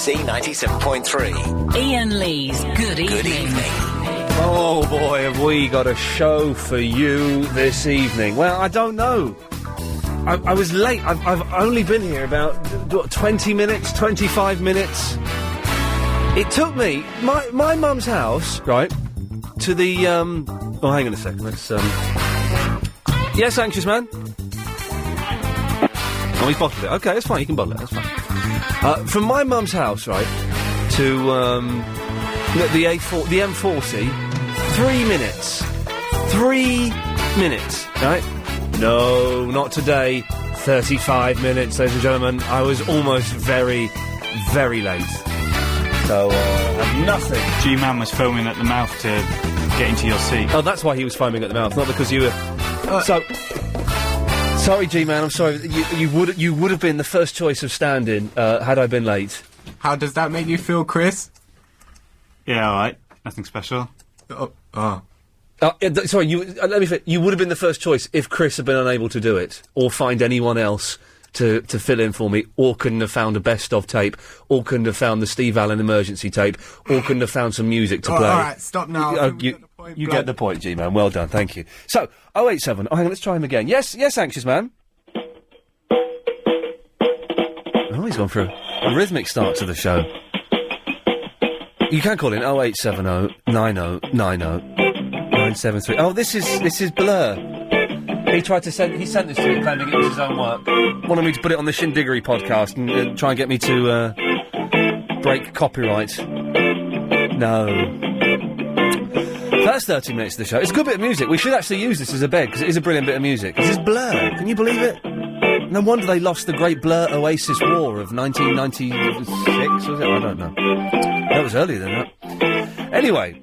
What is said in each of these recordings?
BBC 97.3. Iain Lee's Good Evening. Oh boy, have we got a show for you this evening. Well, I don't know. I was late. I've only been here about 20 minutes, 25 minutes. It took me, my mum's house, right, to the, oh, hang on a second, let's, yes, anxious man? Oh, he's bottled it. Okay, that's fine, you can bottle it, that's fine. From my mum's house, right, to, the M40, 3 minutes. 3 minutes, right? No, not today. 35 minutes, ladies and gentlemen. I was almost very, very late. So, nothing. G-Man was foaming at the mouth to get into your seat. Oh, that's why he was foaming at the mouth, not because you were... Sorry, G-Man, I'm sorry. You would have been the first choice of stand-in, had I been late. How does that make you feel, Chris? Yeah, alright. Nothing special. Sorry, you would have been the first choice if Chris had been unable to do it, or find anyone else to fill in for me, or couldn't have found a best-of tape, or couldn't have found the Steve Allen emergency tape, or couldn't have found some music to play. Alright, stop now. You get the point, G-Man. Well done, thank you. So, 087, hang on, let's try him again. Yes, anxious man. Oh, he's gone for a rhythmic start to the show. You can call in 0870 90 90 973. Oh, this is Blur. He sent this to me claiming it was his own work. Wanted me to put it on the Shindiggery podcast and try and get me to break copyright. No. First 30 minutes of the show. It's a good bit of music. We should actually use this as a bed because it is a brilliant bit of music. This is Blur. Can you believe it? No wonder they lost the great Blur Oasis War of 1996, was it? I don't know. That was earlier than that. Anyway.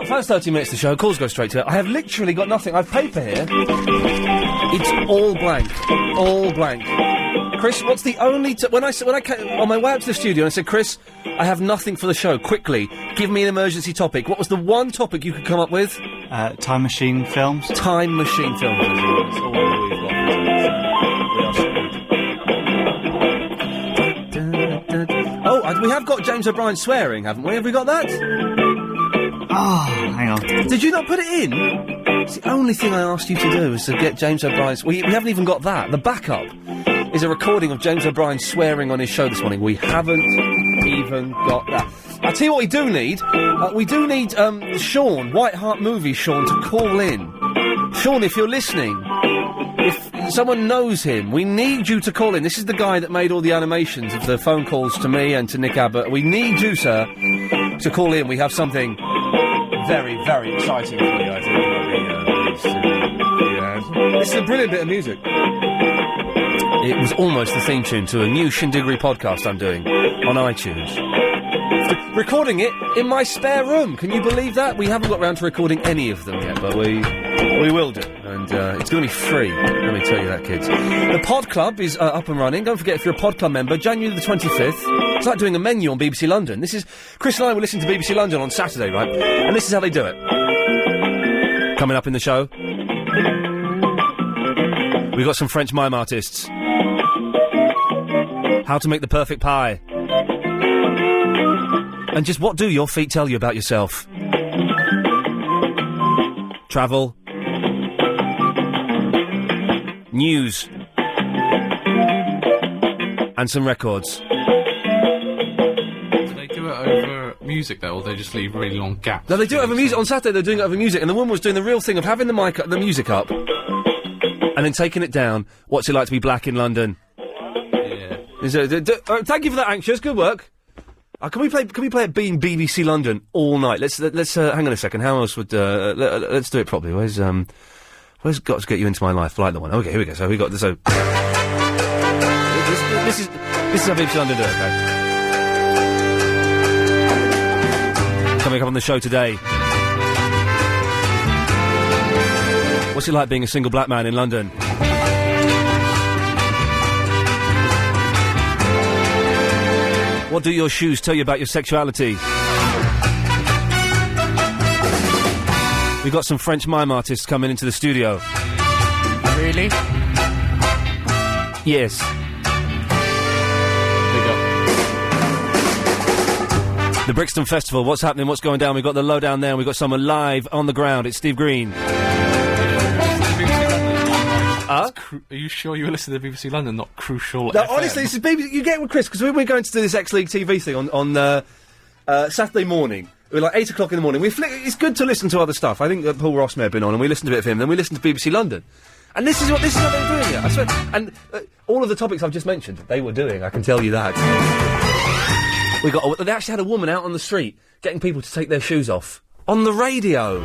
First 30 minutes of the show, calls go straight to it. I have literally got nothing. I've paper here. It's all blank. All blank. Chris, what's the only... when I came on my way up to the studio and I said, Chris, I have nothing for the show. Quickly, give me an emergency topic. What was the one topic you could come up with? Time machine films. Time machine films. That's all we've got. Oh, we have got James O'Brien swearing, haven't we? Have we got that? Oh, hang on. Did you not put it in? It's the only thing I asked you to do is to get James O'Brien... We haven't even got that. The backup is a recording of James O'Brien swearing on his show this morning. We haven't even got that. I'll tell you what we do need. We do need Sean, White Hart Movie Sean, to call in. Sean, if you're listening, if someone knows him, we need you to call in. This is the guy that made all the animations of the phone calls to me and to Nick Abbott. We need you, sir, to call in. We have something... very, very exciting for you, I think. This is a brilliant bit of music. It was almost the theme tune to a new Shindiggery podcast I'm doing on iTunes. Recording it in my spare room. Can you believe that? We haven't got round to recording any of them yet, but we will do. And it's going to be free. Let me tell you that, kids. The Pod Club is up and running. Don't forget, if you're a Pod Club member, January the 25th. It's like doing a menu on BBC London. This is... Chris and I were listening to BBC London on Saturday, right? And this is how they do it. Coming up in the show, we've got some French mime artists. How to make the perfect pie. And just what do your feet tell you about yourself? Travel. News. And some records. Do it over music though, or they just leave really long gaps? No, they do it over music. On Saturday they're doing it over music, and the woman was doing the real thing of having the music up, and then taking it down. What's it like to be black in London? Yeah. Thank you for that, Anxious. Good work. Can we play it being BBC London all night? Let's hang on a second. How else would let's do it properly. Where's Got to Get You Into My Life? I like the one. Okay, here we go. So we got this. So this is how BBC London do it. Okay. Coming up on the show today. What's it like being a single black man in London? What do your shoes tell you about your sexuality? We've got some French mime artists coming into the studio. Really? Yes. There you go. The Brixton Festival, what's happening, what's going down? We've got the lowdown there, and we've got someone live on the ground. It's Steve Green. Are you sure you were listening to BBC London, not Crucial No, FM? honestly, this is BBC. You get it with Chris, because we're going to do this X-League TV thing on Saturday morning. We're like 8 o'clock in the morning. It's good to listen to other stuff. I think that Paul Ross may have been on, and we listened to a bit of him, then we listened to BBC London. And this is what they were doing here, I swear. And all of the topics I've just mentioned, they were doing, I can tell you that. They actually had a woman out on the street getting people to take their shoes off. On the radio.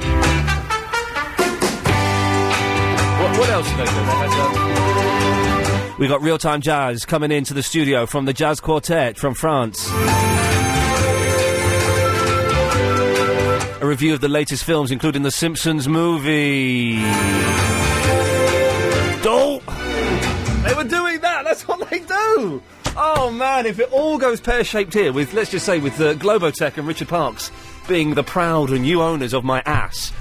What else did they do? We got real-time jazz coming into the studio from the Jazz Quartet from France. A review of the latest films, including The Simpsons movie. Oh! They were doing that! That's what they do! Oh, man, if it all goes pear-shaped here, with, let's just say, with Globotech and Richard Parks being the proud and new owners of my ass,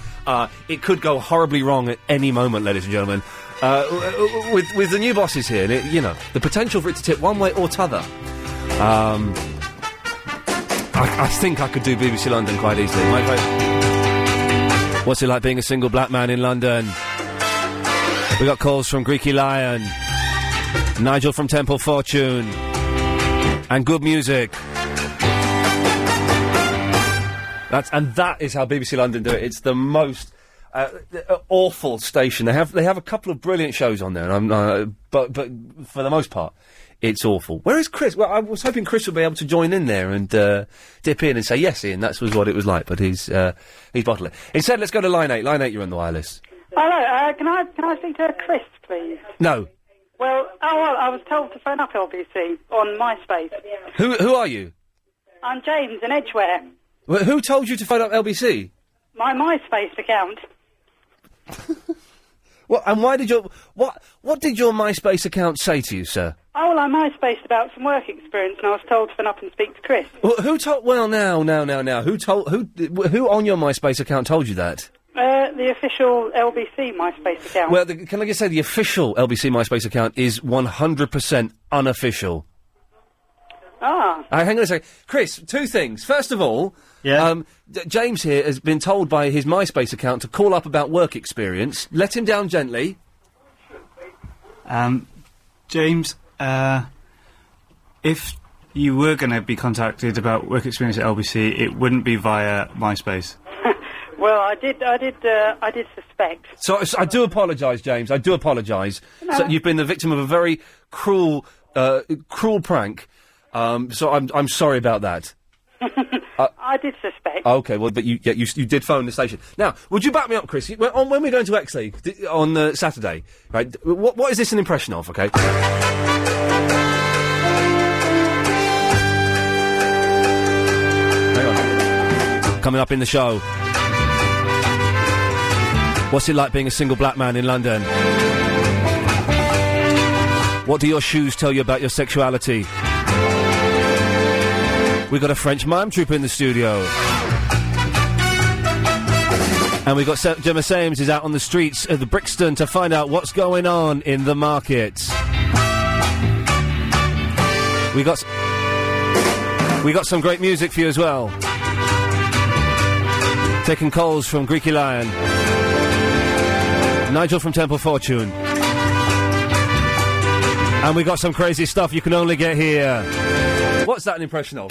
it could go horribly wrong at any moment, ladies and gentlemen. With the new bosses here, the potential for it to tip one way or t'other. I think I could do BBC London quite easily. What's it like being a single black man in London? We got calls from Greeky Lion, Nigel from Temple Fortune, and good music. That is how BBC London do it. It's the most awful station. They have a couple of brilliant shows on there, and but for the most part, it's awful. Where is Chris? Well, I was hoping Chris would be able to join in there and dip in and say, yes, Ian, that was what it was like, but he's bottling it. Instead, let's go to line 8. Line 8, you're on the wireless. Hello, can I speak to Chris, please? No. Well, I was told to phone up LBC on MySpace. Who are you? I'm James in Edgware. Who told you to phone up LBC? My MySpace account. What? And why did what did your MySpace account say to you, sir? Oh, well, I MySpaced about some work experience, and I was told to phone up and speak to Chris. Well, who told? Well, now. Who on your MySpace account told you that? The official LBC MySpace account. Well, can I just say the official LBC MySpace account is 100% unofficial. Ah. Hang on a second. Chris, two things. First of all, James here has been told by his MySpace account to call up about work experience. Let him down gently. James, if you were going to be contacted about work experience at LBC, it wouldn't be via MySpace. Well, I did suspect. So I do apologise, James. I do apologise. No. So you've been the victim of a very cruel prank. So I'm sorry about that. I did suspect. Okay, well, but you did phone the station. Now, would you back me up, Chris? When we're going to X-League on Saturday, right? What is this an impression of? Okay. Hang on. Coming up in the show. What's it like being a single black man in London? What do your shoes tell you about your sexuality? We got a French mime troupe in the studio. And we got Gemma Sames is out on the streets of the Brixton to find out what's going on in the market. We got some great music for you as well. Taking calls from Greeky Lion, Nigel from Temple Fortune. And we got some crazy stuff you can only get here. What's that an impression of?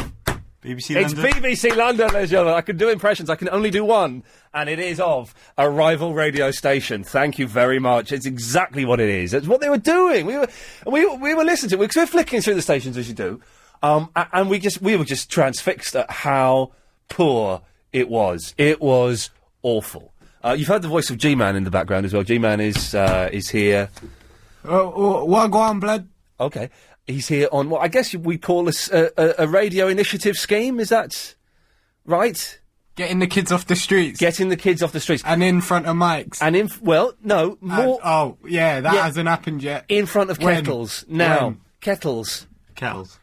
BBC London. It's BBC London, ladies and gentlemen. I can do impressions. I can only do one. And it is of a rival radio station. Thank you very much. It's exactly what it is. It's what they were doing. We were listening to it. Because we're flicking through the stations as you do. And we were just transfixed at how poor it was. It was awful. You've heard the voice of G-Man in the background as well. G-Man is here. What go on, blood? Okay. He's here on what I guess we call a radio initiative scheme. Is that right? Getting the kids off the streets. Getting the kids off the streets. And in front of mics. And no, more... that hasn't happened yet. In front of kettles. Now. When? Kettles.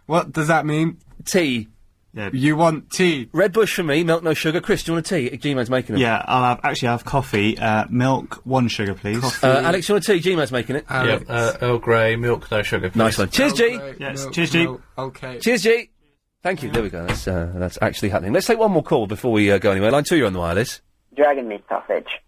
What does that mean? Tea. Yeah. You want tea? Red Bush for me, milk, no sugar. Chris, do you want a tea? G-Man's making them. Yeah, I'll have coffee, milk, 1 sugar, please. Alex, do you want a tea? G-Man's making it. Earl Grey, milk, no sugar, please. Nice one. Cheers, G. Yes, cheers, G. Okay. Cheers, G. Thank you. There we go. That's actually happening. Let's take one more call before we go anywhere. Line 2, you're on the wireless. Dragon meat sausage.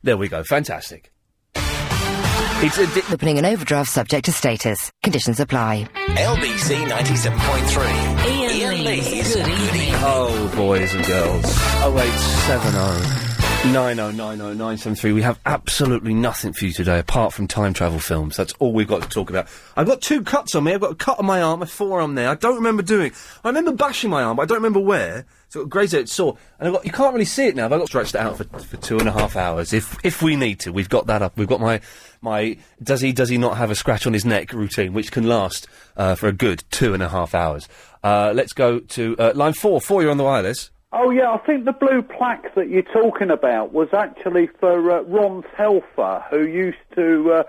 There we go. Fantastic. It's Opening an overdraft subject to status. Conditions apply. LBC 97.3. Iain Lee's Good Evening. Oh, boys and girls. 0870 9090973. We have absolutely nothing for you today apart from time travel films. That's all we've got to talk about. I've got 2 cuts on me. I've got a cut on my arm, my forearm there. I don't remember doing. I remember bashing my arm, but I don't remember where. So I've got grazed it sore. And I've got, you can't really see it now, but I've got stretched it out for 2.5 hours. If we need to, we've got that up. We've got my does he not have a scratch on his neck routine, which can last for a good 2.5 hours. Let's go to line 4. 4, you're on the wireless. Oh, yeah, I think the blue plaque that you're talking about was actually for Ron Telfer, who used to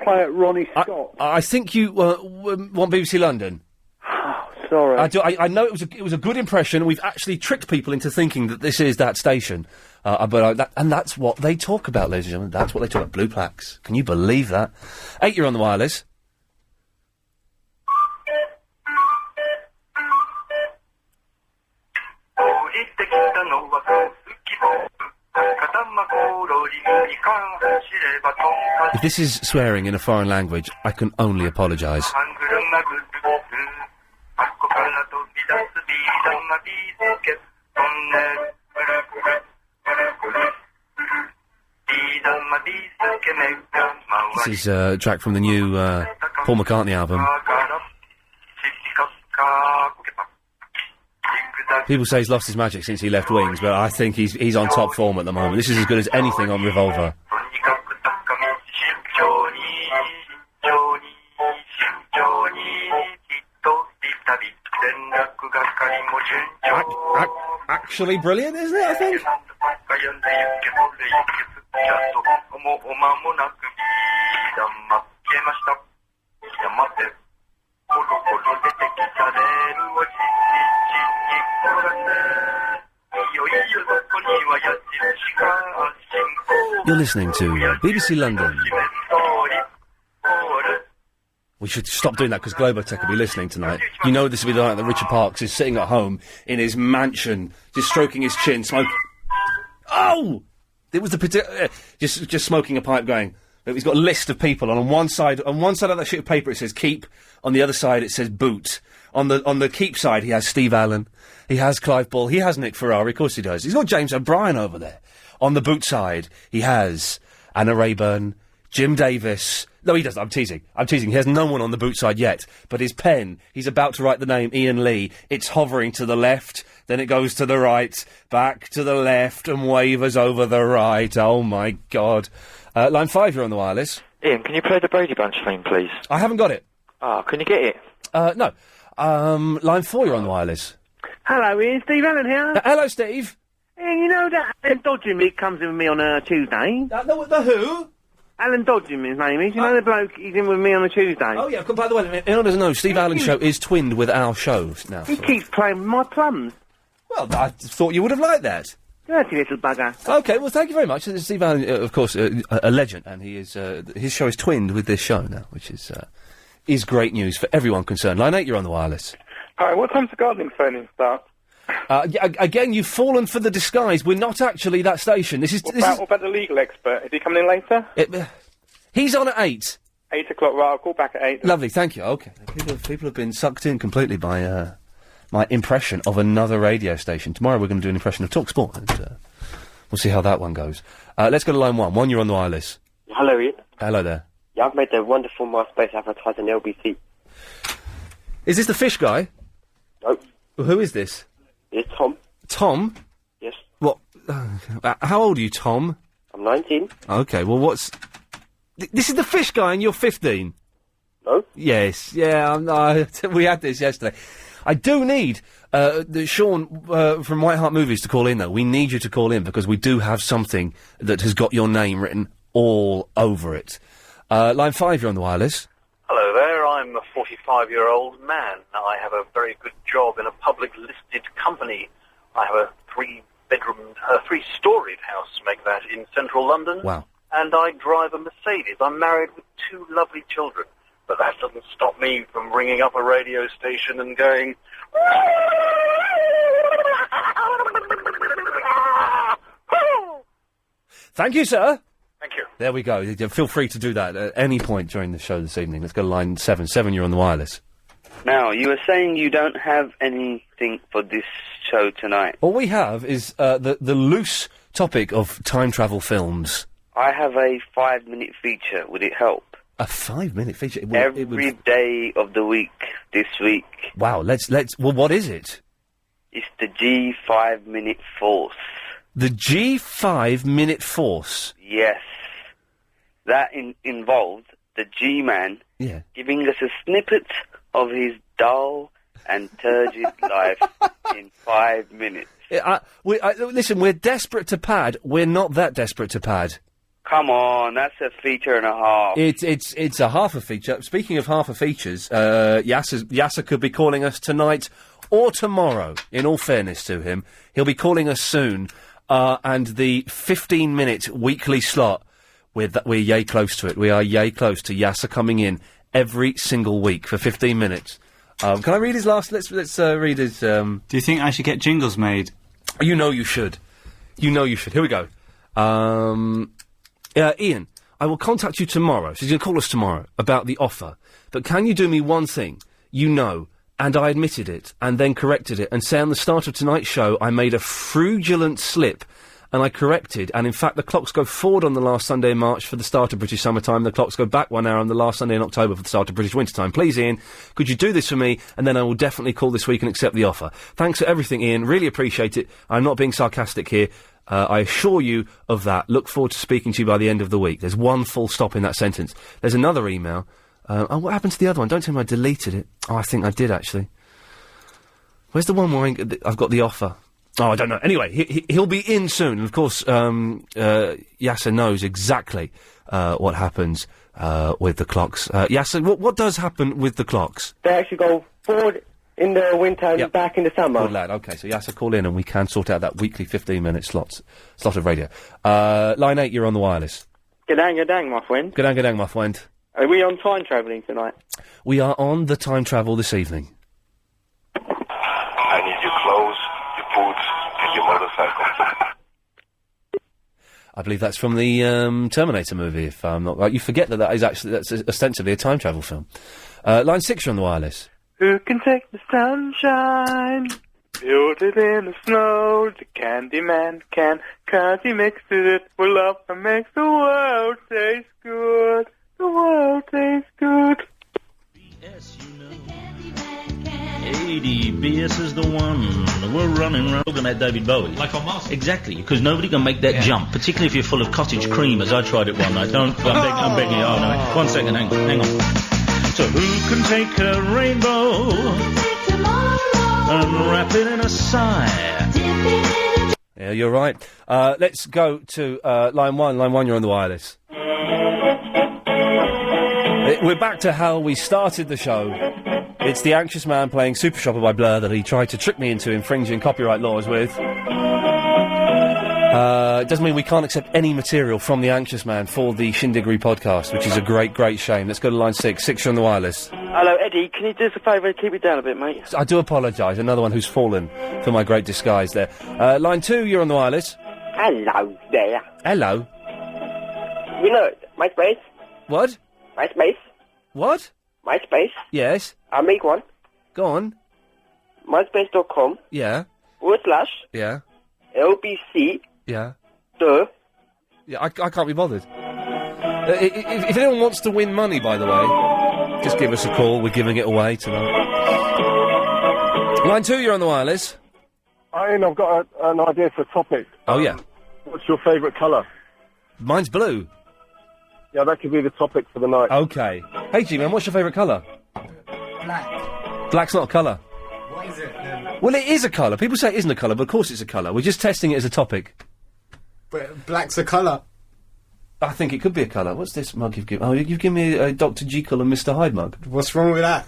play at Ronnie Scott. I think you want BBC London. Sorry. I know it was a good impression. We've actually tricked people into thinking that this is that station. And that's what they talk about, ladies and gentlemen. That's what they talk about, blue plaques. Can you believe that? 8, you're on the wireless. If this is swearing in a foreign language, I can only apologise. This is a track from the new Paul McCartney album. People say he's lost his magic since he left Wings, but I think he's on top form at the moment. This is as good as anything on Revolver. Actually brilliant, isn't it, I think? You're listening to BBC London. We should stop doing that because Globotech will be listening tonight. You know this will be the night that Richard Parks is sitting at home in his mansion, just stroking his chin, smoking. Oh! It was the just smoking a pipe, going. He's got a list of people, and on one side of that sheet of paper it says keep. On the other side it says boot. On the keep side he has Steve Allen, he has Clive Ball, he has Nick Ferrari, of course he does. He's got James O'Brien over there. On the boot side he has Anna Rayburn, Jim Davis. No, he doesn't. I'm teasing. He has no one on the boot side yet. But his pen, he's about to write the name Iain Lee. It's hovering to the left, then it goes to the right, back to the left, and wavers over the right. Oh, my God. Line 5, you're on the wireless. Ian, can you play the Brady Bunch theme, please? I haven't got it. Can you get it? No. Line 4, you're on the wireless. Hello, Ian. Steve Allen here. Hello, Steve. Ian, you know that dodging me comes in with me on a Tuesday? The who? Alan Dodgem, his name is. You know the bloke, he's in with me on a Tuesday. Oh, yeah, by the way, anyone doesn't know, Steve Allen's show is twinned with our show now. He keeps playing with my plums. Well, I thought you would have liked that. Dirty little bugger. Okay, well, thank you very much. Steve Allen, of course, a legend, and he is, his show is twinned with this show now, which is great news for everyone concerned. Line 8, you're on the wireless. Hi, what time's the gardening phoning start? Again, you've fallen for the disguise. We're not actually that station. What about the legal expert? Is he coming in later? He's on at 8. 8 o'clock, right, I'll call back at 8. Lovely, thank you. Okay. People have been sucked in completely by my impression of another radio station. Tomorrow we're going to do an impression of TalkSport, and we'll see how that one goes. Let's go to line 1. 1, you're on the wireless. Hello, Ian. Hello there. Yeah, I've made a wonderful MySpace advertising LBC. Is this the fish guy? No. Well, who is this? It's Tom. Tom? Yes. What? How old are you, Tom? I'm 19. Okay, well, what's... This is the fish guy and you're 15? No. Yes, yeah, we had this yesterday. I do need Sean from White Hart Movies to call in, though. We need you to call in because we do have something that has got your name written all over it. Line 5, you're on the wireless. Hello there, I'm a 45-year-old man. I have a very good job in a public listed company. I have a three-storied house, make that, in central London. Wow. And I drive a Mercedes. I'm married with 2 lovely children. but that doesn't stop me from ringing up a radio station and going... Thank you, sir. Thank you. There we go. Feel free to do that at any point during the show this evening. Let's go to line 7. 7, you're on the wireless. Now, you were saying you don't have anything for this show tonight. All we have is the loose topic of time travel films. I have a 5-minute feature. Would it help? A 5-minute feature? Every day of the week this week. Wow, let's... Well, what is it? It's the G5-minute force. The G5-minute force? Yes. That involved the G-Man giving us a snippet of his and turgid life in 5 minutes. Listen, we're desperate to pad. We're not that desperate to pad. Come on, that's a feature and a half. It's a half a feature. Speaking of half a features, Yasser could be calling us tonight or tomorrow. In all fairness to him, he'll be calling us soon. And the 15-minute weekly slot, we're yay close to it. We are yay close to Yasser coming in every single week for 15 minutes. Can I read his last? Let's read his. Do you think I should get jingles made? You know you should. You know you should. Here we go. Iain, I will contact you tomorrow. So he's going to call us tomorrow about the offer. But can you do me one thing? You know, and I admitted it, and then corrected it, and say on the start of tonight's show I made a fraudulent slip, and I corrected, and in fact the clocks go forward on the last Sunday in March for the start of British summertime, the clocks go back 1 hour on the last Sunday in October for the start of British wintertime. Please, Iain, could you do this for me, and then I will definitely call this week and accept the offer. Thanks for everything, Iain, really appreciate it. I'm not being sarcastic here. I assure you of that. Look forward to speaking to you by the end of the week. There's one full stop in that sentence. There's another email. What happened to the other one? Don't tell me I deleted it. Oh, I think I did, actually. Where's the one where I've got the offer? Oh, I don't know. Anyway, he'll be in soon. And of course, Yasser knows exactly what happens with the clocks. Yasser, what does happen with the clocks? They actually go forward in the winter and back in the summer. Good lad. OK, so Yasser, call in and we can sort out that weekly 15-minute slot of radio. Line 8, you're on the wireless. Gadang, my friend. Gadang, my friend. Are we on time travelling tonight? We are on the time travel this evening. I need your clothes, your boots, and your motorcycle. I believe that's from the Terminator movie, if I'm not right. You forget that's ostensibly a time travel film. Line 6, you're on the wireless. Who can take the sunshine, build it in the snow? The Candyman can, 'cause he mixes it with love and makes the world taste good. The world tastes good. BS is the one. We're running around talking about David Bowie. Like on Mars? Exactly, because nobody can make that jump, particularly if you're full of cottage cream, as I tried it one night. I'm begging you. Oh, no. 1 second, hang on. So who can take a rainbow and wrap it in a sigh? Yeah, you're right. Let's go to line 1. Line 1, you're on the wireless. We're back to how we started the show. It's the Anxious Man playing Super Shopper by Blur that he tried to trick me into infringing copyright laws with. It doesn't mean we can't accept any material from the Anxious Man for the Shindiggery podcast, which is a great, great shame. Let's go to line 6. 6, you're on the wireless. Hello, Eddie. Can you do us a favour and keep it down a bit, mate? I do apologise. Another one who's fallen for my great disguise there. Line 2, you're on the wireless. Hello there. Hello. You know, MySpace? What? MySpace? What? MySpace? Yes. I'll make one. Go on. MySpace.com. Yeah. / Yeah. LBC. Yeah. Duh. Yeah, I can't be bothered. If anyone wants to win money, by the way, just give us a call. We're giving it away tonight. Line 2, you're on the wireless. Iain, I've got an idea for a topic. Oh, yeah. What's your favourite colour? Mine's blue. Yeah, that could be the topic for the night. Okay. Hey, G-Man, what's your favourite colour? Black. Black's not a colour. What is it then? Well, it is a colour. People say it isn't a colour, but of course it's a colour. We're just testing it as a topic. But black's a colour. I think it could be a colour. What's this mug you've given? Oh, you've given me a Dr. Jekyll and Mr. Hyde mug. What's wrong with that?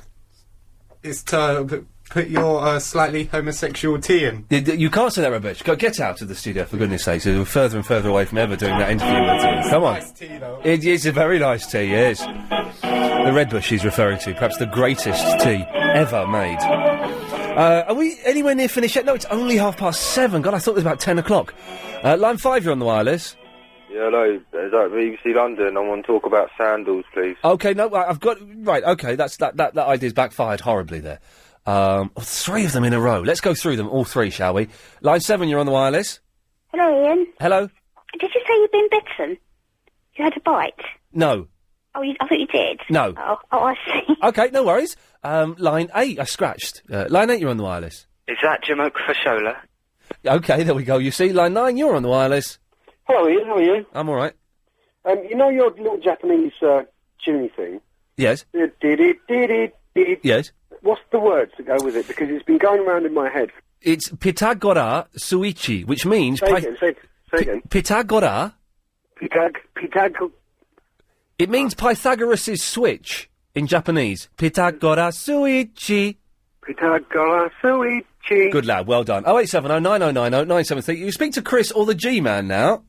It's to put your slightly homosexual tea in. You can't say that rubbish. Get out of the studio, for goodness sake. We're further and further away from ever doing that interview with you. Come on. Nice tea, though. It is a very nice tea, yes. The red bush he's referring to, perhaps the greatest tea ever made. Are we anywhere near finished yet? No, it's only 7:30. God, I thought it was about 10 o'clock. Line 5, you're on the wireless. Yeah, hello. Is that BBC London? I want to talk about sandals, please. Okay, no, I've got... Right, okay, that idea's backfired horribly there. 3 of them in a row. Let's go through them, all 3, shall we? Line 7, you're on the wireless. Hello, Ian. Hello? Did you say you'd been bitten? You had a bite? No. Oh, I thought you did. No. Oh, I see. Okay, no worries. Line 8, I scratched. Line 8, you're on the wireless. Is that Jamoke Fashola? Okay, there we go. You see, line 9, you're on the wireless. Hello, Ian. How are you? I'm all right. You know your little Japanese tuning thing? Yes. Yes. What's the words that go with it? Because it's been going around in my head. It's Pitagora Suichi, which means... Say again. Pitagora... It means Pythagoras' switch in Japanese. Pitagora Suichi. Pitagora Suichi. Good lad, well done. 0870 9090 973. You speak to Chris or the G-Man now.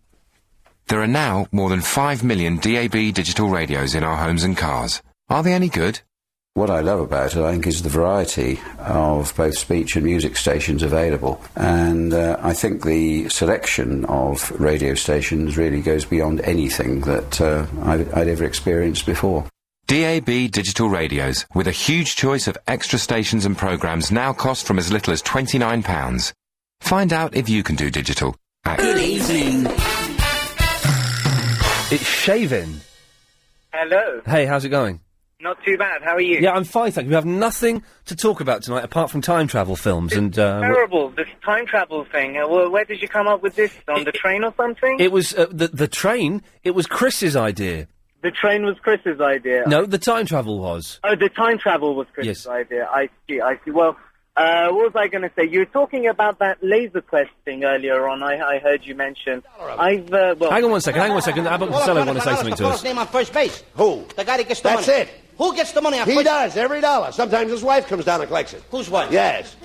There are now more than 5 million DAB digital radios in our homes and cars. Are they any good? What I love about it, I think, is the variety of both speech and music stations available. And I think the selection of radio stations really goes beyond anything that I'd ever experienced before. DAB digital radios, with a huge choice of extra stations and programmes, now cost from as little as £29. Find out if you can do digital at... Good evening. It's Shavin. Hello. Hey, how's it going? Not too bad. How are you? Yeah, I'm fine, thank you. We have nothing to talk about tonight apart from time travel films and... Terrible, this time travel thing. Well, where did you come up with this? On the train or something? It was, the train, it was Chris's idea. The train was Chris's idea. No, the time travel was. Oh, the time travel was Chris's idea. I see. Well, what was I going to say? You were talking about that laser quest thing earlier on. I heard you mention. Well... Hang on one second. Abbott Costello want to say something to us. Name on first base. Who? The guy that gets the money. That's it. Who gets the money on He first... does, every dollar. Sometimes his wife comes down and collects it. Whose wife? Yes.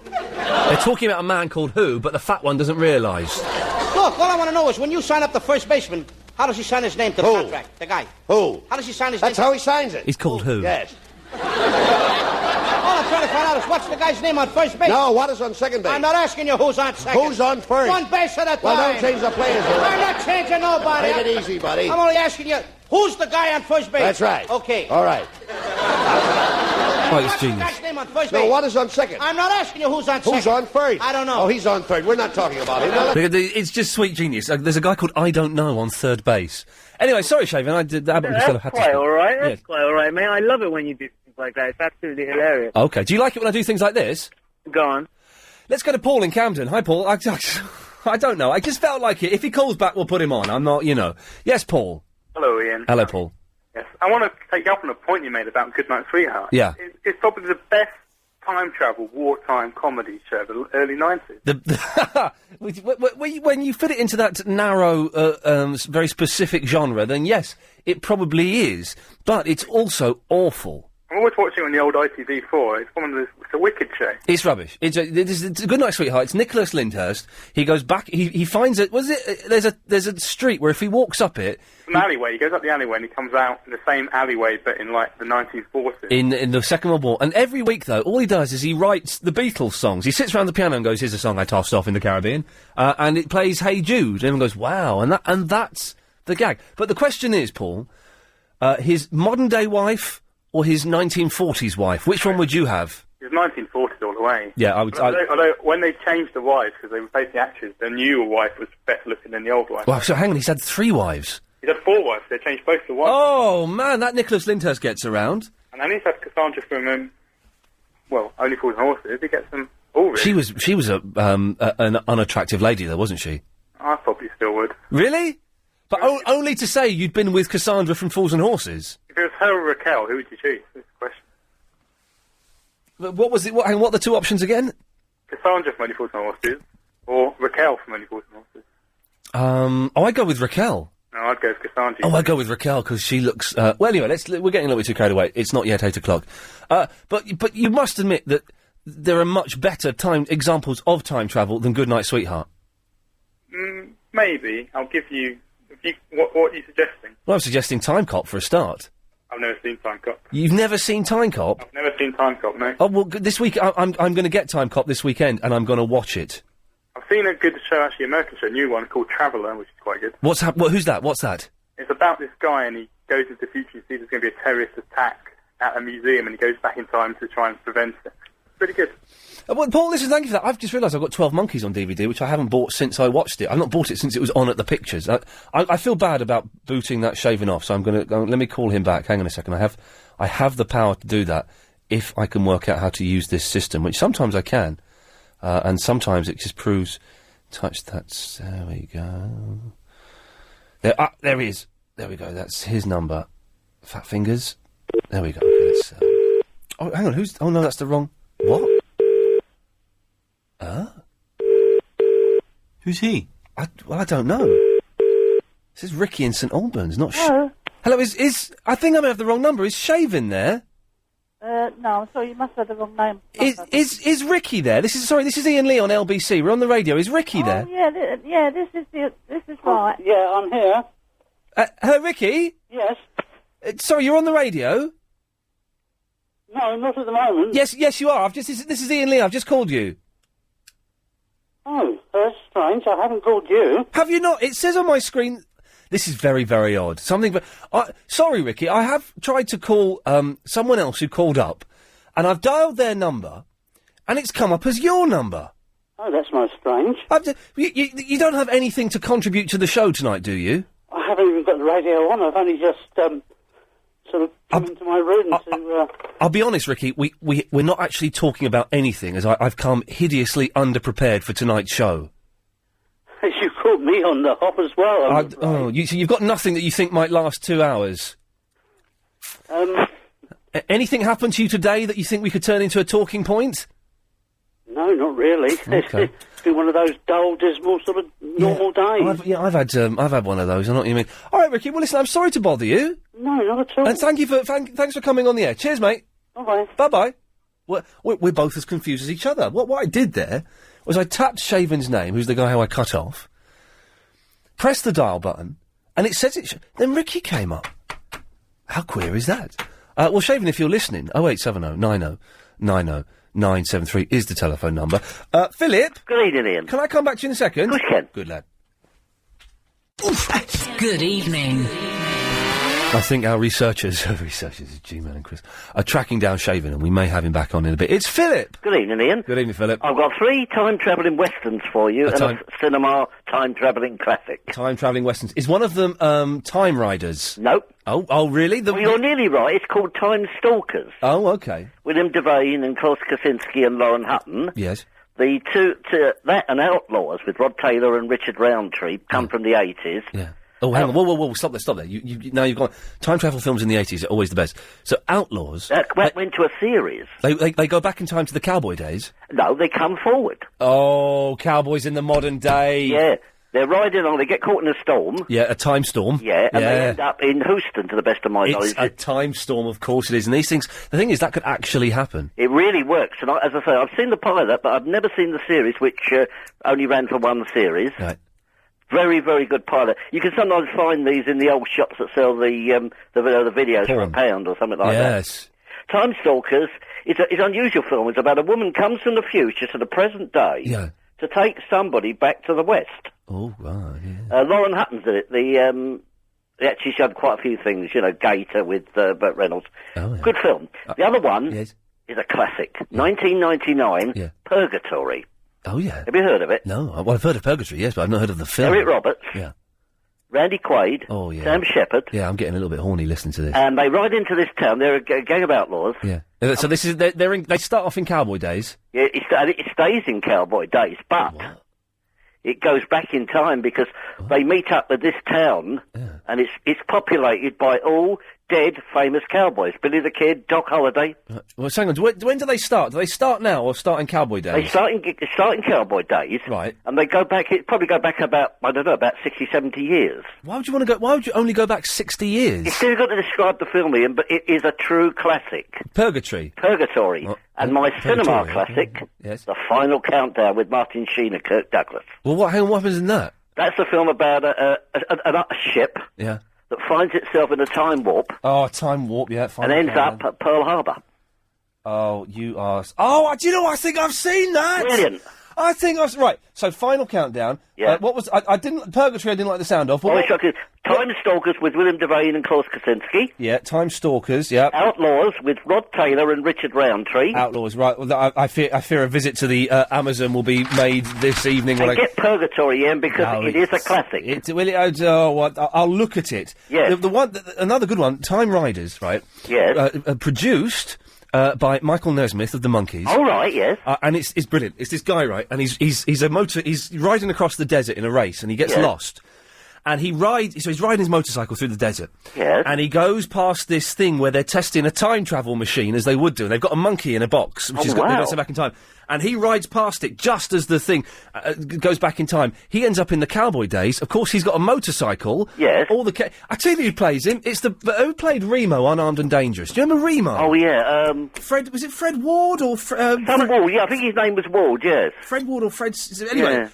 They're talking about a man called Who, but the fat one doesn't realise. Look, all I want to know is when you sign up the first baseman, how does he sign his name to the contract? The guy. Who? How does he sign his That's name? how he signs it. He's called Who? Yes. All I'm trying to find out is what's the guy's name on first base? No, what is on second base? I'm not asking you who's on second. Who's on first? One base at a time. Well, don't change the players. I'm not changing nobody. Take it easy, buddy. I'm only asking you, who's the guy on first base? That's right. Okay. All right. Oh, it's genius. What's the guy's name on first No, base? what is on second? I'm not asking you who's on second. Who's on first? I don't know. Oh, he's on third. We're not talking about him. It's just sweet genius. There's a guy called I Don't Know on third base. Anyway, sorry, Shaven, I did... That's quite all right. That's quite all right, mate. I love it when you do things like that. It's absolutely hilarious. Okay, do you like it when I do things like this? Go on. Let's go to Paul in Camden. Hi, Paul. I don't know. I just felt like it. If he calls back, we'll put him on. I'm not, Yes, Paul. Hello, Ian. Hello, Paul. Yes. I want to take you up on a point you made about Goodnight Sweetheart. Yeah. It's probably the best time travel wartime comedy show of the early 90s. When you fit it into that narrow, very specific genre, then yes, it probably is. But it's also awful. I'm always watching on the old ITV4. It's it's a wicked show. It's rubbish. It's a Goodnight Sweetheart. It's Nicholas Lyndhurst. He goes back. He finds it. There's a street where if he walks up it, It's an alleyway. He goes up the alleyway and he comes out in the same alleyway, but in like the 1940s. in the Second World War. And every week though, all he does is he writes the Beatles songs. He sits around the piano and goes, "Here's a song I tossed off in the Caribbean," and it plays "Hey Jude." And everyone goes, "Wow!" And that's the gag. But the question is, Paul, his modern day wife or his 1940s wife? Which one would you have? It's 1940s all the way. Yeah, I would. Although when they changed the wives, because they replaced the actors, the new wife was better looking than the old wife. Well, so hang on, he's had 3 wives. He's had 4 wives, they changed both the wives. Oh, man, that Nicholas Lyndhurst gets around. And then he's had Cassandra from, Only Fools and Horses. He gets them all, really. She was an unattractive lady, though, wasn't she? I probably still would. Really? But only to say you'd been with Cassandra from Fools and Horses. If it was her or Raquel, who would you choose? That's the question. But what was it? What are the 2 options again? Cassandra from Only Fools and Horses, or Raquel from Only Fools and Horses. I'd go with Raquel. No, I'd go with Cassandra. Oh, I'd go with Raquel because she looks. Well, anyway, we're getting a little bit too carried away. It's not yet 8 o'clock. But you must admit that there are much better examples of time travel than Goodnight Sweetheart. Maybe. I'll give you. What are you suggesting? Well, I'm suggesting Time Cop for a start. I've never seen Time Cop. You've never seen Time Cop? I've never seen Time Cop, no. Oh, well, this week, I'm going to get Time Cop this weekend, and I'm going to watch it. I've seen a good show, actually, American show, a new one called Traveller, which is quite good. Who's that? What's that? It's about this guy, and he goes into the future and sees there's going to be a terrorist attack at a museum, and he goes back in time to try and prevent it. Pretty good. Well, Paul, listen, thank you for that. I've just realised I've got 12 Monkeys on DVD, which I haven't bought since I watched it. I've not bought it since it was on at the pictures. I feel bad about booting that shaving off, so I'm going to... let me call him back. Hang on a second. I have the power to do that if I can work out how to use this system, which sometimes I can, and sometimes it just proves... Touch that. There we go. There he is. There we go. That's his number. Fat fingers. There we go. Okay, oh, hang on. Oh, no, that's the wrong... What? Who's he? I don't know. This is Ricky in St Albans, not... Hello. Hello, I think I may have the wrong number. Is Shavin there? No, I'm sorry, you must have the wrong name. Is Ricky there? This is Iain Lee on LBC. We're on the radio. Is Ricky there? Yeah, this is right. Yeah, I'm here. Hello, Ricky? Yes. Sorry, you're on the radio? No, not at the moment. Yes, you are. This is Iain Lee. I've just called you. Oh, that's strange. I haven't called you. Have you not? It says on my screen... This is very, very odd. Sorry, Ricky, I have tried to call someone else who called up, and I've dialed their number, and it's come up as your number. Oh, that's most strange. You don't have anything to contribute to the show tonight, do you? I haven't even got the radio on. I've only just sort of come into my room to... I'll be honest, Ricky, we're not actually talking about anything, as I've come hideously underprepared for tonight's show. You caught me on the hop as well. You've got nothing that you think might last 2 hours? Anything happened to you today that you think we could turn into a talking point? No, not really. Okay. It's been one of those dull, dismal sort of normal days. I've had one of those. I know what you mean. All right, Ricky. Well, listen, I'm sorry to bother you. No, not at all. And thanks for coming on the air. Cheers, mate. Bye-bye. Bye-bye. We're both as confused as each other. What I did there was I tapped Shaven's name, who's the guy who I cut off, pressed the dial button, and it says it... then Ricky came up. How queer is that? Well, Shaven, if you're listening, 0870 90 90 973 is the telephone number. Philip? Good evening, Ian. Can I come back to you in a second? Of course you can. Good lad. Good evening. I think our researchers G-Man and Chris, are tracking down Shaven, and we may have him back on in a bit. It's Philip! Good evening, Ian. Good evening, Philip. I've got 3 time-travelling westerns for you, a cinema time-travelling classic. Time-travelling westerns. Is one of them, Time Riders? Nope. Oh, really? Well, you're nearly right. It's called Time Stalkers. Oh, OK. William Devane and Klaus Kaczynski and Lauren Hutton. Yes. The that and Outlaws with Rod Taylor and Richard Roundtree come from the 80s. Yeah. Oh, hang on. Whoa, stop there. Now you've got... Time travel films in the 80s are always the best. So, Outlaws... That went to a series. They go back in time to the cowboy days? No, they come forward. Oh, cowboys in the modern day. Yeah. They're riding on, they get caught in a storm. Yeah, a time storm. Yeah, and they end up in Houston, to the best of my knowledge. It's a time storm, of course it is. And these things... The thing is, that could actually happen. It really works. And as I say, I've seen the pilot, but I've never seen the series, which only ran for one series. Right. Very, very good pilot. You can sometimes find these in the old shops that sell the videos for £1 or something like that. Yes. Time Stalkers is an unusual film. It's about a woman comes from the future to the present day to take somebody back to the West. Oh, right, yeah. Lauren Hutton's in it. They actually showed quite a few things, Gator with Burt Reynolds. Oh, yeah. Good film. The other one is a classic. 1999, Purgatory. Oh, yeah. Have you heard of it? No. Well, I've heard of Purgatory, yes, but I've not heard of the film. Eric Roberts. Yeah. Randy Quaid. Oh, yeah. Sam Shepard. Yeah, I'm getting a little bit horny listening to this. And they ride into this town. They're a gang of outlaws. Yeah. So this is... They start off in cowboy days. Yeah, it stays in cowboy days, but... It goes back in time because they meet up with this town, and it's populated by all dead famous cowboys. Billy the Kid, Doc Holliday. Well, hang on. When do they start? Do they start now or start in cowboy days? They start in cowboy days, right? And they go back. It probably go back about 60, 70 years. Why would you want to go? Why would you only go back 60 years? It's difficult to describe the film, Ian, but it is a true classic. Purgatory. And my cinema classic, The Final Countdown with Martin Sheen and Kirk Douglas. Well, what happens in that? That's a film about a ship that finds itself in a time warp Oh, time warp, yeah. and ends up at Pearl Harbor. Oh, you are... Oh, do you know what? I think I've seen that! Brilliant. I think I've... Right, so final countdown. Yeah. What was... I didn't... Purgatory I didn't like the sound of. But Time Stalkers with William Devane and Klaus Kaczynski. Yeah, Time Stalkers, yeah. Outlaws with Rod Taylor and Richard Roundtree. Outlaws, right. Well, I fear a visit to the Amazon will be made this evening. And get Purgatory, Ian, because it is a classic. I'll look at it. Yes. Another good one, Time Riders, right? Yes. Produced... by Michael Nesmith of the Monkees. Oh, right, yes. And it's brilliant. It's this guy, right, and he's riding across the desert in a race, and he gets lost. And he's riding his motorcycle through the desert. Yes. And he goes past this thing where they're testing a time travel machine, as they would do. And they've got a monkey in a box, which they've got to send back in time. And he rides past it just as the thing goes back in time. He ends up in the cowboy days. Of course, he's got a motorcycle. Yes. I tell you who plays him. It's who played Remo, Unarmed and Dangerous. Do you remember Remo? Oh, yeah. Was it Fred Ward or... Ward, yeah, I think his name was Ward, yes. Fred Ward or Fred... Anyway,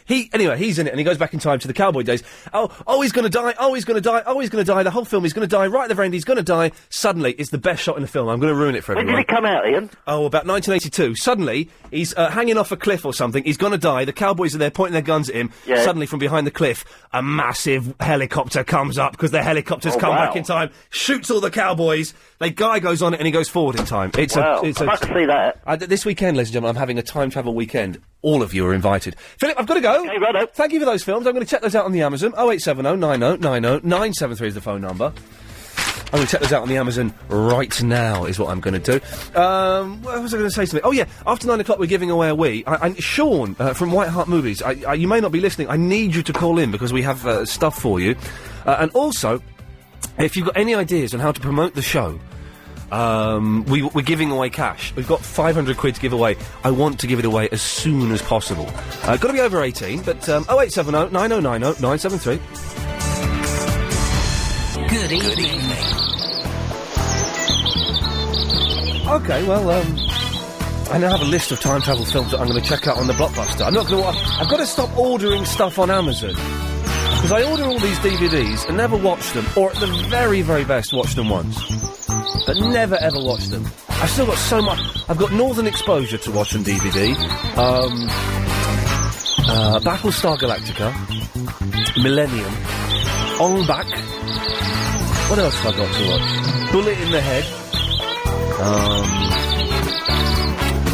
he's in it, and he goes back in time to the cowboy days. Oh, he's going to die. Oh, he's going to die. Oh, he's going to die. The whole film, he's going to die. Right at the very end, he's going to die. Suddenly, it's the best shot in the film. I'm going to ruin it for everyone. When did it come out, Ian? Oh, about 1982. Suddenly, he's hanging off a cliff or something. He's going to die. The cowboys are there pointing their guns at him. Yeah. Suddenly, from behind the cliff, a massive helicopter comes up because the helicopters come back in time, shoots all the cowboys. The guy goes on it and he goes forward in time. I'd like to see that. This weekend, ladies and gentlemen, I'm having a time travel weekend. All of you are invited. Philip, I've got to go. Okay, righto. Thank you for those films. I'm going to check those out on the Amazon. 0870 90 90 973 is the phone number. I'm going to check those out on the Amazon right now, is what I'm going to do. What was I going to say to me? Oh, yeah, after 9 o'clock we're giving away a Wii. Sean from White Hart Movies, you may not be listening. I need you to call in because we have stuff for you. And also, if you've got any ideas on how to promote the show, we're giving away cash. We've got 500 quid to give away. I want to give it away as soon as possible. Got to be over 18, but 0870 9090 973. Good evening. Okay, well, I now have a list of time travel films that I'm going to check out on the Blockbuster. I've got to stop ordering stuff on Amazon. Because I order all these DVDs and never watch them, or at the very, very best watch them once. But never ever watch them. I've still got so much. I've got Northern Exposure to watch on DVD. Battlestar Galactica. Millennium. On Back. What else have I got to watch? Bullet in the Head.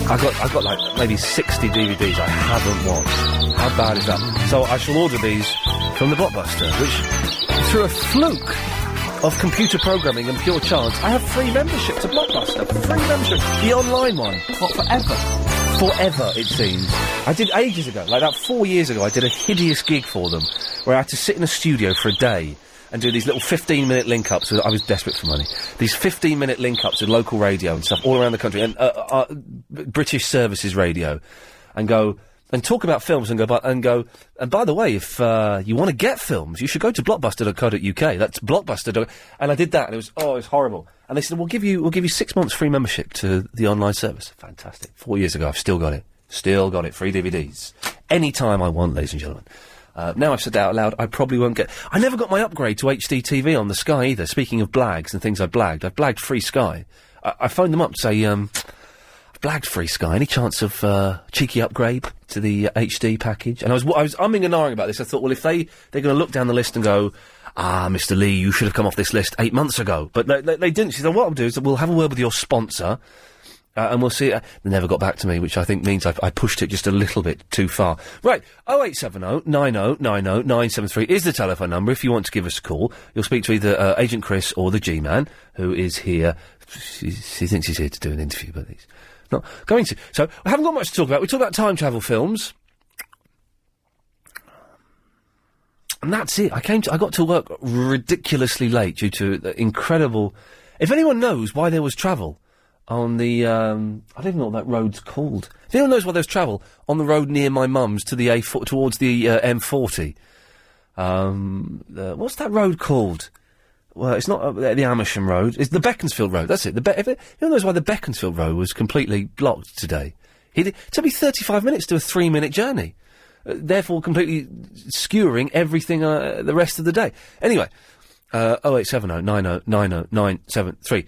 I've got like maybe 60 DVDs I haven't watched. How bad is that? So I shall order these from the Blockbuster, which, through a fluke of computer programming and pure chance, I have free membership to Blockbuster. Free membership. The online one. What, forever? Forever, it seems. I did ages ago, like about 4 years ago, I did a hideous gig for them, where I had to sit in a studio for a day and do these little 15-minute link-ups. I was desperate for money. These 15-minute link-ups with local radio and stuff all around the country, and British Services Radio, and go and talk about films and go. And by the way, if you want to get films, you should go to blockbuster.co.uk. That's Blockbuster. And I did that, and it was horrible. And they said, we'll give you 6 months free membership to the online service. Fantastic. 4 years ago, I've still got it. Still got it. Free DVDs. Anytime I want, ladies and gentlemen. Now I've said that out loud, I probably won't get... I never got my upgrade to HD TV on the Sky either. Speaking of blags and things I've blagged Free Sky. I phoned them up to say, I've blagged Free Sky. Any chance of cheeky upgrade to the HD package? And I was umming and ahhing about this. I thought, well, if they're going to look down the list and go, Mr. Lee, you should have come off this list 8 months ago. But they didn't. She said, what I'll do is we'll have a word with your sponsor. And we'll see. They never got back to me, which I think means I pushed it just a little bit too far. Right, 0870 90 90 973 is the telephone number if you want to give us a call. You'll speak to either Agent Chris or the G-Man, who is here. She thinks he's here to do an interview, but he's not going to. So, we haven't got much to talk about. We talk about time travel films. And that's it. I got to work ridiculously late due to the incredible... If anyone knows why there was travel... on the, I don't even know what that road's called. If anyone knows why there's travel on the road near my mum's to the A4, towards the M40. What's that road called? Well, it's not the Amersham Road. It's the Beaconsfield Road. That's it. If anyone knows why the Beaconsfield Road was completely blocked today. It took me 35 minutes to do a 3-minute journey. Therefore completely skewering everything the rest of the day. Anyway, 0870 90 90 973.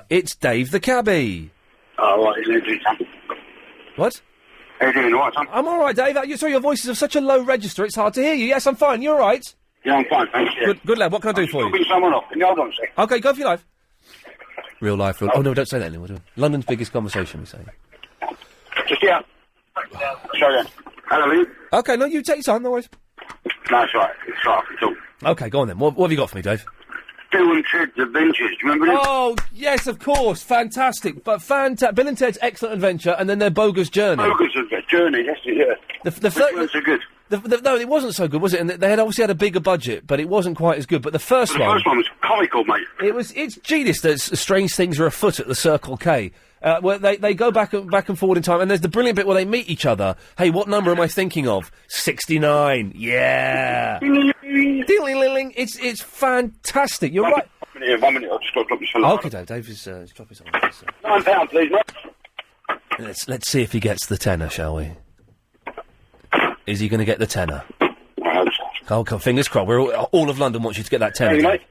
It's Dave the cabbie. Oh, right, isn't it? What? How you doing, all right, Tom? I'm all right, Dave. Sorry, your voice is of such a low register, it's hard to hear you. Yes, I'm fine. You're all right? Yeah, I'm fine, thanks. Yeah. Good lad. What can I do for you? Bring someone off. Can you hold on a sec? Okay, go for your life. Real life. Oh, no, don't say that anymore. London's biggest conversation, we say. Just here. Sorry then. Hello, Lee. Okay, no, you take your time, no worries. No, it's all right. It's all right, I can talk. Okay, go on then. What have you got for me, Dave? Bill and Ted's Adventures. Do you remember this? Oh, yes, of course. Fantastic. But Bill and Ted's Excellent Adventure and then their Bogus Journey. Bogus Journey, that's it, yeah. The weren't so good. No, it wasn't so good, was it? And they had obviously had a bigger budget, but it wasn't quite as good. But the first one... The first one was comical, mate. It's genius that strange things are afoot at the Circle K. Where they go back and forward in time, and there's the brilliant bit where they meet each other. Hey, what number am I thinking of? 69. Yeah. It's fantastic. You're right. 1 minute, I've just got to drop this one. Okay, Dave is dropping something. £9, please, mate. Let's see if he gets the tenner, shall we? Is he going to get the tenner? I hope so. Oh, come, fingers crossed. All of London wants you to get that tenner. There you, mate.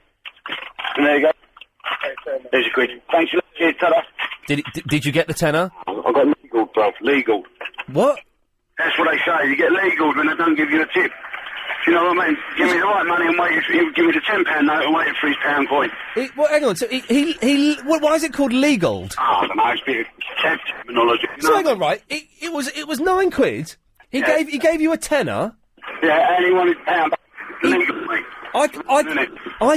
And there you go. There's your quid. Thanks a lot. Cheers, ta-da. Did you get the tenner? I got legal, bruv. Legal. What? That's what they say. You get legal when they don't give you a tip. Do you know what I mean? Give me the right money and wait. Give me the £10 note and wait for his £1 coin. Well, hang on. So why is it called legal? Oh, I don't know. It's a bit of terminology. So hang on, right? It was £9. He gave you a tenner. Yeah, and he wanted £1 back. Legal, mate. I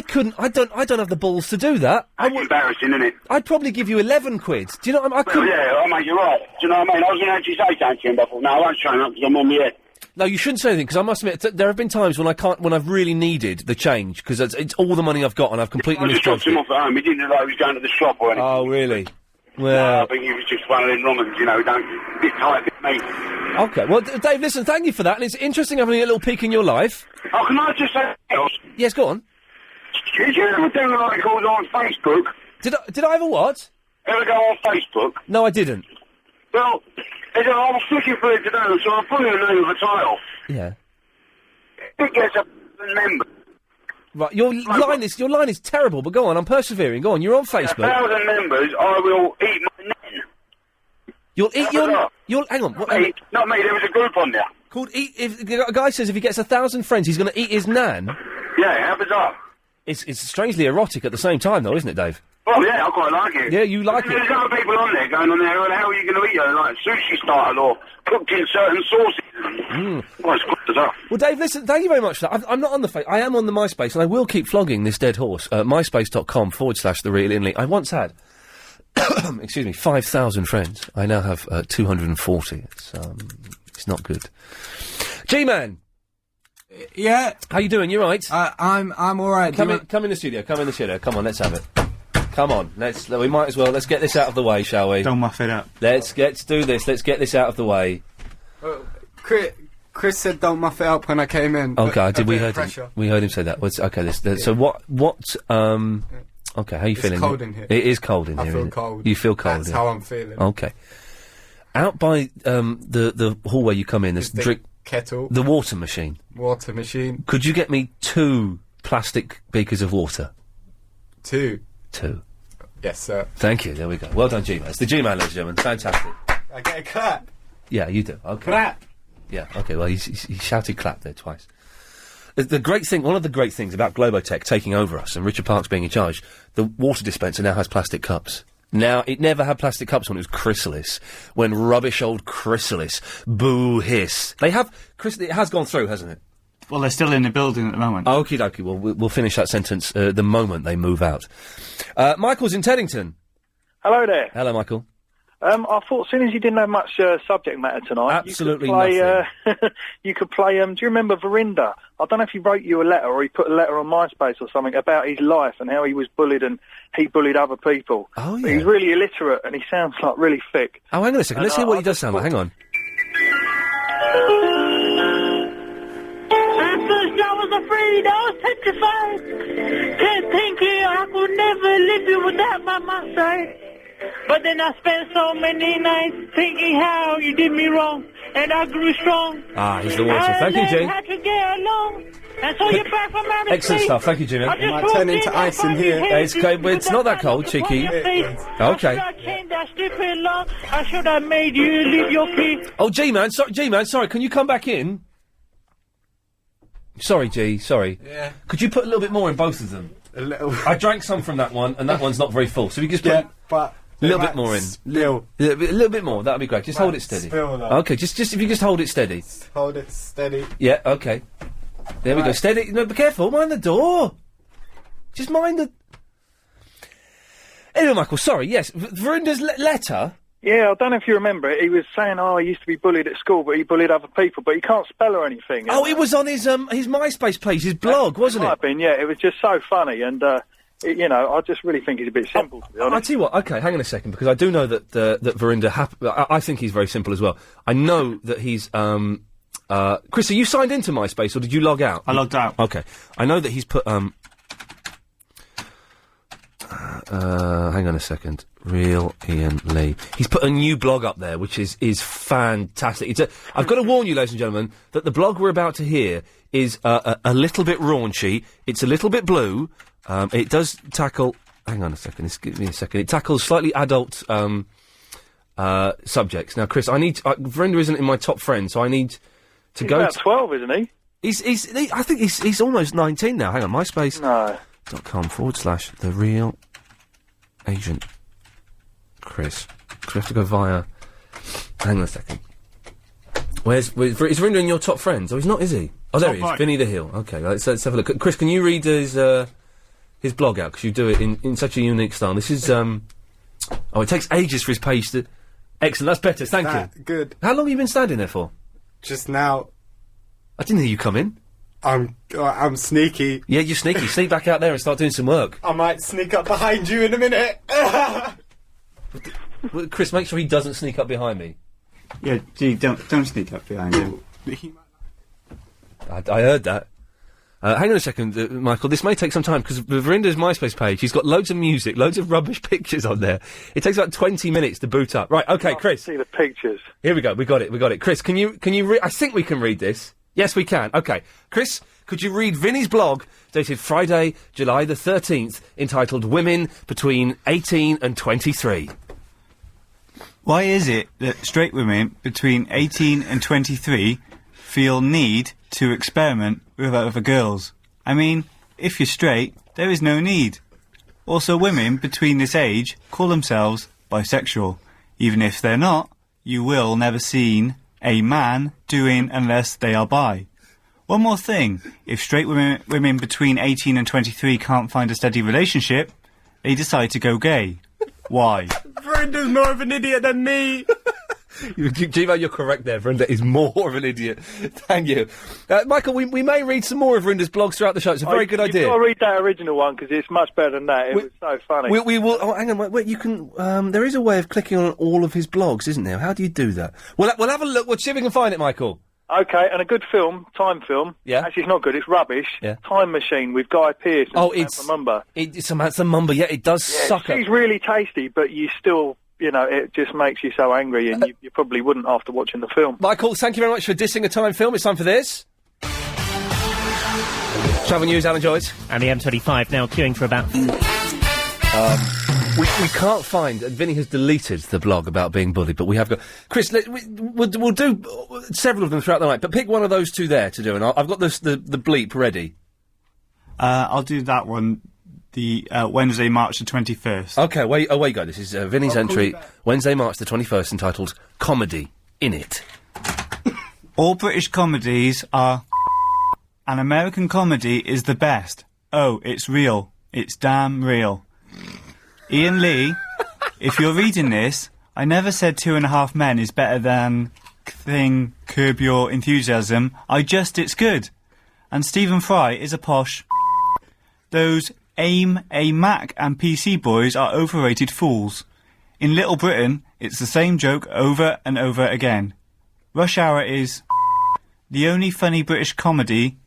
couldn't. I don't have the balls to do that. That's embarrassing, isn't it? I'd probably give you £11. Do you know what I mean? I couldn't. Well, yeah, mate, you're right. Do you know what I mean? I was going to actually say something to him, but I thought, no, I won't show him up because I'm on my head. No, you shouldn't say anything, because I must admit, there have been times when I've really needed the change, because it's all the money I've got and I've completely misjudged it. I just dropped him off at home. He didn't look like he was going to the shop or anything. Oh, really? Well... No, I think he was just one of them wrong ones, you know, bit tight, bit mean. Okay, well, Dave, listen, thank you for that, and it's interesting having a little peek in your life. Oh, can I just say something else? Yes, go on. Did you ever do articles on Facebook? Did I ever what? Ever go on Facebook? No, I didn't. Well, I was looking for it today, so I put in the name of the title. Yeah. It gets 1,000 members. Right, your line is terrible, but go on, I'm persevering. Go on, you're on Facebook. 1,000 members, I will eat my nan. You'll eat your... Hang on. Not me, there was a group on there. Called Eat... If a guy says if he gets 1,000 friends, he's going to eat his nan? Yeah, how bizarre. It's strangely erotic at the same time, though, isn't it, Dave? Oh, yeah, I quite like it. Yeah, you like it. There's other people on there going on there, well, how are you going to eat it? Like sushi style or cooked in certain sauces. Well, it's good stuff. Well, Dave, listen, thank you very much for that. I'm not on the I am on the MySpace, and I will keep flogging this dead horse. myspace.com/The Real Iain Lee. I once had, 5,000 friends. I now have 240. It's not good. G-Man! Yeah. How you doing? You right? I'm all right. Come in the studio. Come on, let's have it. Come on, we might as well. Let's get this out of the way, shall we? Don't muff it up. Let's do this. Let's get this out of the way. Chris said don't muff it up when I came in. Okay, we heard him. We heard him say that. So what? Okay, how you feeling? It's cold in here. It is cold in here. I feel cold. You feel cold. That's how I'm feeling. Okay. Out by the hallway you come in, there's the kettle, the water machine. Water machine. Could you get me 2 plastic beakers of water? 2. Yes, sir. Thank you. There we go. Well done, G-Man. It's the G-Man, ladies and gentlemen. Fantastic. I get a clap. Yeah, you do. Okay. Clap. Yeah. Okay. Well, he shouted clap there twice. The great thing, one of the great things about Globotech taking over us and Richard Parkes being in charge, the water dispenser now has plastic cups. Now, it never had plastic cups when it was Chrysalis. When rubbish old Chrysalis. Boo hiss. They have... It has gone through, hasn't it? Well, they're still in the building at the moment. Okie dokie. Well, we'll finish that sentence the moment they move out. Michael's in Teddington. Hello there. Hello, Michael. I thought, seeing as you didn't have much subject matter tonight, absolutely nothing. You could play. Do you remember Verinda? I don't know if he wrote you a letter or he put a letter on MySpace or something about his life and how he was bullied and he bullied other people. Oh yeah. But he's really illiterate and he sounds like really thick. Oh, hang on a second. Let's hear what he does sound like. Hang on. At first I was afraid, I was petrified. Kept thinking I could never live you without by my side. But then I spent so many nights thinking how you did me wrong, and I grew strong. Ah, he's the water. Thank you, Jay. I learned how to get along. And so you're back from America. Excellent stuff. Thank you, Jimmy. I just It might walked turn into in, ice in everybody here. hates It's, you. it's not that cold, cheeky. Okay. I changed that stupid lock. I should have made you leave your key. Oh, G-Man, sorry, can you come back in? Sorry, G, sorry. Yeah. Could you put a little bit more in both of them? A little. I drank some from that one, and that one's not very full, so we just put but a little bit more in. Spill. A little bit more, that'd be great. Just hold it steady. Spill that. Okay, just if you just hold it steady. Hold it steady. Yeah, okay. There we go. Steady. No, be careful. Mind the door. Just mind the... Anyway, Michael, sorry, yes. Verinda's letter... Yeah, I don't know if you remember it. He was saying, he used to be bullied at school, but he bullied other people, but he can't spell or anything. Oh, it was on his MySpace page, his blog, wasn't it? Might have been, yeah. It was just so funny, and, I just really think he's a bit simple, to be honest. I'll tell you what, okay, hang on a second, because I do know that Verinda... I think he's very simple as well. I know that he's... Chris, are you signed into MySpace, or did you log out? I logged out. Okay. I know that he's put, hang on a second. Real Iain Lee. He's put a new blog up there, which is fantastic. I've got to warn you, ladies and gentlemen, that the blog we're about to hear is a little bit raunchy. It's a little bit blue. It does tackle... Hang on a second. Give me a second. It tackles slightly adult subjects. Now, Chris, Verinda isn't in my top friends, so I need to He's go... about 12, isn't he? I think he's almost 19 now. Hang on, MySpace. No. .com/The Real Agent Chris. So we have to go via... Hang on a second. Is Verinda in your top friends? Oh, he's not, is he? Oh, there he is. Right. Vinny the Hill. Okay, let's have a look. Chris, can you read his blog out? Because you do it in such a unique style. This is, it takes ages for his page to... Excellent, that's better, thank you. Good. How long have you been standing there for? Just now. I didn't hear you come in. I'm sneaky. Yeah, you're sneaky. Sneak back out there and start doing some work. I might sneak up behind you in a minute. Well, Chris, make sure he doesn't sneak up behind me. Yeah, gee, don't sneak up behind him. I heard that. Hang on a second, Michael. This may take some time, because Verinda's MySpace page, he's got loads of music, loads of rubbish pictures on there. It takes about 20 minutes to boot up. Right, okay, Chris. See the pictures. Here we go, we got it. Chris, can you I think we can read this. Yes, we can. Okay. Chris, could you read Vinny's blog, dated Friday, July the 13th, entitled Women Between 18 and 23? Why is it that straight women between 18 and 23 feel need to experiment with other girls? I mean, if you're straight, there is no need. Also, women between this age call themselves bisexual. Even if they're not, you will never seen a man doing unless they are bi. One more thing, if straight women between 18 and 23 can't find a steady relationship, they decide to go gay. Why? Verinda's more of an idiot than me. G-Man, you're correct there. Verinda is more of an idiot. Thank you. Michael, we may read some more of Verinda's blogs throughout the show. It's a very good idea. You've got to read that original one, because it's much better than that. It was so funny. We will... Oh, hang on, wait, you can... there is a way of clicking on all of his blogs, isn't there? How do you do that? We'll have a look. We'll see if we can find it, Michael. Okay, and a good film, time film. Yeah. Actually, it's not good, it's rubbish. Yeah. Time Machine with Guy Pearce and it's Samantha Mumba. It's Samantha Mumba, yeah, it does suck. She's really tasty, but you still... it just makes you so angry, and you probably wouldn't after watching the film. Michael, thank you very much for dissing a time film. It's time for this. Travel News, Alan Joyce. And the M25 now queuing for about... We can't find... Vinny has deleted the blog about being bullied, but we have got... Chris, we'll do several of them throughout the night, but pick one of those two there to do, and I've got the bleep ready. I'll do that one. The Wednesday, March the 21st. Okay, away you go. This is Vinny's entry, Wednesday, March the 21st, entitled Comedy in It. All British comedies are... An American comedy is the best. Oh, it's real. It's damn real. Iain Lee, if you're reading this, I never said 2.5 Men is better than Curb Your Enthusiasm. It's good. And Stephen Fry is a posh... Those... AIM, Mac and PC boys are overrated fools. In Little Britain, it's the same joke over and over again. Rush Hour is... The only funny British comedy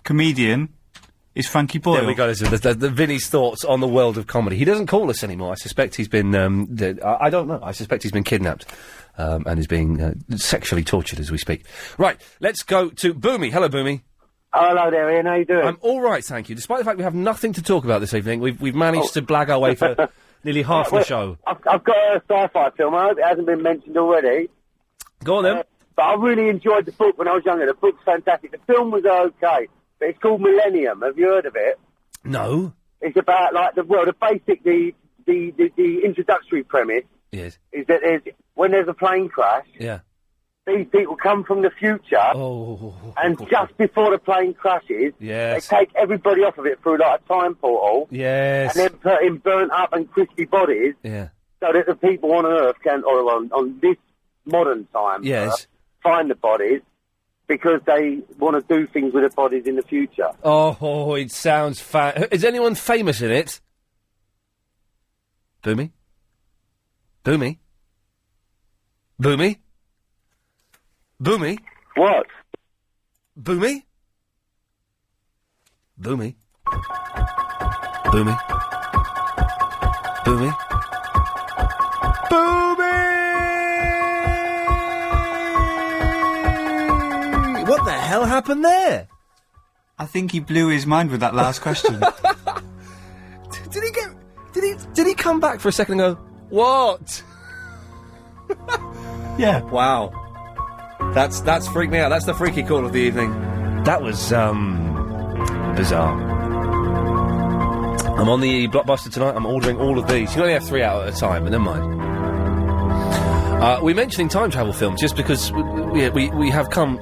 comedian is Frankie Boyle. There we go, the Vinny's thoughts on the world of comedy. He doesn't call us anymore. I suspect he's been... I don't know. I suspect he's been kidnapped and is being sexually tortured as we speak. Right, let's go to Boomy. Hello, Boomy. Oh, hello there, Ian. How you doing? I'm all right, thank you. Despite the fact we have nothing to talk about this evening, we've managed to blag our way for nearly half the show. I've got a sci-fi film. I hope it hasn't been mentioned already. Go on then. But I really enjoyed the book when I was younger. The book's fantastic. The film was okay, but it's called Millennium. Have you heard of it? No. It's about the introductory premise Yes. is that when there's a plane crash, Yeah. these people come from the future, and just before the plane crashes, Yes. they take everybody off of it through like a time portal, Yes. and then put in burnt up and crispy bodies, Yeah. so that the people on Earth can, or on this modern time, Yes. find the bodies because they want to do things with the bodies in the future. Oh, it sounds Is anyone famous in it? Boomy? Boomy? Boomy? Boomy? What? Boomy? Boomy? Boomy? Boomy? Boomy! What the hell happened there? I think he blew his mind with that last question. Did he come back for a second and go, what? Yeah. Wow. That's freaked me out. That's the freaky call of the evening. That was, bizarre. I'm on the Blockbuster tonight. I'm ordering all of these. You can only have 3 out at a time, but never mind. We're mentioning time travel films just because we have come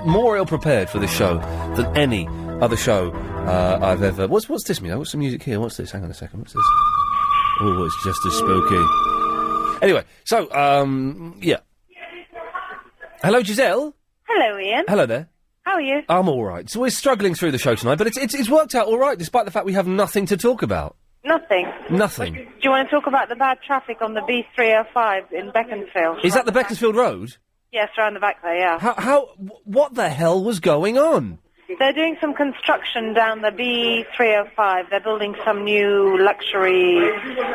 more ill-prepared for this show than any other show I've ever... What's this, Mio? What's the music here? What's this? Hang on a second. What's this? Oh, it's just as spooky. Anyway, so, yeah. Hello, Giselle? Hello, Ian. Hello there. How are you? I'm all right. So we're struggling through the show tonight, but it's worked out all right, despite the fact we have nothing to talk about. Nothing. Nothing. Do you want to talk about the bad traffic on the B305 in Beaconsfield? Is that the Beaconsfield Road? Yes, around the back there, yeah. What the hell was going on? They're doing some construction down the B305. They're building some new luxury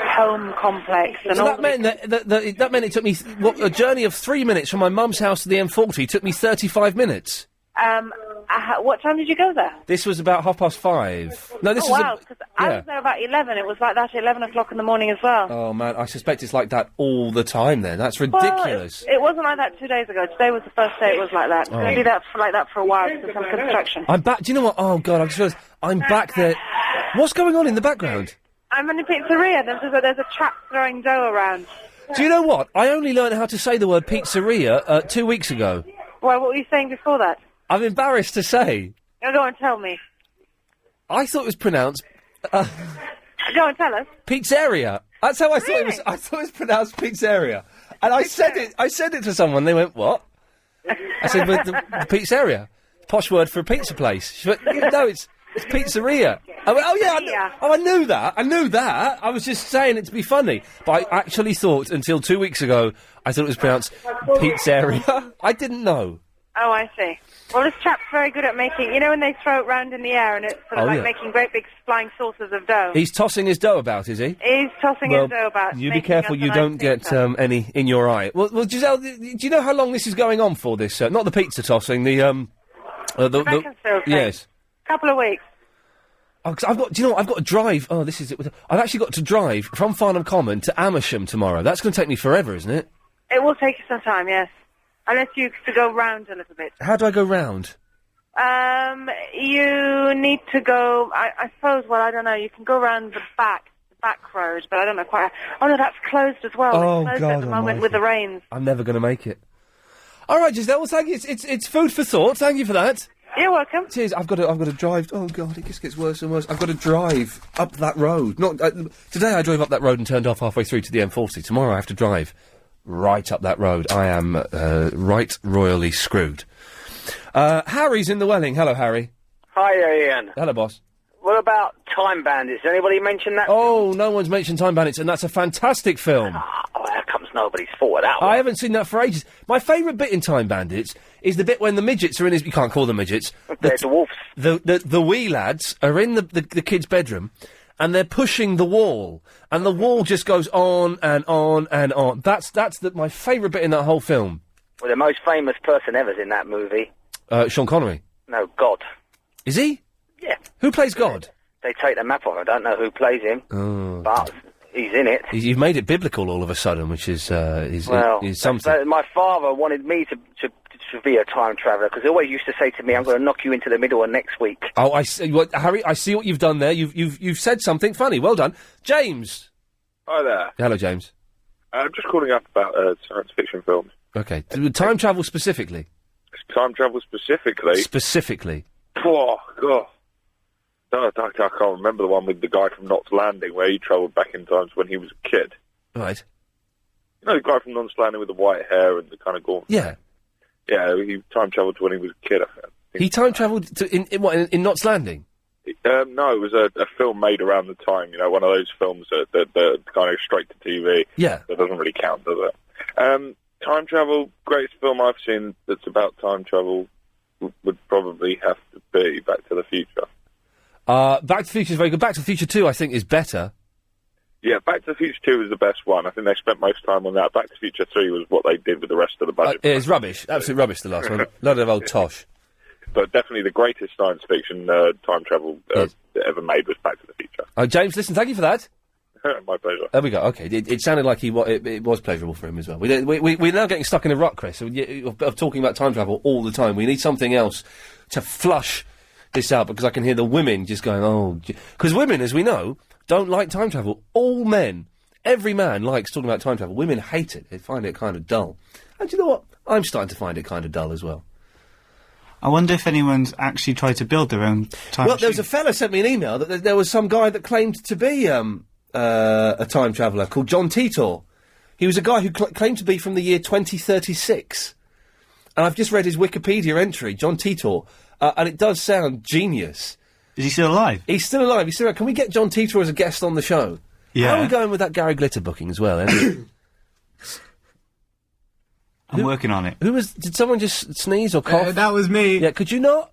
home complex. And So all that meant that meant it took me a journey of 3 minutes from my mum's house to the M40 took me 35 minutes. What time did you go there? This was about 5:30. No, this oh, was wow, because I was there about 11. It was like that at 11 o'clock in the morning as well. Oh man, I suspect it's like that all the time. Then that's ridiculous. Well, it wasn't like that 2 days ago. Today was the first day it was like that. It's going to be like that for a while because of some construction. I'm back. Do you know what? Oh god, I just realised I'm back there. What's going on in the background? I'm in a pizzeria. There's a chap throwing dough around. Do you know what? I only learned how to say the word pizzeria 2 weeks ago. Well, what were you saying before that? I'm embarrassed to say. No, go and tell me. I thought it was pronounced... Go and tell us. Pizzeria. That's how I thought it was. I thought it was pronounced pizzeria. And I said it to someone. They went, what? I said, but the pizzeria. Posh word for a pizza place. She went, no, it's pizzeria. I went, oh yeah, I knew that. I knew that. I was just saying it to be funny. But I actually thought, until 2 weeks ago, I thought it was pronounced pizzeria. I didn't know. Oh, I see. Well, this chap's very good at making... You know when they throw it round in the air and it's sort of making great big flying saucers of dough? He's tossing his dough about, is he? He's tossing his dough about. You be careful you don't get any in your eye. Well, Giselle, do you know how long this is going on for, this? Not the pizza tossing, the Beaconsfield thing. Yes. Couple of weeks. Oh, 'cause do you know what? I've got to drive... Oh, this is it. I've actually got to drive from Farnham Common to Amersham tomorrow. That's going to take me forever, isn't it? It will take you some time, yes. Unless you to go round a little bit. How do I go round? You need to go, I suppose, well, I don't know, you can go round the back road, but I don't know quite. Oh, no, that's closed as well. Oh, it's closed God at the moment almighty. with the rains. I'm never going to make it. All right, Giselle, well, thank you. It's food for thought. Thank you for that. You're welcome. Cheers. I've got to drive. Oh, God, it just gets worse and worse. I've got to drive up that road. Today I drove up that road and turned off halfway through to the M40. Tomorrow I have to drive right up that road. I am right royally screwed. Harry's in the Welling. Hello, Harry. Hi, Ian. Hello, boss. What about Time Bandits? Anybody mention that? Oh, no one's mentioned Time Bandits, and that's a fantastic film. Oh, how comes nobody's thought of that one? I haven't seen that for ages. My favourite bit in Time Bandits is the bit when the midgets are in his... You can't call them midgets. They're dwarfs. The wee lads are in the kid's bedroom, and they're pushing the wall, and the wall just goes on and on and on. That's my favourite bit in that whole film. Well, the most famous person ever's in that movie. Sean Connery. No, God. Is he? Yeah. Who plays God? They take the map off. I don't know who plays him, Oh. but he's in it. You've made it biblical all of a sudden, which is something. My father wanted me to be a time traveller because he always used to say to me, "I'm going to knock you into the middle of next week." Oh, I see. Harry, I see what you've done there. You've said something funny. Well done, James. Hi there. Hello, James. I'm just calling up about science fiction films. Okay, time travel specifically. Time travel specifically. Specifically. Oh God. No, I can't remember the one with the guy from Knots Landing where he travelled back in times when he was a kid. Right. You know the guy from Knots Landing with the white hair and the kind of gaunt. Yeah. Yeah, he time travelled to when he was a kid. I think. He time travelled to in Knots Landing. No, it was a film made around the time. You know, one of those films that kind of straight to TV. Yeah. That doesn't really count, does it? Time travel, greatest film I've seen that's about time travel would probably have to be Back to the Future. Back to the Future is very good. Back to the Future 2, I think, is better. Yeah, Back to the Future 2 was the best one. I think they spent most time on that. Back to the Future 3 was what they did with the rest of the budget. It's rubbish. Absolute rubbish, the last one. Load of old tosh. But definitely the greatest science fiction time travel ever made was Back to the Future. James, listen, thank you for that. My pleasure. There we go. Okay, it sounded like it was pleasurable for him as well. We're now getting stuck in a rut, Chris, of talking about time travel all the time. We need something else to flush this out, because I can hear the women just going, oh... Because women, as we know, don't like time travel. All men, every man likes talking about time travel. Women hate it. They find it kind of dull. And do you know what? I'm starting to find it kind of dull as well. I wonder if anyone's actually tried to build their own time Well, there was a fella sent me an email that there was some guy that claimed to be a time traveller called John Titor. He was a guy who claimed to be from the year 2036. And I've just read his Wikipedia entry, John Titor, and it does sound genius. Is he still alive? He's still alive. He's still alive. Can we get John Titor as a guest on the show? Yeah. How are we going with that Gary Glitter booking as well? I'm working on it. Did someone just sneeze or cough? That was me. Yeah, could you not?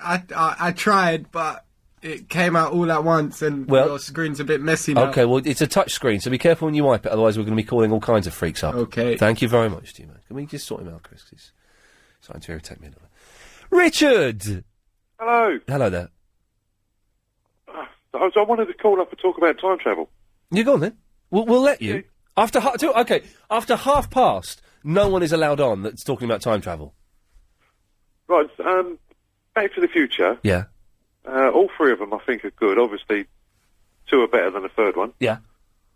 I tried, but it came out all at once, and your screen's a bit messy now. Okay, well, it's a touch screen, so be careful when you wipe it, otherwise we're going to be calling all kinds of freaks up. Okay. Thank you very much to you, man. Can we just sort him out, Chris? He's starting to irritate me a little. Richard! Hello. Hello there. I wanted to call up and talk about time travel. You go on then. We'll let you. After half past, no one is allowed on that's talking about time travel. Right, Back to the Future. Yeah. All three of them I think are good. Obviously, two are better than the third one. Yeah.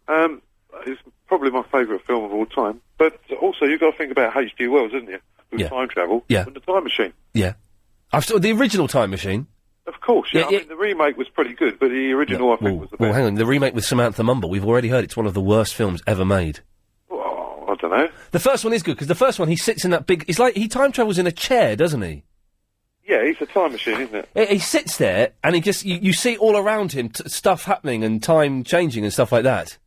It's probably my favourite film of all time. But also, you've got to think about H.G. Wells, isn't you? With time travel. Yeah. And the Time Machine. Yeah. The original Time Machine. Of course, yeah. I mean, the remake was pretty good, but the original I think was the best. Well, hang on. The remake with Samantha Mumble, we've already heard it's one of the worst films ever made. Oh, I don't know. The first one is good, because the first one, he sits in that big... It's like he time travels in a chair, doesn't he? Yeah, he's a time machine, isn't it? He sits there, and he just... You see all around him stuff happening and time changing and stuff like that.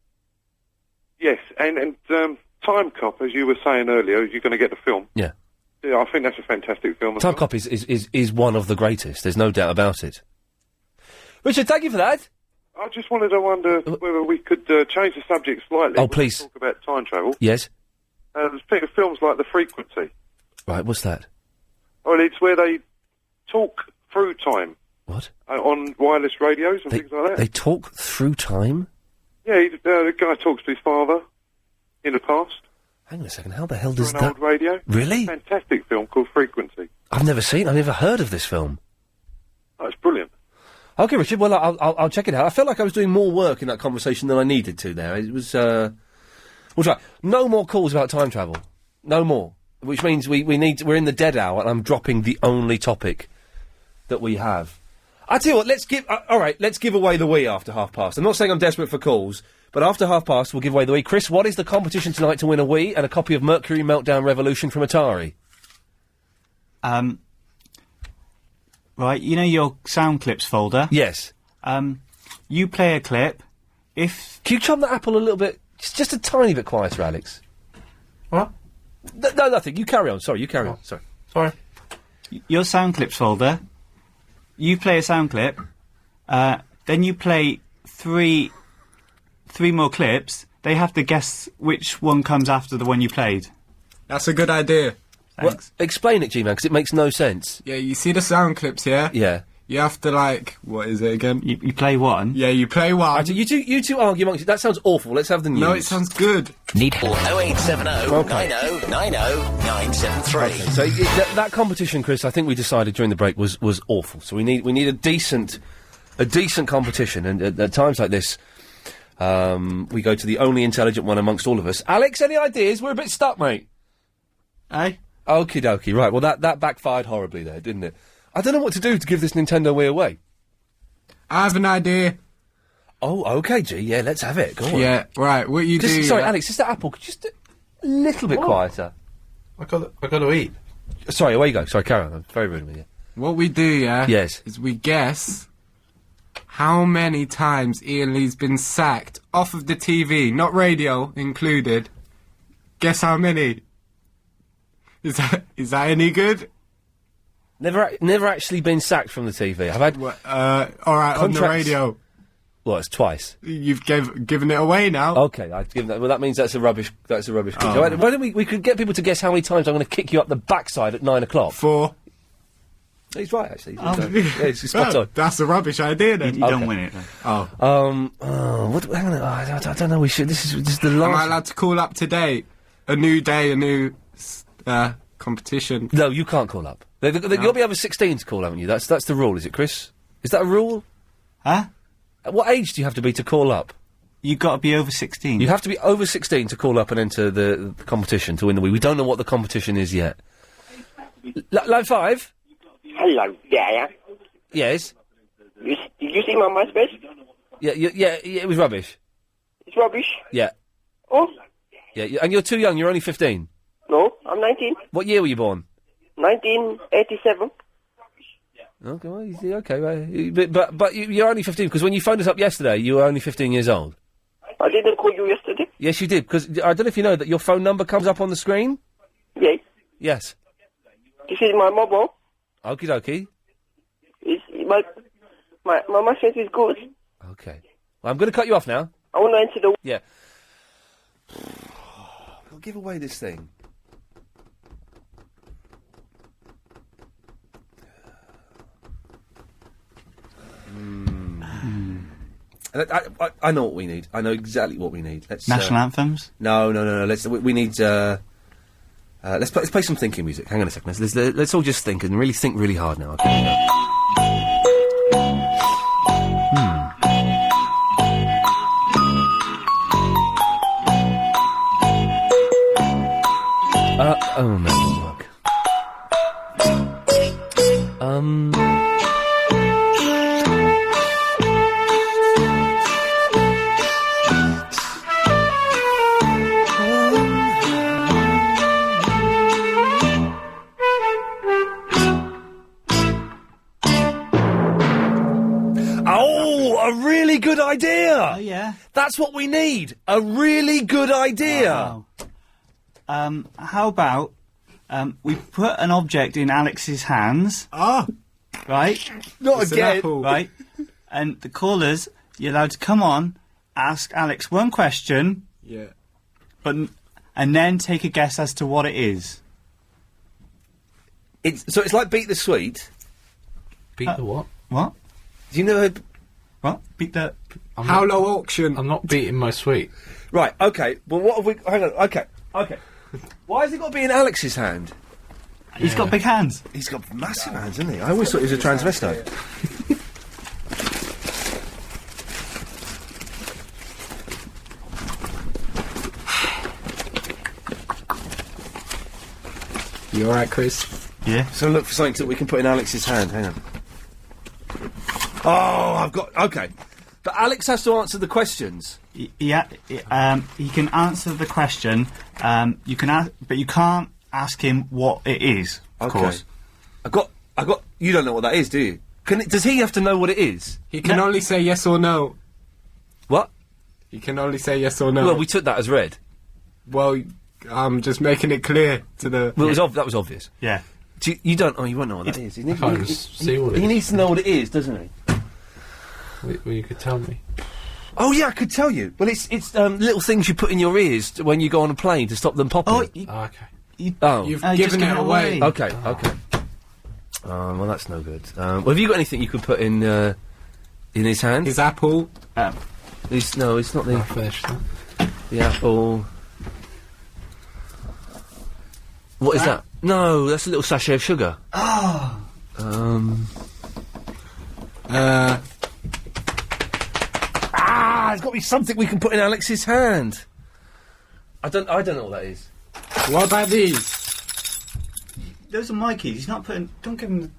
Yes, and Time Cop, as you were saying earlier, you're going to get the film. Yeah. Yeah, I think that's a fantastic film. Time Cop is one of the greatest. There's no doubt about it. Richard, thank you for that. I just wanted to wonder whether we could change the subject slightly. Oh, please. Talk about time travel. Yes. There's films like The Frequency. Right, what's that? Well, it's where they talk through time. What? On wireless radios and things like that. They talk through time? Yeah, the guy talks to his father in the past. Hang on a second, how the hell does that... old radio. Really? Fantastic film called Frequency. I've never heard of this film. Oh, it's brilliant. Okay, Richard, well, I'll check it out. I felt like I was doing more work in that conversation than I needed to there. It was, we'll try. No more calls about time travel. No more. Which means we're in the dead hour, and I'm dropping the only topic that we have. I tell you what, let's give away the Wii after half past. I'm not saying I'm desperate for calls, but after half past, we'll give away the Wii. Chris, what is the competition tonight to win a Wii and a copy of Mercury Meltdown Revolution from Atari? Right, you know your sound clips folder? Yes. You play a clip. Can you chop the apple a little bit, just a tiny bit quieter, Alex? What? No, nothing. You carry on. Sorry, you carry on. Sorry. Sorry. Your sound clips folder. You play a sound clip. Then you play three more clips. They have to guess which one comes after the one you played. That's a good idea. Thanks. Well, explain it, G-Man, because it makes no sense. Yeah, you see the sound clips here? Yeah. You have to, like, what is it again? You play one. Yeah, you play one. Right, you two argue amongst you. That sounds awful. Let's have the news. No, it sounds good. Need 0870 90 90 973. Okay, so that competition, Chris, I think we decided during the break was awful. So we need a decent competition, and at times like this, we go to the only intelligent one amongst all of us. Alex, any ideas? We're a bit stuck, mate. Eh? Okie dokie. Right. Well, that backfired horribly there, didn't it? I don't know what to do to give this Nintendo Wii away. I have an idea. Oh, okay, G. Yeah, let's have it. Go on. Yeah, right. What you do? Sorry, Alex. Is that Apple? Could you just a little bit quieter? I got to eat. Sorry, away you go. Sorry, carry on. I'm very rude with you. What we do, yeah? Yes. Is we guess how many times Iain Lee's been sacked off of the TV, not radio included. Guess how many? Is that any good? Never actually been sacked from the TV. I've had. All right, on the radio. Well, it's twice. You've given it away now. Okay, I've given that. Well, that means that's a rubbish. Quiz. Why don't we could get people to guess how many times I'm going to kick you up the backside at 9 o'clock? 4. He's right, actually. He's spot on. That's a rubbish idea, then. You don't win it. Then. What? Hang on. I don't know. We should. This is the last. Am I allowed to call up today? A new day, a new competition. No, you can't call up. You'll be over 16 to call, haven't you? That's the rule, is it, Chris? Is that a rule? Huh? At what age do you have to be to call up? You've got to be over 16. You have to be over 16 to call up and enter the competition to win the Wii. We don't know what the competition is yet. Line 5? Hello, yeah. Yes? Did you see my MySpace? Yeah, it was rubbish. It's rubbish? Yeah. Oh? Yeah, and you're too young, you're only 15. No, I'm 19. What year were you born? 1987. Okay, well, okay, right. But you're only 15, because when you phoned us up yesterday, you were only 15 years old. I didn't call you yesterday. Yes, you did, because I don't know if you know that your phone number comes up on the screen? Yes. Yes. This is my mobile. Okie dokie. My MySpace is good. Okay. Well, I'm going to cut you off now. I want to enter the... Yeah. We'll give away this thing. I know what we need. I know exactly what we need. National anthems? No. We need. Let's play some thinking music. Hang on a second. Let's all just think and really think really hard now. Okay. Oh no, it won't work. Oh, a really good idea! Oh, yeah? That's what we need! A really good idea! Wow. How about, we put an object in Alex's hands. Ah! Right? Not It's again! an apple. Right? And the callers, you're allowed to come on, ask Alex one question. Yeah. And then take a guess as to what it is. So it's like Beat the Sweet. Beat the what? What? Do you know... What? Beat the... How low auction? I'm not beating my sweet. Right, okay. Well, what have we... Hang on, okay. Why has it got to be in Alex's hand? He's got big hands. He's got massive hands, hasn't he? I always thought he was a transvestite. You alright, Chris? Yeah. So look for something that we can put in Alex's hand. Hang on. Oh, I've got... Okay. But Alex has to answer the questions. Yeah, he can answer the question. You can ask, but you can't ask him what it is. Of course. I got. You don't know what that is, do you? Does he have to know what it is? He can only say yes or no. What? He can only say yes or no. Well, we took that as read. Well, I'm just making it clear to the... Well, that was obvious. Yeah. You don't... Oh, you won't know what that is. I can't see what it is. He needs to know what it is, doesn't he? Well, you could tell me. Oh, yeah, I could tell you. Well, it's little things you put in your ears when you go on a plane to stop them popping. Okay. You've given it away. Okay. Well, that's no good. Well, have you got anything you could put in his hand? His apple. No, it's not the... Finished that. The apple... What is that? No, that's a little sachet of sugar. Oh. There's got to be something we can put in Alex's hand. I don't know what that is. What about these? Those are my keys. He's not putting... Don't give him...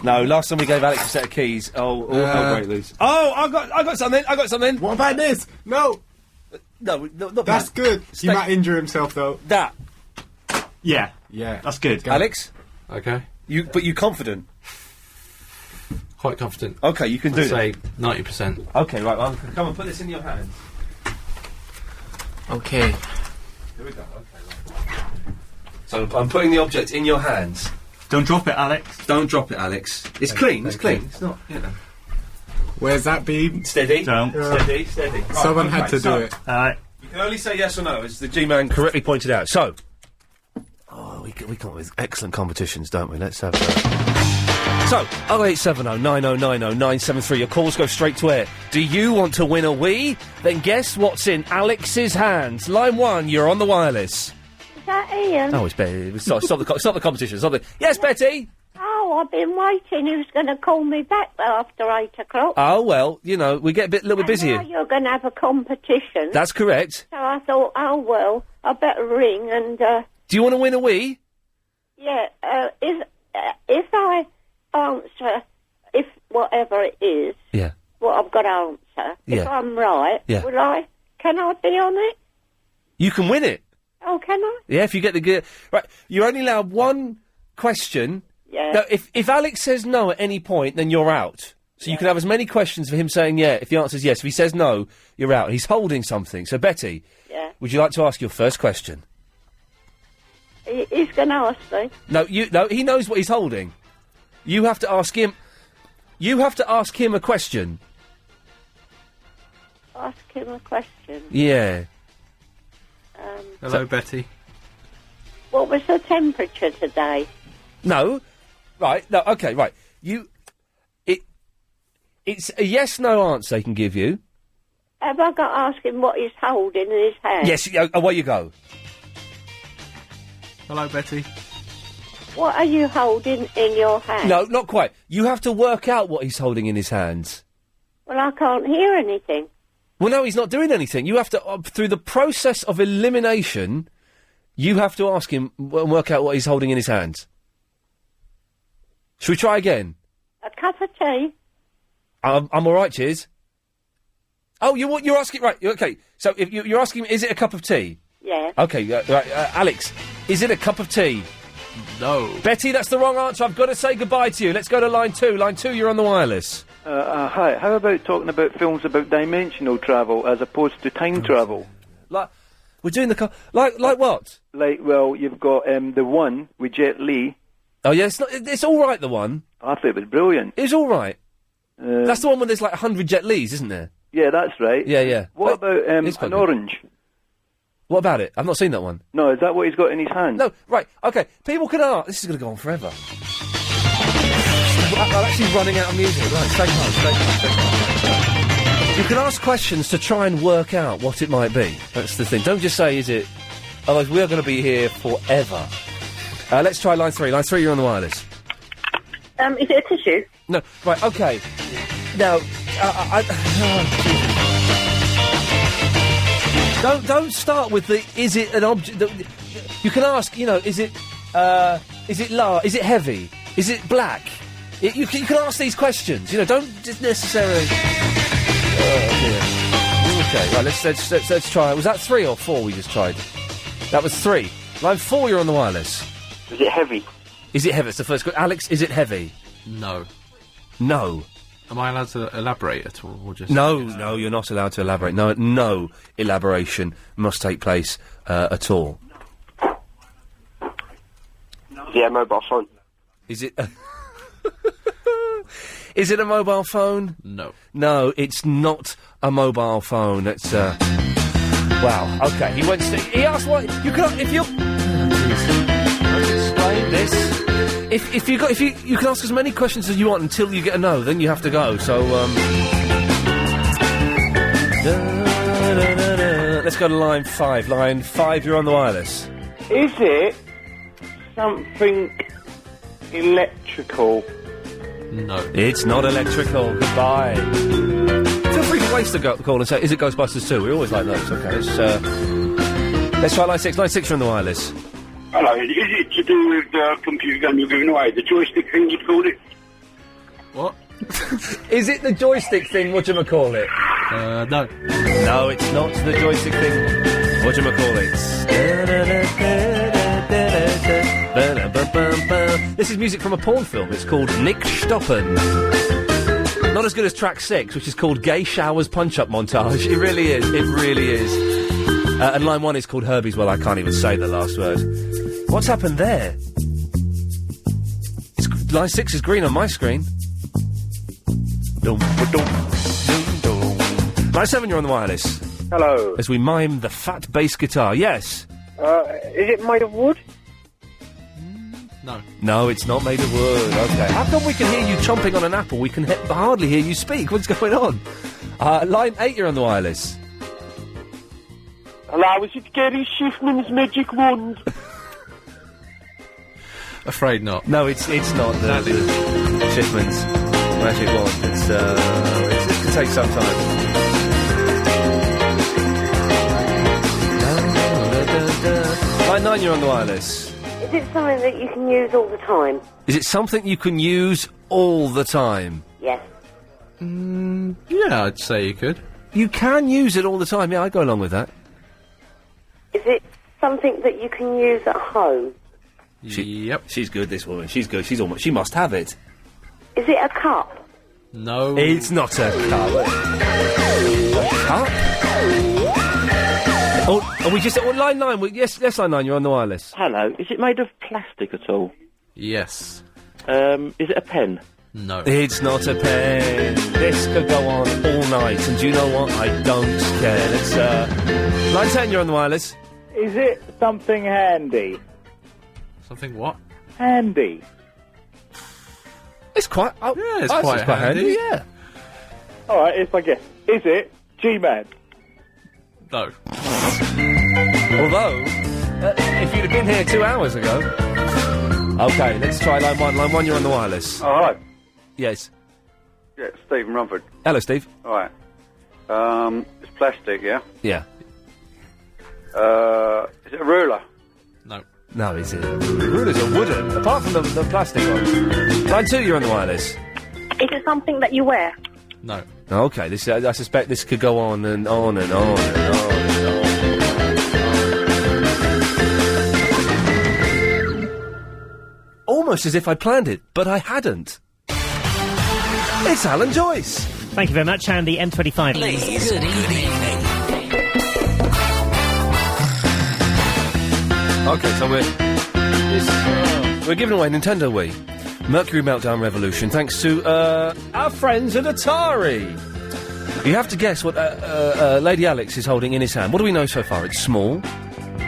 No, last time we gave Alex a set of keys. Oh, great loose. Oh, I got something. What about this? No. No, not That's that. good. He might injure himself though. That. Yeah. Yeah. That's good. Alex? Okay. But you confident? Quite confident. Okay, you can do I'd that. say 90%. Okay, right. Well, come on, put this in your hands. Okay. Here we go. Okay, right. So I'm putting the object in your hands. Don't drop it, Alex. Don't drop it, Alex. It's clean. It's clean. It's not. Where's that beam? Steady. Don't. Steady. Right, Someone had to do it. Alright. You can only say yes or no, as the G-Man correctly pointed out. So, we come up with excellent competitions, don't we? Let's have that. So, 0870 9090 973. Your calls go straight to air. Do you want to win a Wii? Then guess what's in Alex's hands. Line 1, you're on the wireless. Is that Ian? Oh, it's Betty. Stop the competition. Stop the... Yes, Betty? Oh, I've been waiting. Who's going to call me back after 8 o'clock? Oh, well, we get a little bit busy Now here. you're going to have a competition. That's correct. So I thought, oh, well, I better ring and, Do you want to win a Wii? yeah, if I answer, if whatever it is, Yeah. what I've got to answer, if Yeah. I'm right, Yeah. can I be on it? You can win it. Oh, can I? Yeah, if you get the good... Right, you're only allowed one question. Yeah. Now, if Alex says no at any point, then you're out. So you can have as many questions for him saying yeah. If the answer's yes, if he says no, you're out. He's holding something. So, Betty, Yeah. would you like to ask your first question? He's going to ask me. No, he knows what he's holding. You have to ask him... You have to ask him a question. Ask him a question. Yeah. Hello, Betty. What was the temperature today? No. Right, no, okay, right. It's a yes-no answer he can give you. Have I got to ask him what he's holding in his hand? Yes, away you go. Hello, Betty. What are you holding in your hand? No, not quite. You have to work out what he's holding in his hands. Well, I can't hear anything. Well, no, he's not doing anything. You have to, through the process of elimination, you have to ask him and work out what he's holding in his hands. Shall we try again? A cup of tea? I'm all right, cheers. Oh, you're asking... Right, okay. So if you're asking, is it a cup of tea? Yeah. Okay, right, Alex, is it a cup of tea? No. Betty, that's the wrong answer. I've got to say goodbye to you. Let's go to line 2. Line 2, you're on the wireless. Hi. How about talking about films about dimensional travel as opposed to time travel? Like, we're doing the... Like what? Like, well, you've got The One with Jet Li. Oh, yeah, it's all right, the one. I thought it was brilliant. It's all right. That's the one where there's like 100 Jet Lis, isn't there? Yeah, that's right. Yeah. What about it's An quite good. Orange? What about it? I've not seen that one. No, is that what he's got in his hand? No, right, okay. People can ask... This is going to go on forever. I'm actually running out of music. Right, stay calm. You can ask questions to try and work out what it might be. That's the thing. Don't just say, is it... Otherwise, we're going to be here forever. Let's try line 3. Line 3, you're on the wireless. Is it a tissue? No, right, okay. Now, Don't start with the, is it an object... You can ask, is it large? Is it heavy? Is it black? You can ask these questions, don't just necessarily... Okay, right, let's try. Was that 3 or 4 we just tried? That was 3. Line 4, you're on the wireless. Is it heavy? Is it heavy? It's the first question. Alex, is it heavy? No. No. Am I allowed to elaborate at all, or just... No, you're not allowed to elaborate. No elaboration must take place at all. Yeah, mobile phone. Is it... Is it a mobile phone? No. No, it's not a mobile phone. It's, Wow, okay, he asked what... You could... If you're... Let's explain this. If you can ask as many questions as you want until you get a no, then you have to go. So let's go to line 5. Line 5, you're on the wireless. Is it something electrical? No. It's not electrical. Goodbye. Feel free to waste the call and say, is it Ghostbusters 2? We always like those. Okay, let's try line 6. Line 6, you're on the wireless. Hello, is it to do with the computer game you're giving away? The joystick thing, you'd call it? What? Is it the joystick thing, whatchamacallit? No. No, it's not the joystick thing, whatchamacallit. This is music from a porn film. It's called Nick Stoppen. Not as good as track 6, which is called Gay Showers Punch-Up Montage. It really is. It really is. And line 1 is called Herbie's. Well, I can't even say the last word. What's happened there? Line 6 is green on my screen. Line 7, you're on the wireless. Hello. As we mime the fat bass guitar. Yes. Is it made of wood? No. No, it's not made of wood. Okay. How come we can hear you chomping on an apple? We can hardly hear you speak. What's going on? Line 8, you're on the wireless. Hello, is it Gary Schiffman's magic wand? Afraid not. No, it's not the Schiffman's magic wand. It's going to take some time. Line 9, you're on the wireless. Is it something that you can use all the time? Is it something you can use all the time? Yes. Yeah, I'd say you could. You can use it all the time. Yeah, I'd go along with that. Is it something that you can use at home? Yep. She's good, this woman. She's good. She must have it. Is it a cup? No. It's not a cup. A cup? Oh, are we just... Oh, line 9. Yes, line 9, you're on the wireless. Hello, is it made of plastic at all? Yes. Is it a pen? No. It's not a pen. This could go on all night, and do you know what? I don't care. Let's, line 10, you're on the wireless. Is it something handy? Something what? Handy. It's quite... Oh, yeah, it's quite handy. Yeah. Alright, if I guess. Is it G-Man? No. Although, if you'd have been here 2 hours ago... Okay, let's try line 1. Line 1, you're on the wireless. Oh, hello. Yes. Yeah, it's Stephen Rumford. Hello, Steve. All right. It's plastic, yeah? Yeah. Is it a ruler? No. No, is it? Rulers are wooden, apart from the plastic one. Line 2, you're on the wireless. Is it something that you wear? No. Okay, I suspect this could go on and on and on and on and on. Almost as if I planned it, but I hadn't. It's Alan Joyce. Thank you very much, and the M25. Please, good evening. Okay, so we're giving away Nintendo Wii. Mercury Meltdown Revolution, thanks to our friends at Atari. You have to guess what Lady Alex is holding in his hand. What do we know so far? It's small.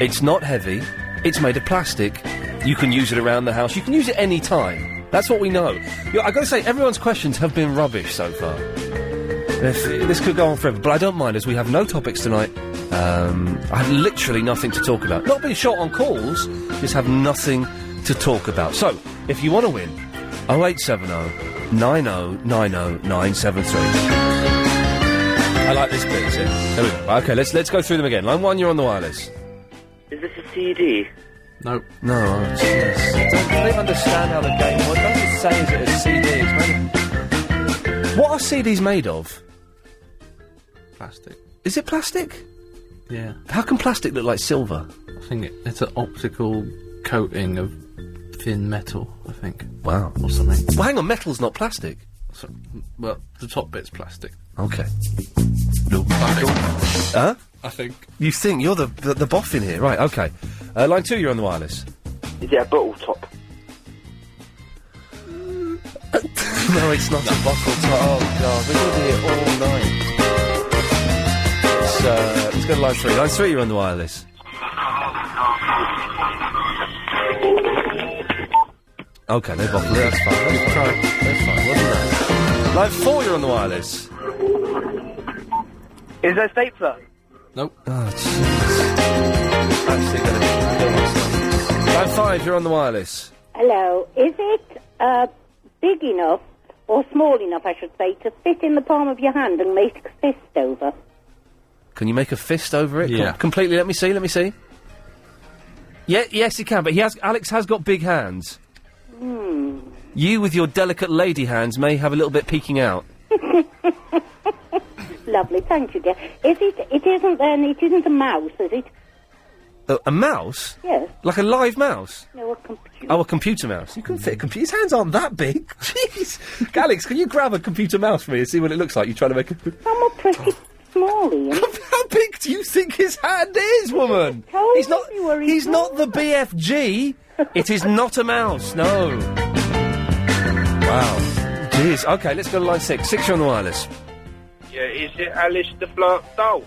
It's not heavy. It's made of plastic. You can use it around the house. You can use it any time. That's what we know. I've got to say, everyone's questions have been rubbish so far. This could go on forever, but I don't mind, as we have no topics tonight. I have literally nothing to talk about. Not being short on calls, just have nothing to talk about. So, if you want to win, 0870 90 90 973. I like this bit, see? There we go. Okay, let's go through them again. Line 1, you're on the wireless. Is this a CD? No. No, jeez. Don't they understand how the game works? Don't just say is it a CD. It's made of... What are CDs made of? Plastic. Is it plastic? Yeah. How can plastic look like silver? I think it's an optical coating of thin metal, I think. Wow. Or something. Well, hang on, metal's not plastic. So, well, the top bit's plastic. Okay. Huh? I think. You think? You're the boff in here. Right, okay. Line 2, you're on the wireless. Is it a bottle top? No, it's not a bottle top. Oh, God, we're going to be here all night. Let's go to line 3. Line 3, you're on the wireless. Okay, they bottle it, that's fine. Let's try it. That's fine, wasn't that? Line 4, you're on the wireless. Is there a stapler? Nope. Oh, jeez. Actually gonna kill myself. Line 5, you're on the wireless. Hello. Is it big enough, or small enough, I should say, to fit in the palm of your hand and make a fist over? Can you make a fist over it? Yeah. Completely, let me see. Yeah, yes, he can, but Alex has got big hands. You, with your delicate lady hands, may have a little bit peeking out. Lovely, thank you, dear. It isn't a mouse, is it? A mouse? Yes. Like a live mouse? No, a computer. Oh, a computer mouse. You couldn't fit a computer. His hands aren't that big. Jeez. Alex, can you grab a computer mouse for me and see what it looks like? You trying to make a... I'm pretty small, Ian. How big do you think his hand is, woman? He's not the BFG. It is not a mouse, no. Wow. Jeez. Okay, let's go to line 6. 6, you're on the wireless. Yeah, is it Alice the Black Doll?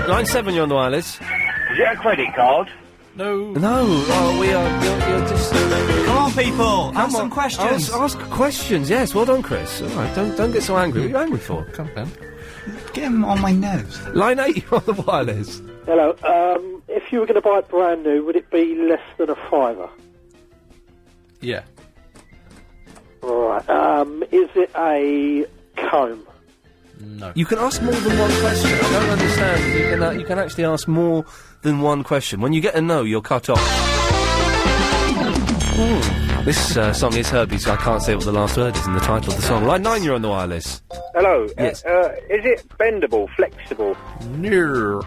Line 7, you're on the wireless. Is it a credit card? No. No. Oh, we are... You're just... Come on, people! Ask some questions! Ask questions, yes. Well done, Chris. All right, don't get so angry. What are you angry for? Come on. Get him on my nerves. Line 8, you're on the wireless. Hello. If you were going to buy it brand new, would it be less than a £5? Yeah. Right. Is it a comb? No. You can ask more than one question. I don't understand. You can actually ask more than one question. When you get a no, you're cut off. This song is Herbie, so I can't say what the last word is in the title of the song. Line 9, you're on the wireless. Hello. Yes. Is it bendable, flexible? No.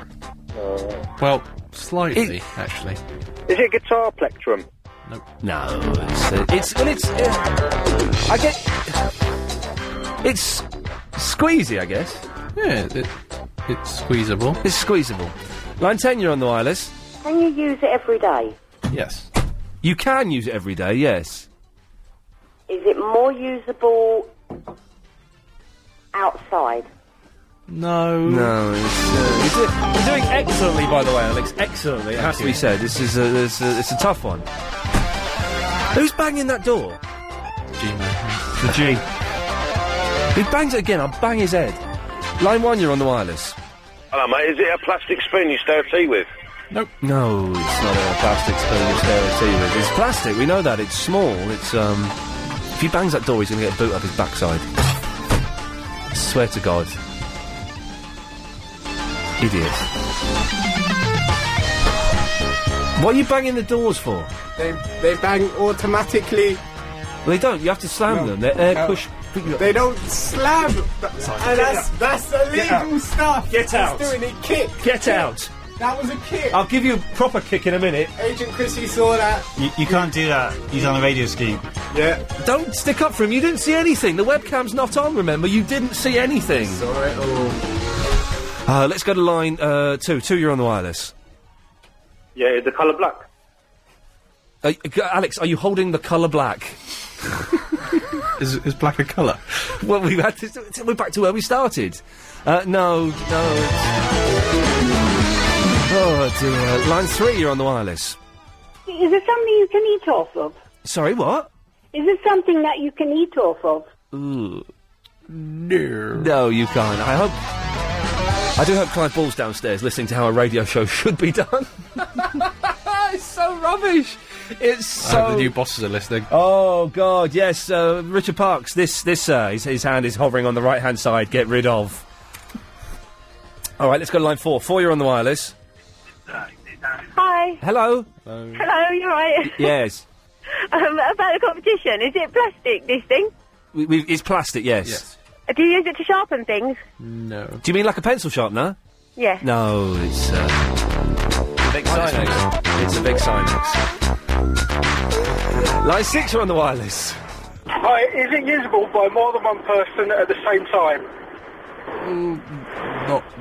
Well, slightly, actually. Is it guitar plectrum? No, it's squeezy, I guess. Yeah, it's squeezable. It's squeezable. Line 10, you're on the wireless. Can you use it every day? Yes. You can use it every day, yes. Is it more usable outside? No. No, you're doing excellently, by the way, Alex. Excellently, it has to be said. This is it's a tough one. Who's banging that door? G-Man. The G. He bangs it again, I'll bang his head. Line 1, you're on the wireless. Hello, mate. Is it a plastic spoon you stir tea with? Nope. No, it's not a plastic spoon you stir a tea with. It's plastic, we know that. It's small. It's, if he bangs that door, he's going to get a boot up his backside. I swear to God. Idiot. What are you banging the doors for? They bang automatically. Well, they don't. You have to slam them. They're air push... They don't slam. And that's illegal stuff. Get out. He's doing it kick. Get out. That was a kick. I'll give you a proper kick in a minute. Agent Chrissy saw that. You can't do that. He's on a radio scheme. Yeah. Don't stick up for him. You didn't see anything. The webcam's not on, remember? You didn't see anything. Sorry. Let's go to line 2. 2, you're on the wireless. Yeah, is the colour black? Alex, are you holding the colour black? Is black a colour? Well, we're back to where we started. No. Oh, dear. Line 3, you're on the wireless. Is there something you can eat off of? Sorry, what? Is there something that you can eat off of? Ooh. No, you can't. I do hope Clive Ball's downstairs listening to how a radio show should be done. It's so rubbish. It's so... the new bosses are listening. Oh, God, yes. Richard Parks, this his hand is hovering on the right-hand side. Get rid of. All right, let's go to line 4. 4, you're on the wireless. Hi. Hello. Hello, you alright? Yes. About the competition, is it plastic, this thing? It's plastic, yes. Do you use it to sharpen things? No. Do you mean like a pencil sharpener? Yeah. No, it's a big Sinex. It's a big Sinex. Line 6, you're on the wireless. Hi, is it usable by more than one person at the same time?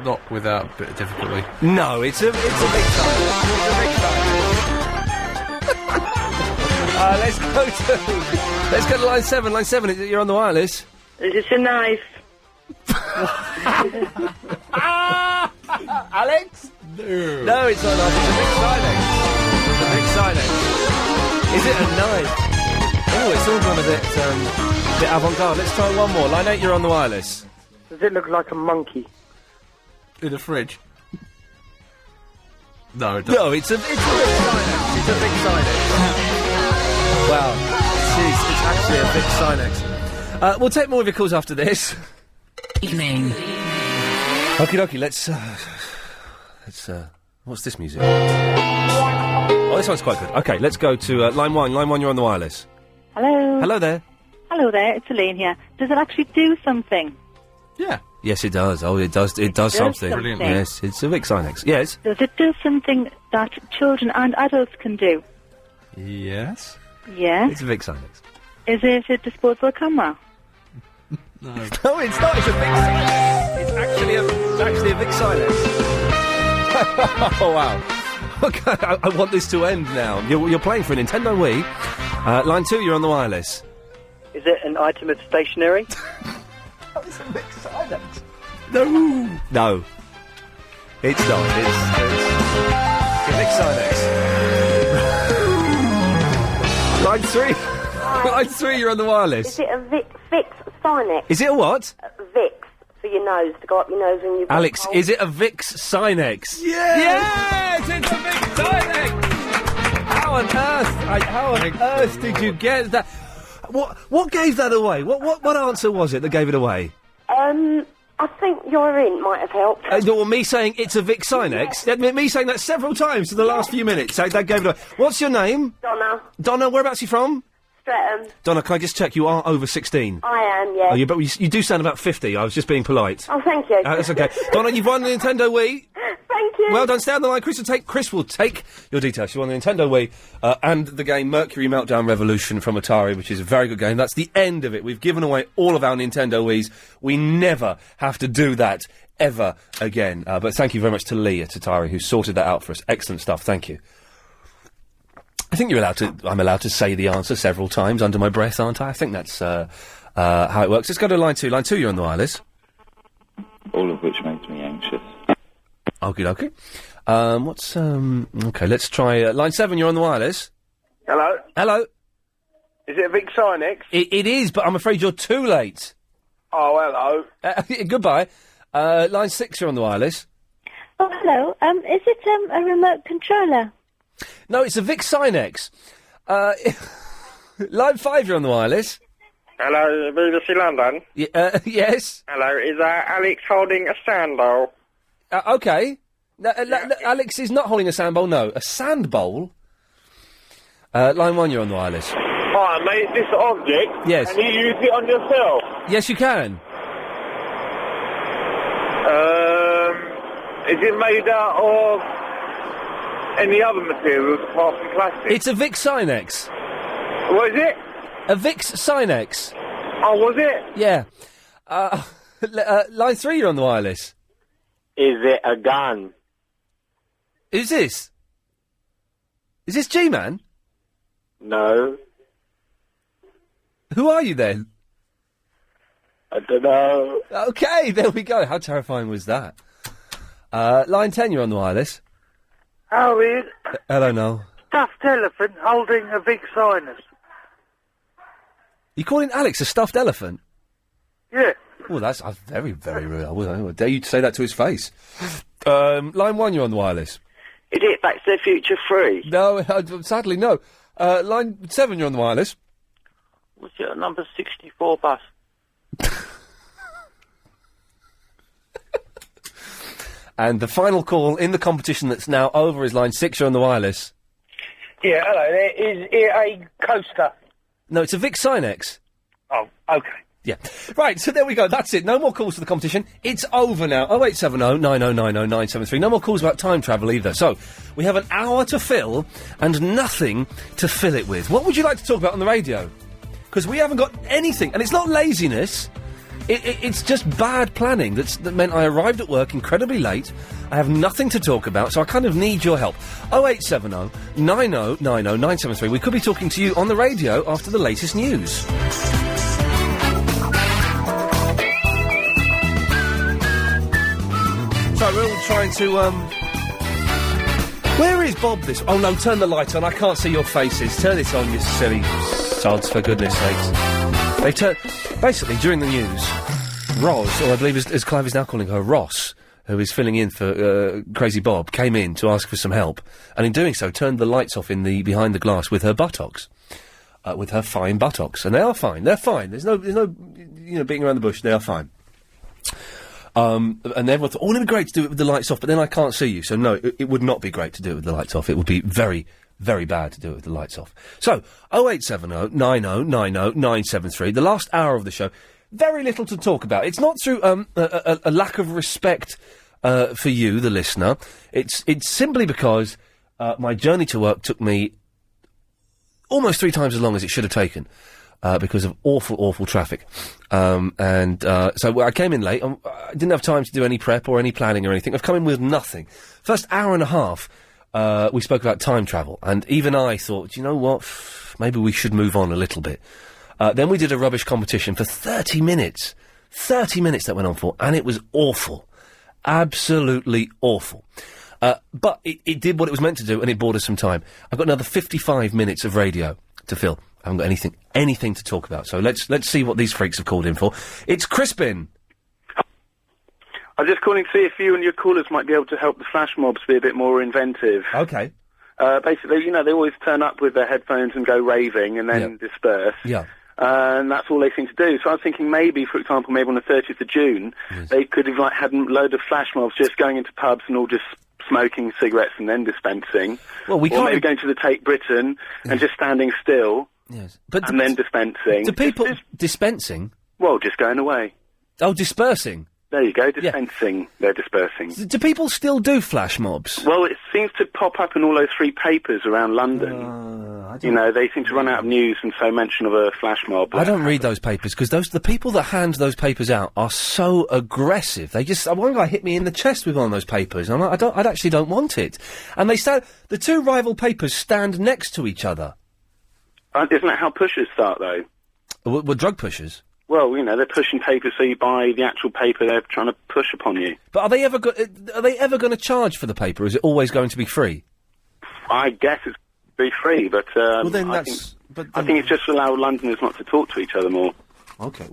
Not without a bit of difficulty. No, it's a big Sinex. Let's go to line 7. Line 7, you're on the wireless. Is it a knife? Alex? No, it's not enough. It's a Vic Sinex. It's a Vic Sinex. Is it a 9? Oh, it's all gone a bit avant-garde. Let's try one more. Line 8, you're on the wireless. Does it look like a monkey? In a fridge. No, it doesn't. No, it's a Vic Sinex. It's a Vic Sinex. Wow. Jeez, it's actually a Vic Sinex. We'll take more of your calls after this. Evening. Okie dokie, let's, what's this music? Oh, this one's quite good. Okay, let's go to, line 1. Line 1, you're on the wireless. Hello. Hello there. Hello there, it's Elaine here. Does it actually do something? Yeah. Yes, it does. Oh, it does something. Brilliant. Yes, it's a Vic Sinex. Yes. Does it do something that children and adults can do? Yes. Yes. It's a Vic Sinex. Is it a disposable camera? No. No, it's not. It's a Vic Sinex. It's actually a Vic Sinex. Oh, wow. Okay, I want this to end now. You're playing for a Nintendo Wii. Line 2, you're on the wireless. Is it an item of stationery? It's a Vic Sinex. No. No. It's not. It's a Vic Sinex. Line 3. Line 3, you're on the wireless. Is it a Vicks Sinex? Is it a what? Vicks for your nose, to go up your nose when you... Alex, is it a Vicks Sinex? Yes! Yes! It's a Vicks Sinex! How on earth did you get that? What gave that away? What answer was it that gave it away? I think your int might have helped. Well, me saying it's a Vic Sinex? Me saying that several times in the last few minutes. So that gave it away. What's your name? Donna. Donna, whereabouts are you from? Streatham. Donna, can I just check, you are over 16? I am, yeah. Oh, but you do sound about 50. I was just being polite. Oh, thank you. That's okay. Donna, you've won the Nintendo Wii. Thank you. Well done. Stay on the line. Chris will take your details. You won the Nintendo Wii and the game Mercury Meltdown Revolution from Atari, which is a very good game. That's the end of it. We've given away all of our Nintendo Wiis. We never have to do that ever again. But thank you very much to Lee at Atari, who sorted that out for us. Excellent stuff. Thank you. I think I'm allowed to say the answer several times under my breath, aren't I? I think that's how it works. Let's go to line 2. Line 2, you're on the wireless. All of which makes me anxious. Okay. Okay, let's try line 7, you're on the wireless. Hello? Hello. Is it a Vic Sinex? It is, but I'm afraid you're too late. Oh, hello. Goodbye. Line 6, you're on the wireless. Oh, hello. Is it a remote controller? No, it's a Vic Sinex. Line 5, you're on the wireless. Hello, BBC London? Yes. Hello, is Alex holding a sand bowl? Okay. Alex is not holding a sand bowl, no. A sand bowl? Line 1, you're on the wireless. Hi, mate, this object? Yes. Can you use it on yourself? Yes, you can. Is it made out of any other materials apart from plastic? It's a Vic Sinex. What is it? A Vic's Sinex. Oh, was it? Yeah. Line 3, you're on the wireless. Is it a gun? Who's this? Is this G-Man? No. Who are you then? I don't know. Okay, there we go. How terrifying was that? Line 10, you're on the wireless. How weird. Hello, Noel. Stuffed elephant holding a Vic Sinex. You calling Alex a stuffed elephant? Yeah. Oh, that's very, very rude. I would dare you to say that to his face. Line 1, you're on the wireless. Is it Back to the Future 3? No, sadly, no. Line 7, you're on the wireless. Was it a number 64 bus? And the final call in the competition that's now over is line 6, you're on the wireless. Yeah, hello there. Is it a coaster? No, it's a Vic Sinex. Oh, okay. Yeah. Right, so there we go. That's it. No more calls for the competition. It's over now. 0870 9090 973. No more calls about time travel either. So, we have an hour to fill and nothing to fill it with. What would you like to talk about on the radio? Because we haven't got anything. And it's not laziness. It's just bad planning that meant I arrived at work incredibly late. I have nothing to talk about, so I kind of need your help. 0870 9090 973. We could be talking to you on the radio after the latest news. So we're all trying to, Where is Bob this... Oh, no, turn the light on. I can't see your faces. Turn it on, you silly sods, for goodness sakes. They turn... Basically, during the news, Roz, or I believe as Clive is now calling her, Ross, who is filling in for Crazy Bob, came in to ask for some help, and in doing so turned the lights off in the behind the glass with her buttocks. With her fine buttocks. And they are fine. They're fine. There's no, beating around the bush. They are fine. And everyone thought, it'd be great to do it with the lights off, but then I can't see you. So no, it would not be great to do it with the lights off. It would be very, very bad to do it with the lights off. So, 0870 90 90 973, the last hour of the show. Very little to talk about. It's not through a lack of respect for you, the listener. It's simply because my journey to work took me almost 3 times as long as it should have taken because of awful traffic. So I came in late. I didn't have time to do any prep or any planning or anything. I've come in with nothing. First hour and a half, we spoke about time travel, and even I thought, you know what, maybe we should move on a little bit. Then we did a rubbish competition for 30 minutes. 30 minutes that went on for, and it was awful. Absolutely awful. But it did what it was meant to do, and it bought us some time. I've got another 55 minutes of radio to fill. I haven't got anything to talk about. So let's see what these freaks have called in for. It's Crispin. I'm just calling to see if you and your callers might be able to help the flash mobs be a bit more inventive. Okay. Basically, they always turn up with their headphones and go raving and then disperse. Yeah. And that's all they seem to do. So I was thinking maybe, for example, maybe on the 30th of June, they could have had a load of flash mobs just going into pubs and all just smoking cigarettes and then dispensing. Well, we or can't... maybe going to the Take Britain and just standing still and then dispensing. Do people... Dispensing? Well, just going away. Oh, dispersing? There you go, dispensing. They're dispersing. Do people still do flash mobs? Well, it seems to pop up in all those 3 papers around London. They seem to run out of news and so mention of a flash mob. I don't read those papers, because the people that hand those papers out are so aggressive. They just... One guy hit me in the chest with one of those papers, and I'm like, I actually don't want it. And they stand... The 2 rival papers stand next to each other. Isn't that how pushers start, though? Well, drug pushers? Well, they're pushing papers so you buy the actual paper they're trying to push upon you. But are they ever going to charge for the paper, or is it always going to be free? I guess it's be free, but well, then I think it's just to allow Londoners not to talk to each other more. Okay,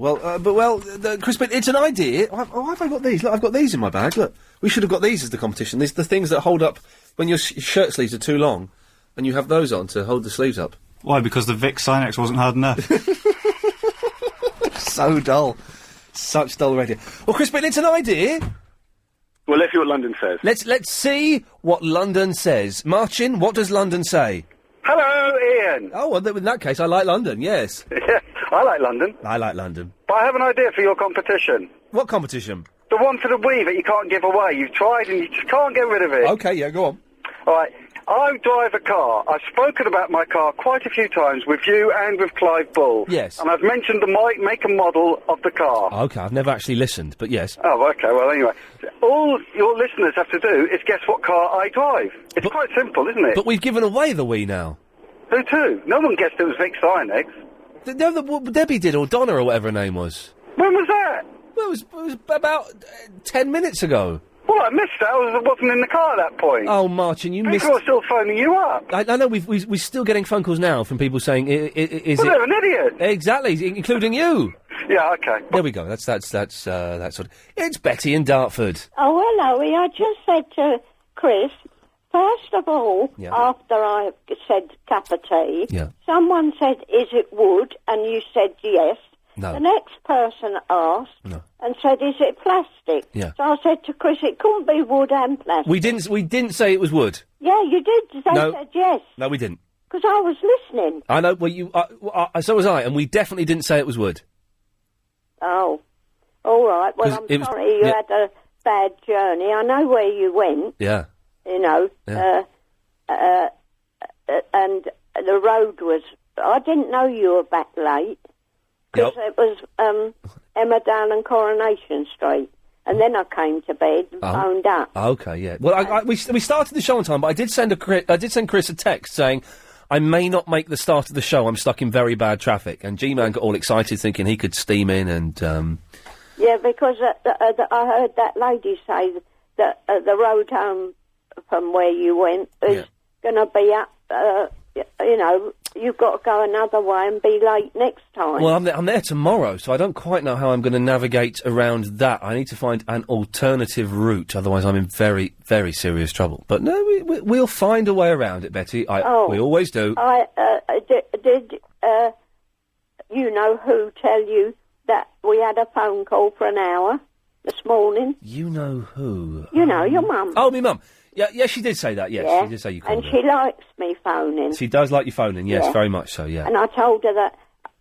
Crispin, it's an idea. Oh, have I got these? Look, I've got these in my bag. Look, we should have got these as the competition. These the things that hold up when your shirt sleeves are too long, and you have those on to hold the sleeves up. Why? Because the Vic Sinex wasn't hard enough. So dull. Such dull radio. Well, Crispin, it's an idea. Well, let's see what London says. Let's see what London says. Marcin, what does London say? Hello, Ian. Oh, well, in that case, I like London, yes. Yeah, I like London. I like London. But I have an idea for your competition. What competition? The one for the Wii that you can't give away. You've tried and you just can't get rid of it. Okay, yeah, go on. All right. I drive a car. I've spoken about my car quite a few times with you and with Clive Bull. Yes. And I've mentioned the make and model of the car. Okay, I've never actually listened, but yes. Oh, okay, well, anyway. All your listeners have to do is guess what car I drive. It's quite simple, isn't it? But we've given away the Wii now. Who to? No one guessed it was Vic Sinex. No, Debbie did, or Donna, or whatever her name was. When was that? Well, it was about 10 minutes ago. Well, I missed that. I wasn't in the car at that point. Oh, Marcin, you missed... People are still phoning you up. I know, we're still getting phone calls now from people saying, they're an idiot. Exactly, including you. Yeah, okay. There we go. That's that sort of... It's Betty in Dartford. Oh, hello. I just said to Chris, first of all, after I said cup of tea, someone said, is it wood? And you said yes. No. The next person asked and said, is it plastic? Yeah. So I said to Chris, it couldn't be wood and plastic. We didn't say it was wood. Yeah, you did. They said yes. No, we didn't. Because I was listening. I know, well, so was I, and we definitely didn't say it was wood. Oh. All right. Well, I'm sorry you had a bad journey. I know where you went. Yeah. And the road was... I didn't know you were back late. Because it was Emmerdale and Coronation Street. And then I came to bed and phoned up. Okay, yeah. Well, we started the show on time, but I did send Chris a text saying, I may not make the start of the show, I'm stuck in very bad traffic. And G-Man got all excited thinking he could steam in and... Yeah, because I heard that lady say that the road home from where you went is going to be up. You know, you've got to go another way and be late next time. Well, I'm there tomorrow, so I don't quite know how I'm going to navigate around that. I need to find an alternative route, otherwise I'm in very, very serious trouble. But no, we'll find a way around it, Betty. We always do. Did you know who tell you that we had a phone call for an hour this morning? You know who? You know, your mum. Oh, me mum. Yeah, she did say that, yes. Yeah. She did say you called And her. she likes me phoning. She does like you phoning, yes, Yeah. very much so, yeah. And I told her that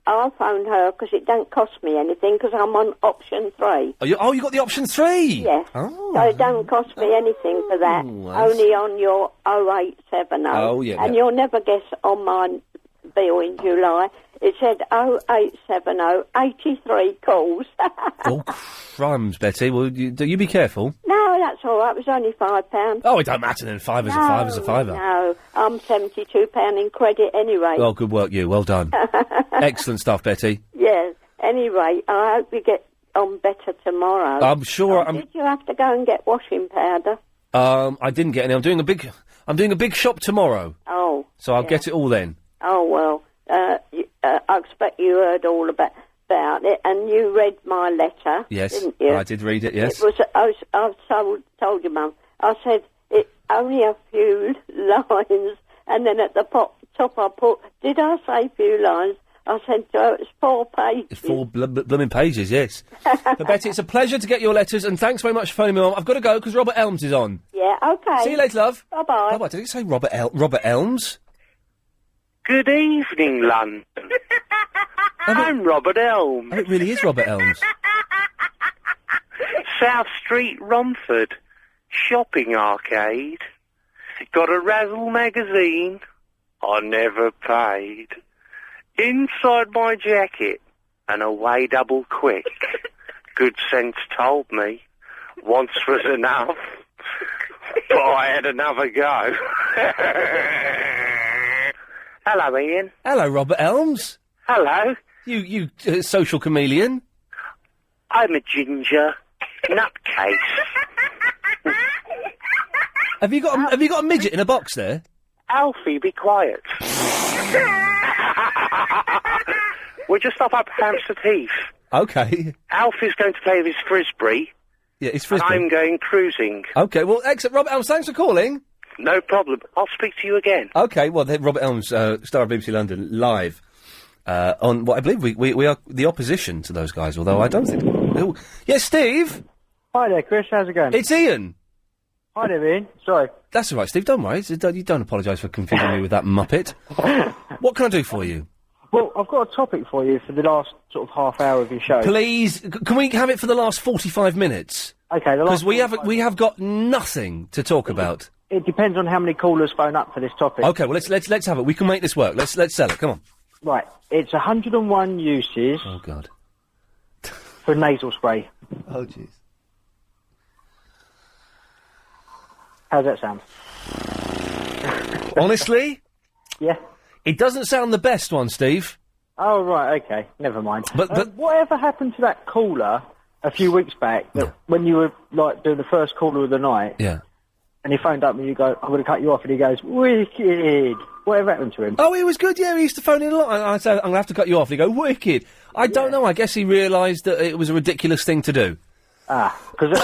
I'll phone her because it don't cost me anything because I'm on option 3. You got the option 3? Yeah. Oh. So it don't cost me anything for that. that's- Only on your 0870. Oh, yeah, And yeah. you'll never guess on my bill in July. It said 0870, 83 calls. Oh, crumbs, Betty. Well, you be careful. No, that's all right. It was only £5. Oh, it don't matter then. Fiver's a fiver's a fiver. No, I'm £72 in credit anyway. Well, good work, you. Well done. Excellent stuff, Betty. Yes. Anyway, I hope you get on better tomorrow. I'm sure. Did you have to go and get washing powder? I didn't get any. I'm doing a big shop tomorrow. Oh. So I'll get it all then. Oh, well, I expect you heard all about it, and you read my letter, Yes, didn't you? I did read it. Yes. It was. I told you, Mum. I said it's only a few lines, and then at the top I put. Did I say few lines? I said it's 4 pages. It's 4 blooming pages. Yes. But Betty, it's a pleasure to get your letters, and thanks very much for phoning me on. I've got to go because Robert Elms is on. Yeah. Okay. See you later, love. Bye bye. Bye bye. Did it say Robert Elms? Good evening, London. I'm Robert Elm. Oh, it really is Robert Elms. South Street, Romford. Shopping arcade. Got a Razzle magazine. I never paid. Inside my jacket. And away double quick. Good sense told me. Once was enough. But I had another go. Hello, Ian. Hello, Robert Elms. Hello. You social chameleon. I'm a ginger nutcase. Have you got a midget in a box there? Alfie, be quiet. We're just up Hampstead Heath. Okay. Alfie's going to play with his frisbee. Yeah, it's frisbee. And I'm going cruising. Okay, well, excellent. Robert Elms, thanks for calling. No problem. I'll speak to you again. Okay, well, then Robert Elms, star of BBC London, live on what I believe we are the opposition to those guys, although I don't think... Oh, yes, Steve? Hi there, Chris. How's it going? It's Ian. Hi there, Ian. Sorry. That's all right, Steve. Don't worry. You don't apologise for confusing me with that muppet. What can I do for you? Well, I've got a topic for you for the last sort of half hour of your show. Please, can we have it for the last 45 minutes? Okay, because we have got nothing to talk about. It depends on how many callers phone up for this topic. Okay, well let's have it. We can make this work. Let's sell it. Come on. Right, it's 101 uses. Oh God. For nasal spray. Oh jeez. How's that sound? Honestly? Yeah. It doesn't sound the best one, Steve. Oh right, okay, never mind. But whatever happened to that caller a few weeks back that when you were like doing the first caller of the night? Yeah. And he phoned up and you go, I'm going to cut you off, and he goes, wicked. Whatever happened to him? Oh, he was good, yeah, he used to phone in a lot. I said, I'm going to have to cut you off. He go, wicked. I don't know, I guess he realised that it was a ridiculous thing to do. Ah, because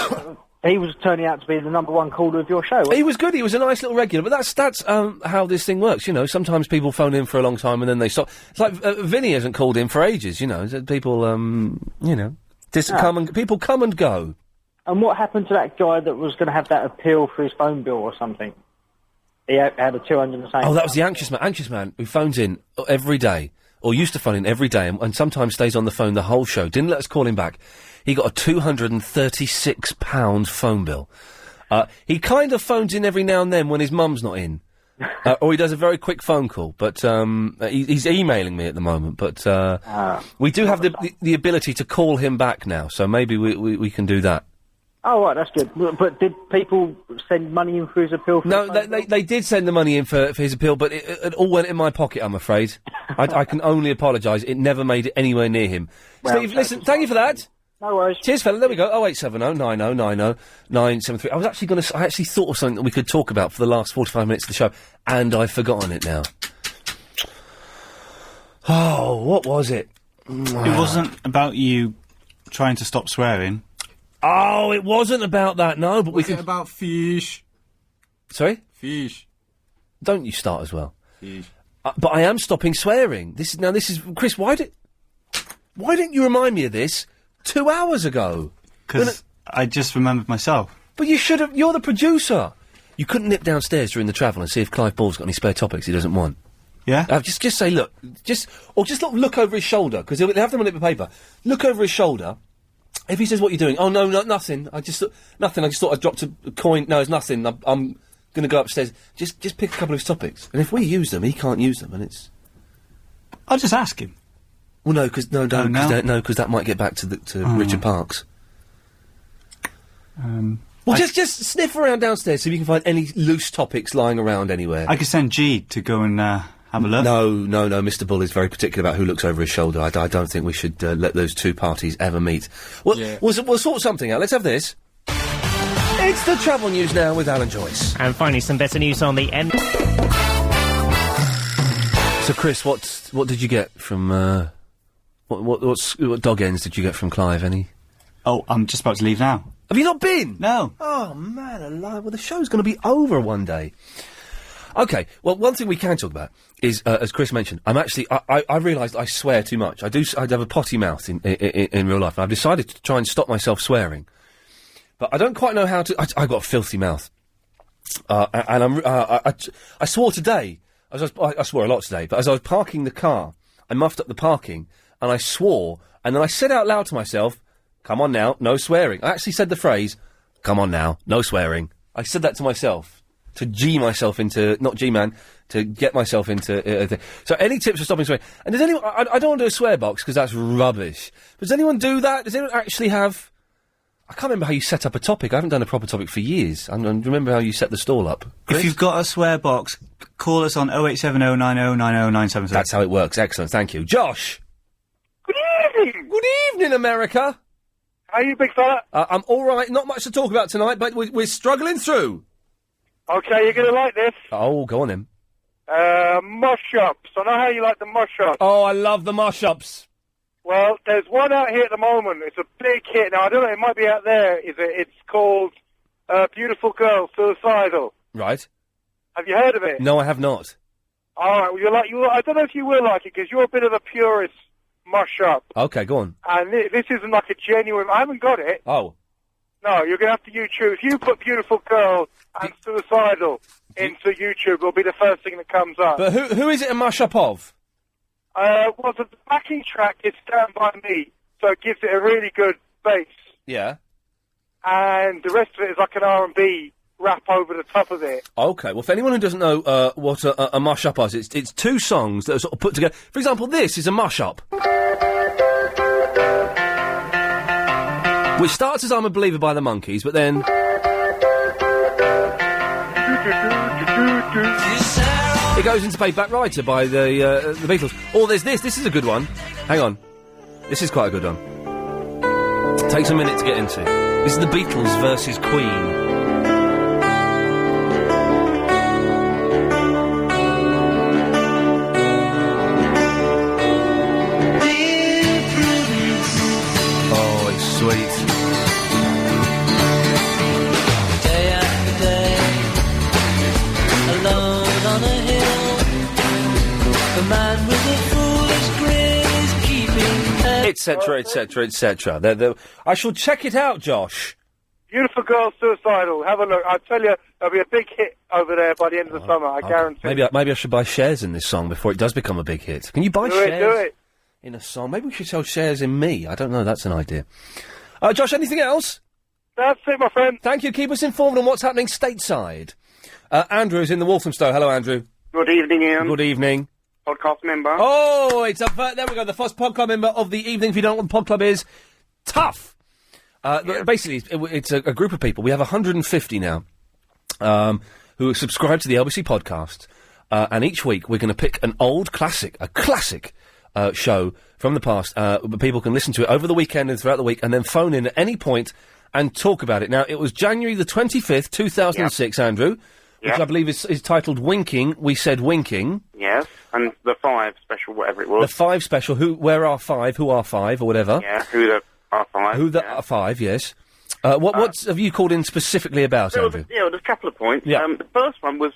he was turning out to be the number one caller of your show. He was good, he was a nice little regular, but that's how this thing works, you know. Sometimes people phone in for a long time and then they stop. It's like, Vinny hasn't called in for ages, you know. People, you know, people come and go. And what happened to that guy that was going to have that appeal for his phone bill or something? He had a 200 and something. Oh, that was the anxious man who phones in every day, or used to phone in every day, and sometimes stays on the phone the whole show. Didn't let us call him back. He got a £236 phone bill. He kind of phones in every now and then when his mum's not in. Or he does a very quick phone call, but he's emailing me at the moment. But we do have the ability to call him back now, so maybe we can do that. Oh, right, that's good. But did people send money in for his appeal? No, they did send the money in for his appeal, but it all went in my pocket, I'm afraid. I can only apologise. It never made it anywhere near him. Well, Steve, listen, thank you for that. No worries. Cheers, fella. There we go. 0870 90 90 973. I was actually I actually thought of something that we could talk about for the last 45 minutes of the show, and I've forgotten it now. Oh, what was it? It wasn't about you trying to stop swearing. Oh, it wasn't about that, no, but Was it about fish? Sorry? Fish. Don't you start as well. Fish. But I am stopping swearing. This is... Chris, why didn't you remind me of this 2 hours ago? Because I just remembered myself. But you should have... You're the producer. You couldn't nip downstairs during the travel and see if Clive Ball's got any spare topics he doesn't want. Yeah? Just say, look. Just look over his shoulder, because they have them on a paper. Look over his shoulder. If he says, what are you doing? Oh, no, nothing. Nothing. I just thought I dropped a coin. No, it's nothing. I'm going to go upstairs. Just pick a couple of his topics. And if we use them, he can't use them, and it's... I'll just ask him. Well, no, because because that might get back to Richard Parks. Well, just sniff around downstairs, see if you can find any loose topics lying around anywhere. I could send G to go and have a look. No, Mr. Bull is very particular about who looks over his shoulder. I don't think we should let those two parties ever meet. Well, we'll sort something out. Let's have this. It's the travel news now with Alan Joyce. And finally, some better news on the end. So, Chris, what did you get from what dog ends did you get from Clive? Any? Oh, I'm just about to leave now. Have you not been? No. Oh, man alive. Well, the show's going to be over one day. OK, well, one thing we can talk about is, as Chris mentioned, I realised I swear too much. I have a potty mouth in real life, and I've decided to try and stop myself swearing. But I don't quite know how to... I've got a filthy mouth. And I swore today. I swore a lot today, but as I was parking the car, I muffed up the parking, and I swore, and then I said out loud to myself, come on now, no swearing. I actually said the phrase, come on now, no swearing. I said that to myself, to G myself into, not G-man, to get myself into... So any tips for stopping swearing? And does anyone... I don't want to do a swear box, because that's rubbish. But does anyone do that? Does anyone actually have... I can't remember how you set up a topic. I haven't done a proper topic for years. I don't remember how you set the stall up. Chris? If you've got a swear box, call us on 0870 90 90 973. That's how it works. Excellent. Thank you. Josh! Good evening! Good evening, America! How are you, big fella? I'm all right. Not much to talk about tonight, but we're struggling through. Okay, you're going to like this. Oh, go on then. Mush-ups. I know how you like the mush-ups. Oh, I love the mush-ups. Well, there's one out here at the moment. It's a big hit. Now, I don't know, it might be out there. It's called Beautiful Girl, Suicidal. Right. Have you heard of it? No, I have not. All right, well, I don't know if you will like it, because you're a bit of a purist mush-up. Okay, go on. And this isn't like a genuine... I haven't got it. Oh. No, you're going to have to YouTube. If you put Beautiful Girl and Suicidal into YouTube, it'll be the first thing that comes up. But who is it a mush-up of? Well, the backing track is Stand By Me, so it gives it a really good bass. Yeah. And the rest of it is like an R&B rap over the top of it. Okay, well, for anyone who doesn't know what a mush-up is, it's two songs that are sort of put together. For example, this is a mush-up. Which starts as I'm a Believer by the Monkees, but then... It goes into Paid Back Writer by the Beatles. Or there's this. This is a good one. Hang on. This is quite a good one. It takes a minute to get into. This is the Beatles versus Queen. Oh, it's sweet. Day after day, alone on a hill, the man with a foolish grin is keeping... Etc., etc., etc. I shall check it out, Josh. Beautiful Girl, Suicidal. Have a look. I tell you, there'll be a big hit over there by the end of the summer. I guarantee. Maybe I should buy shares in this song before it does become a big hit. Can you buy Do shares it. in a song? Maybe we should sell shares in me. I don't know. That's an idea. Josh, anything else? That's it, my friend. Thank you. Keep us informed on what's happening stateside. Andrew's in the Walthamstow. Hello, Andrew. Good evening, Ian. Good evening. Podcast member. Oh, it's there we go. The first podcast member of the evening. If you don't know what the pod club is, tough. Basically, it's a group of people. We have 150 now who subscribe to the LBC podcast, and each week we're going to pick an old classic, a classic show from the past. But people can listen to it over the weekend and throughout the week, and then phone in at any point and talk about it. Now, it was January the 25th, 2006, Andrew, which I believe is titled Winking. We said Winking. Yes, and the 5 special, whatever it was. The 5 special. Where are 5? Who are 5, or whatever. Yeah, who the are 5. Who the are 5? Yes. What have you called in specifically about, Andrew? There's a couple of points. Yeah. The first one was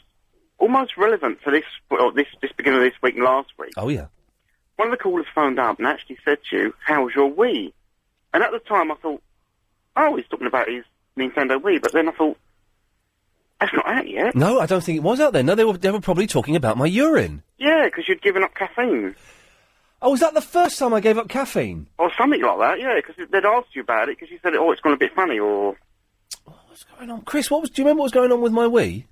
almost relevant to this beginning of this week and last week. Oh yeah. One of the callers phoned up and actually said to you, "How's your Wii?" And at the time, I thought, "Oh, he's talking about his Nintendo Wii," but then I thought, "That's not out yet." No, I don't think it was out there. No, they were probably talking about my urine. Yeah, because you'd given up caffeine. Oh, was that the first time I gave up caffeine? Or something like that, yeah, because they'd asked you about it, because you said, "Oh, it's gone a bit funny," or... What's going on? Chris, do you remember what was going on with my Wii?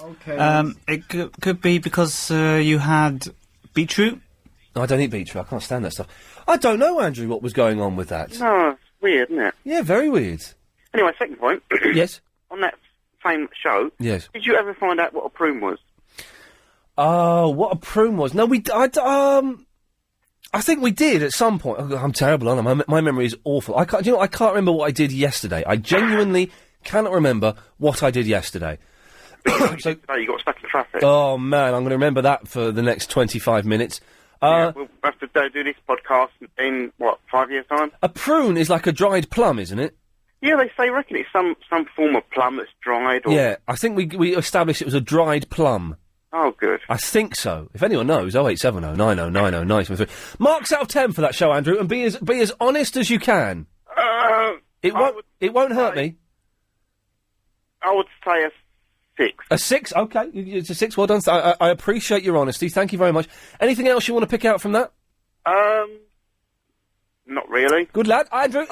Okay. It could be because you had beetroot. No, I don't eat beetroot. I can't stand that stuff. I don't know, Andrew, what was going on with that. No, it's weird, isn't it? Yeah, very weird. Anyway, second point. Yes? On that same show... Yes. Did you ever find out what a prune was? Oh, what a prune was. No, I think we did at some point. Oh, I'm terrible, aren't I? My memory is awful. I can't remember what I did yesterday. I genuinely cannot remember what I did yesterday. So you got stuck in traffic. Oh, man, I'm going to remember that for the next 25 minutes. We'll have to do this podcast in, 5 years' time? A prune is like a dried plum, isn't it? Yeah, they reckon it's some form of plum that's dried, or... Yeah, I think we established it was a dried plum. Oh, good. I think so. If anyone knows, 0870 90 90 973. Marks out of 10 for that show, Andrew, and be as honest as you can. It won't hurt me. I would say a 6. A 6? Okay, it's a 6. Well done. I appreciate your honesty. Thank you very much. Anything else you want to pick out from that? Not really. Good lad, Andrew.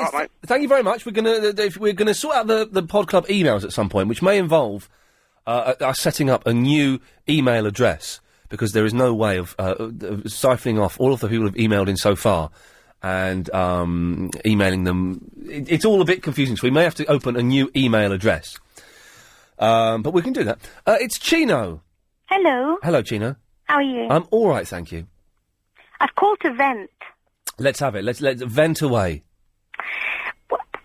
Thank you very much. We're gonna sort out the Pod Club emails at some point, which may involve us setting up a new email address, because there is no way of siphoning off all of the people who've emailed in so far and emailing them. It's all a bit confusing, so we may have to open a new email address. But we can do that. It's Chino. Hello. Hello, Chino. How are you? I'm all right, thank you. I've called to vent. Let's have it. Let's vent away.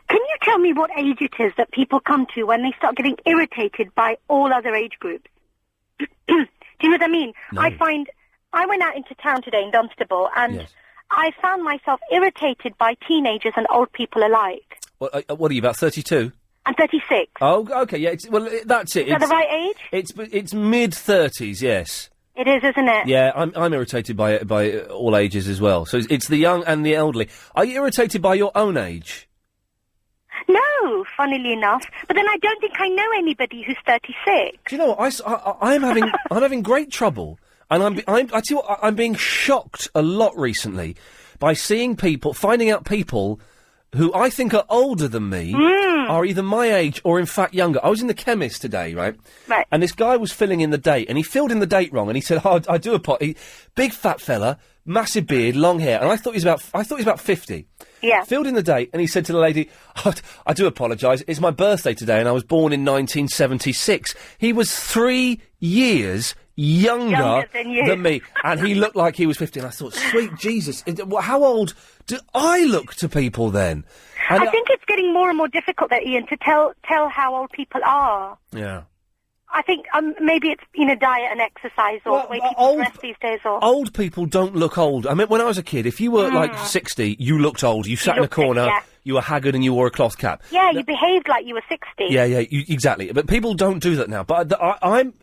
Can you tell me what age it is that people come to when they start getting irritated by all other age groups? Do you know what I mean? No. I went out into town today in Dunstable, and I found myself irritated by teenagers and old people alike. What are you, about 32? I'm 36. Oh, okay, yeah. That's it. Is that the right age? It's mid-30s, yes. It is, isn't it? Yeah, I'm irritated by all ages as well. So it's the young and the elderly. Are you irritated by your own age? No, funnily enough. But then I don't think I know anybody who's 36. Do you know what? I'm having great trouble, and I tell you what, I'm being shocked a lot recently by finding out people who I think are older than me are either my age or in fact younger. I was in the chemist today, right? Right. And this guy was filling in the date, and he filled in the date wrong, and he said, "Oh, I do apologize." Big fat fella, massive beard, long hair, and I thought he was about 50. Yeah. Filled in the date, and he said to the lady, "Oh, I do apologise. It's my birthday today, and I was born in 1976. He was 3 years younger than me, and he looked like he was 50. And I thought, sweet Jesus, how old do I look to people then? And I think it's getting more and more difficult there, Ian, to tell how old people are. Yeah. I think maybe it's, diet and exercise or the way people dress these days. Old people don't look old. I mean, when I was a kid, if you were like 60, you looked old. You sat in a corner, you were haggard, and you wore a cloth cap. Yeah, you behaved like you were 60. Yeah, exactly. But people don't do that now. But I'm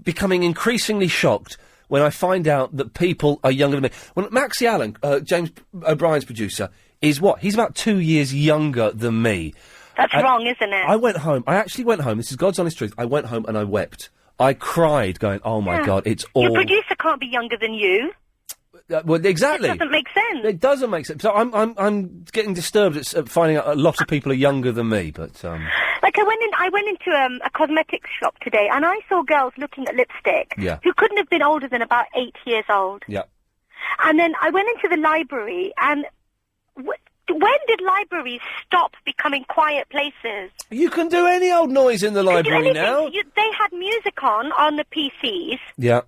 becoming increasingly shocked when I find out that people are younger than me. When Maxie Allen, James O'Brien's producer, is what? He's about 2 years younger than me. That's wrong, isn't it? I actually went home, this is God's honest truth, I went home and I wept. I cried going, oh my God, it's all... Your producer can't be younger than you. Well, exactly. It doesn't make sense. It doesn't make sense. So I'm getting disturbed at finding out a lot of people are younger than me, but... Like, I went into a cosmetics shop today, and I saw girls looking at lipstick who couldn't have been older than about 8 years old. Yeah. And then I went into the library, and... When did libraries stop becoming quiet places? You can do any old noise in the library now. They had music on the PCs. Yeah.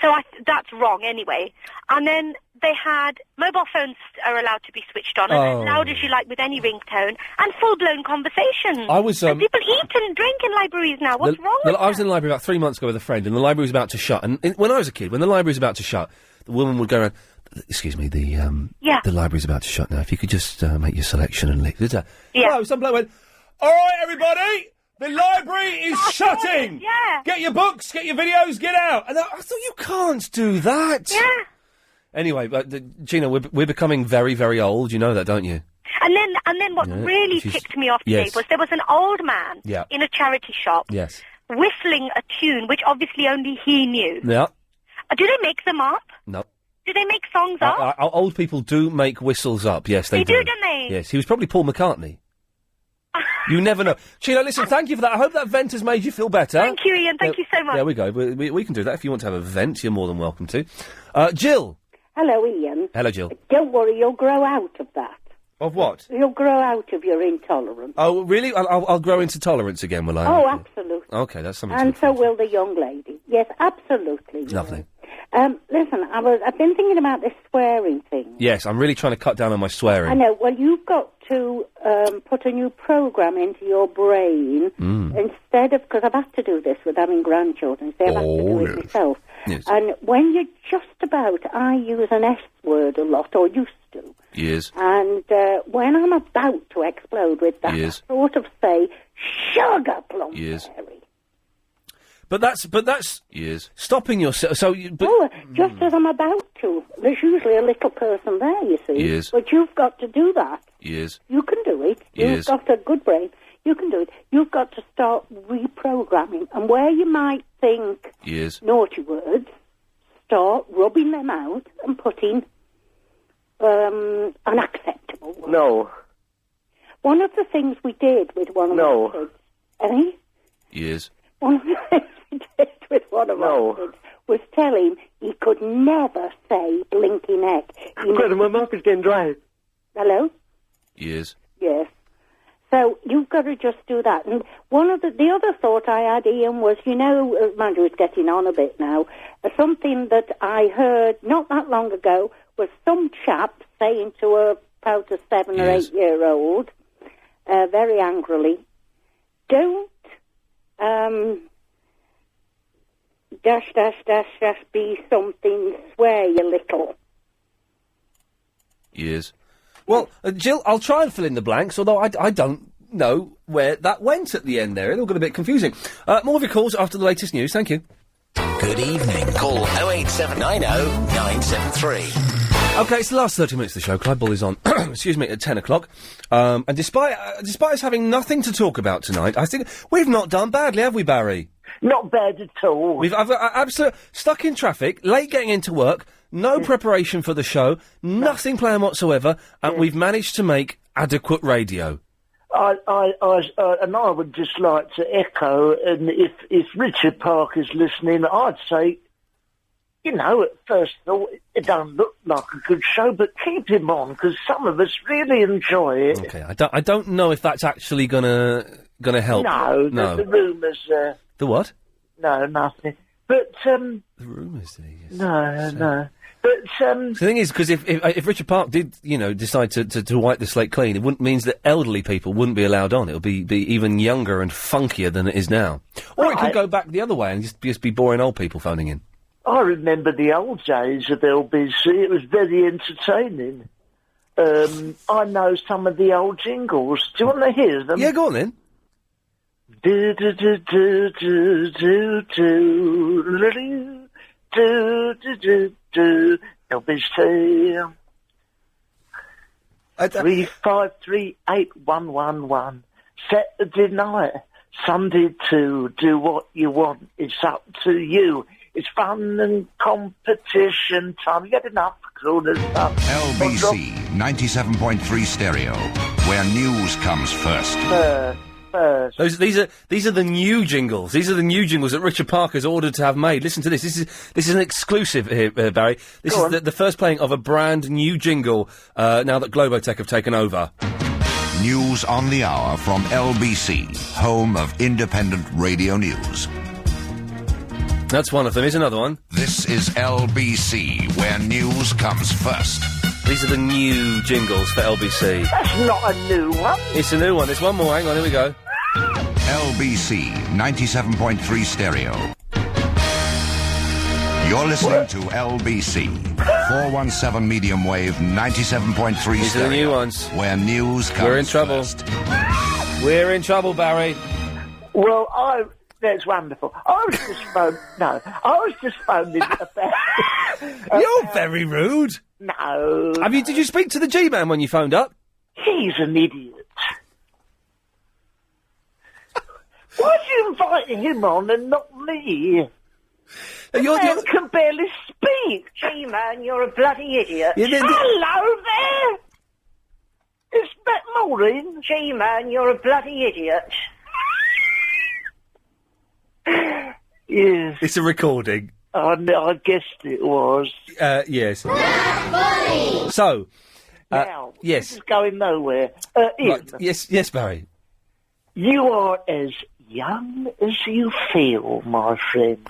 So that's wrong anyway. And then they had mobile phones are allowed to be switched on, and as loud as you like with any ringtone, and full-blown conversations. I was, and people eat and drink in libraries now. What's wrong with I was in the library about 3 months ago with a friend, and the library was about to shut. And when I was a kid, when the library was about to shut, the woman would go around, excuse me, the library's about to shut now. If you could just make your selection and leave. Hello, some bloke went, all right, everybody, the library is shutting. Yeah. Get your books, get your videos, get out. And I thought, you can't do that. Yeah. Anyway, Gina, we're becoming very, very old. You know that, don't you? And then what really ticked me off today was there was an old man in a charity shop whistling a tune which obviously only he knew. Yeah. Do they make them up? No. Do they make songs up? Old people do make whistles up. Yes, they do. They do, don't they? Yes, he was probably Paul McCartney. You never know. Chino, listen, thank you for that. I hope that vent has made you feel better. Thank you, Ian. Thank you so much. There we go. We can do that. If you want to have a vent, you're more than welcome to. Jill. Hello, Ian. Hello, Jill. Don't worry, you'll grow out of that. Of what? You'll grow out of your intolerance. Oh, really? I'll grow into tolerance again, will I? Oh, absolutely. Okay, that's something. And so will the young lady. Yes, absolutely. Lovely. Listen, I've been thinking about this swearing thing. Yes, I'm really trying to cut down on my swearing. I know. Well, you've got to put a new program into your brain instead of, because I've had to do this with having grandchildren, so I've had to do it myself. Yes. And when you're just about, I use an S word a lot, or used to. Yes. And when I'm about to explode with that, I sort of say, sugar plum Yes. berry. But that's yes. Stopping yourself. So, Just as I'm about to, there's usually a little person there, you see. Yes. But you've got to do that. Yes. You can do it. Yes. You've got a good brain. You can do it. You've got to start reprogramming. And where you might think yes. naughty words, start rubbing them out and putting unacceptable words. No. One of the things we did with one of our kids... Yes. One of the things we did with one of our kids was tell him he could never say blinking heck. My mouth is getting dry. Hello? Yes. Yes. So you've got to just do that. And one of the other thought I had, Ian, was, mind you, it's getting on a bit now, something that I heard not that long ago was some chap saying to about a 7 or 8 year old, very angrily, don't be something, swear you little. Yes. Well, Jill, I'll try and fill in the blanks, although I don't know where that went at the end there. It all got a bit confusing. More of your calls after the latest news. Thank you. Good evening. Call 08790 973. Okay, it's the last 30 minutes of the show. Clive Bull is on, excuse me, at 10 o'clock. And despite us having nothing to talk about tonight, I think we've not done badly, have we, Barry? Not bad at all. I've absolutely stuck in traffic, late getting into work, no preparation for the show, nothing planned whatsoever, and we've managed to make adequate radio. And I would just like to echo, and if Richard Parker's listening, I'd say, at first thought, it don't look like a good show, but keep him on, because some of us really enjoy it. Okay, I don't know if that's actually gonna help. No. The rumours... The what? No, nothing. But, The rumours, No. But, the thing is, because if Richard Park did, decide to wipe the slate clean, it means that elderly people wouldn't be allowed on. It'll be even younger and funkier than it is now. Or it could go back the other way and just be boring old people phoning in. I remember the old days of LBC. It was very entertaining. I know some of the old jingles. Do you want to hear them? Yeah, go on then. Do do do do do do do do do LBC 3538111 Saturday night, Sunday too. Do what you want. It's up to you. It's fun and competition time. You get enough corners up. LBC 97.3 stereo, where news comes first. These are the new jingles. These are the new jingles that Richard Parker's ordered to have made. Listen to this. This is an exclusive here, Barry. This is the first playing of a brand new jingle. Now that Globotech have taken over. News on the hour from LBC, home of independent radio news. That's one of them. Here's another one. This is LBC, where news comes first. These are the new jingles for LBC. That's not a new one. It's a new one. There's one more. Hang on, here we go. LBC 97.3 stereo. You're listening to LBC 417 medium wave 97.3 stereo. These are the new ones. Where news comes We're in trouble. first. We're in trouble, Barry. Well, that's wonderful. I was just phoning about... You're very rude. No. Did you speak to the G-Man when you phoned up? He's an idiot. Why are you inviting him on and not me? Man can barely speak. G-Man, you're a bloody idiot. Hello there. It's Matt Maureen. G-Man, you're a bloody idiot. Yes. It's a recording. I guessed it was. Yes. So, now, yes. this is going nowhere. Ian, Right, yes, Barry. you are as young as you feel, my friend.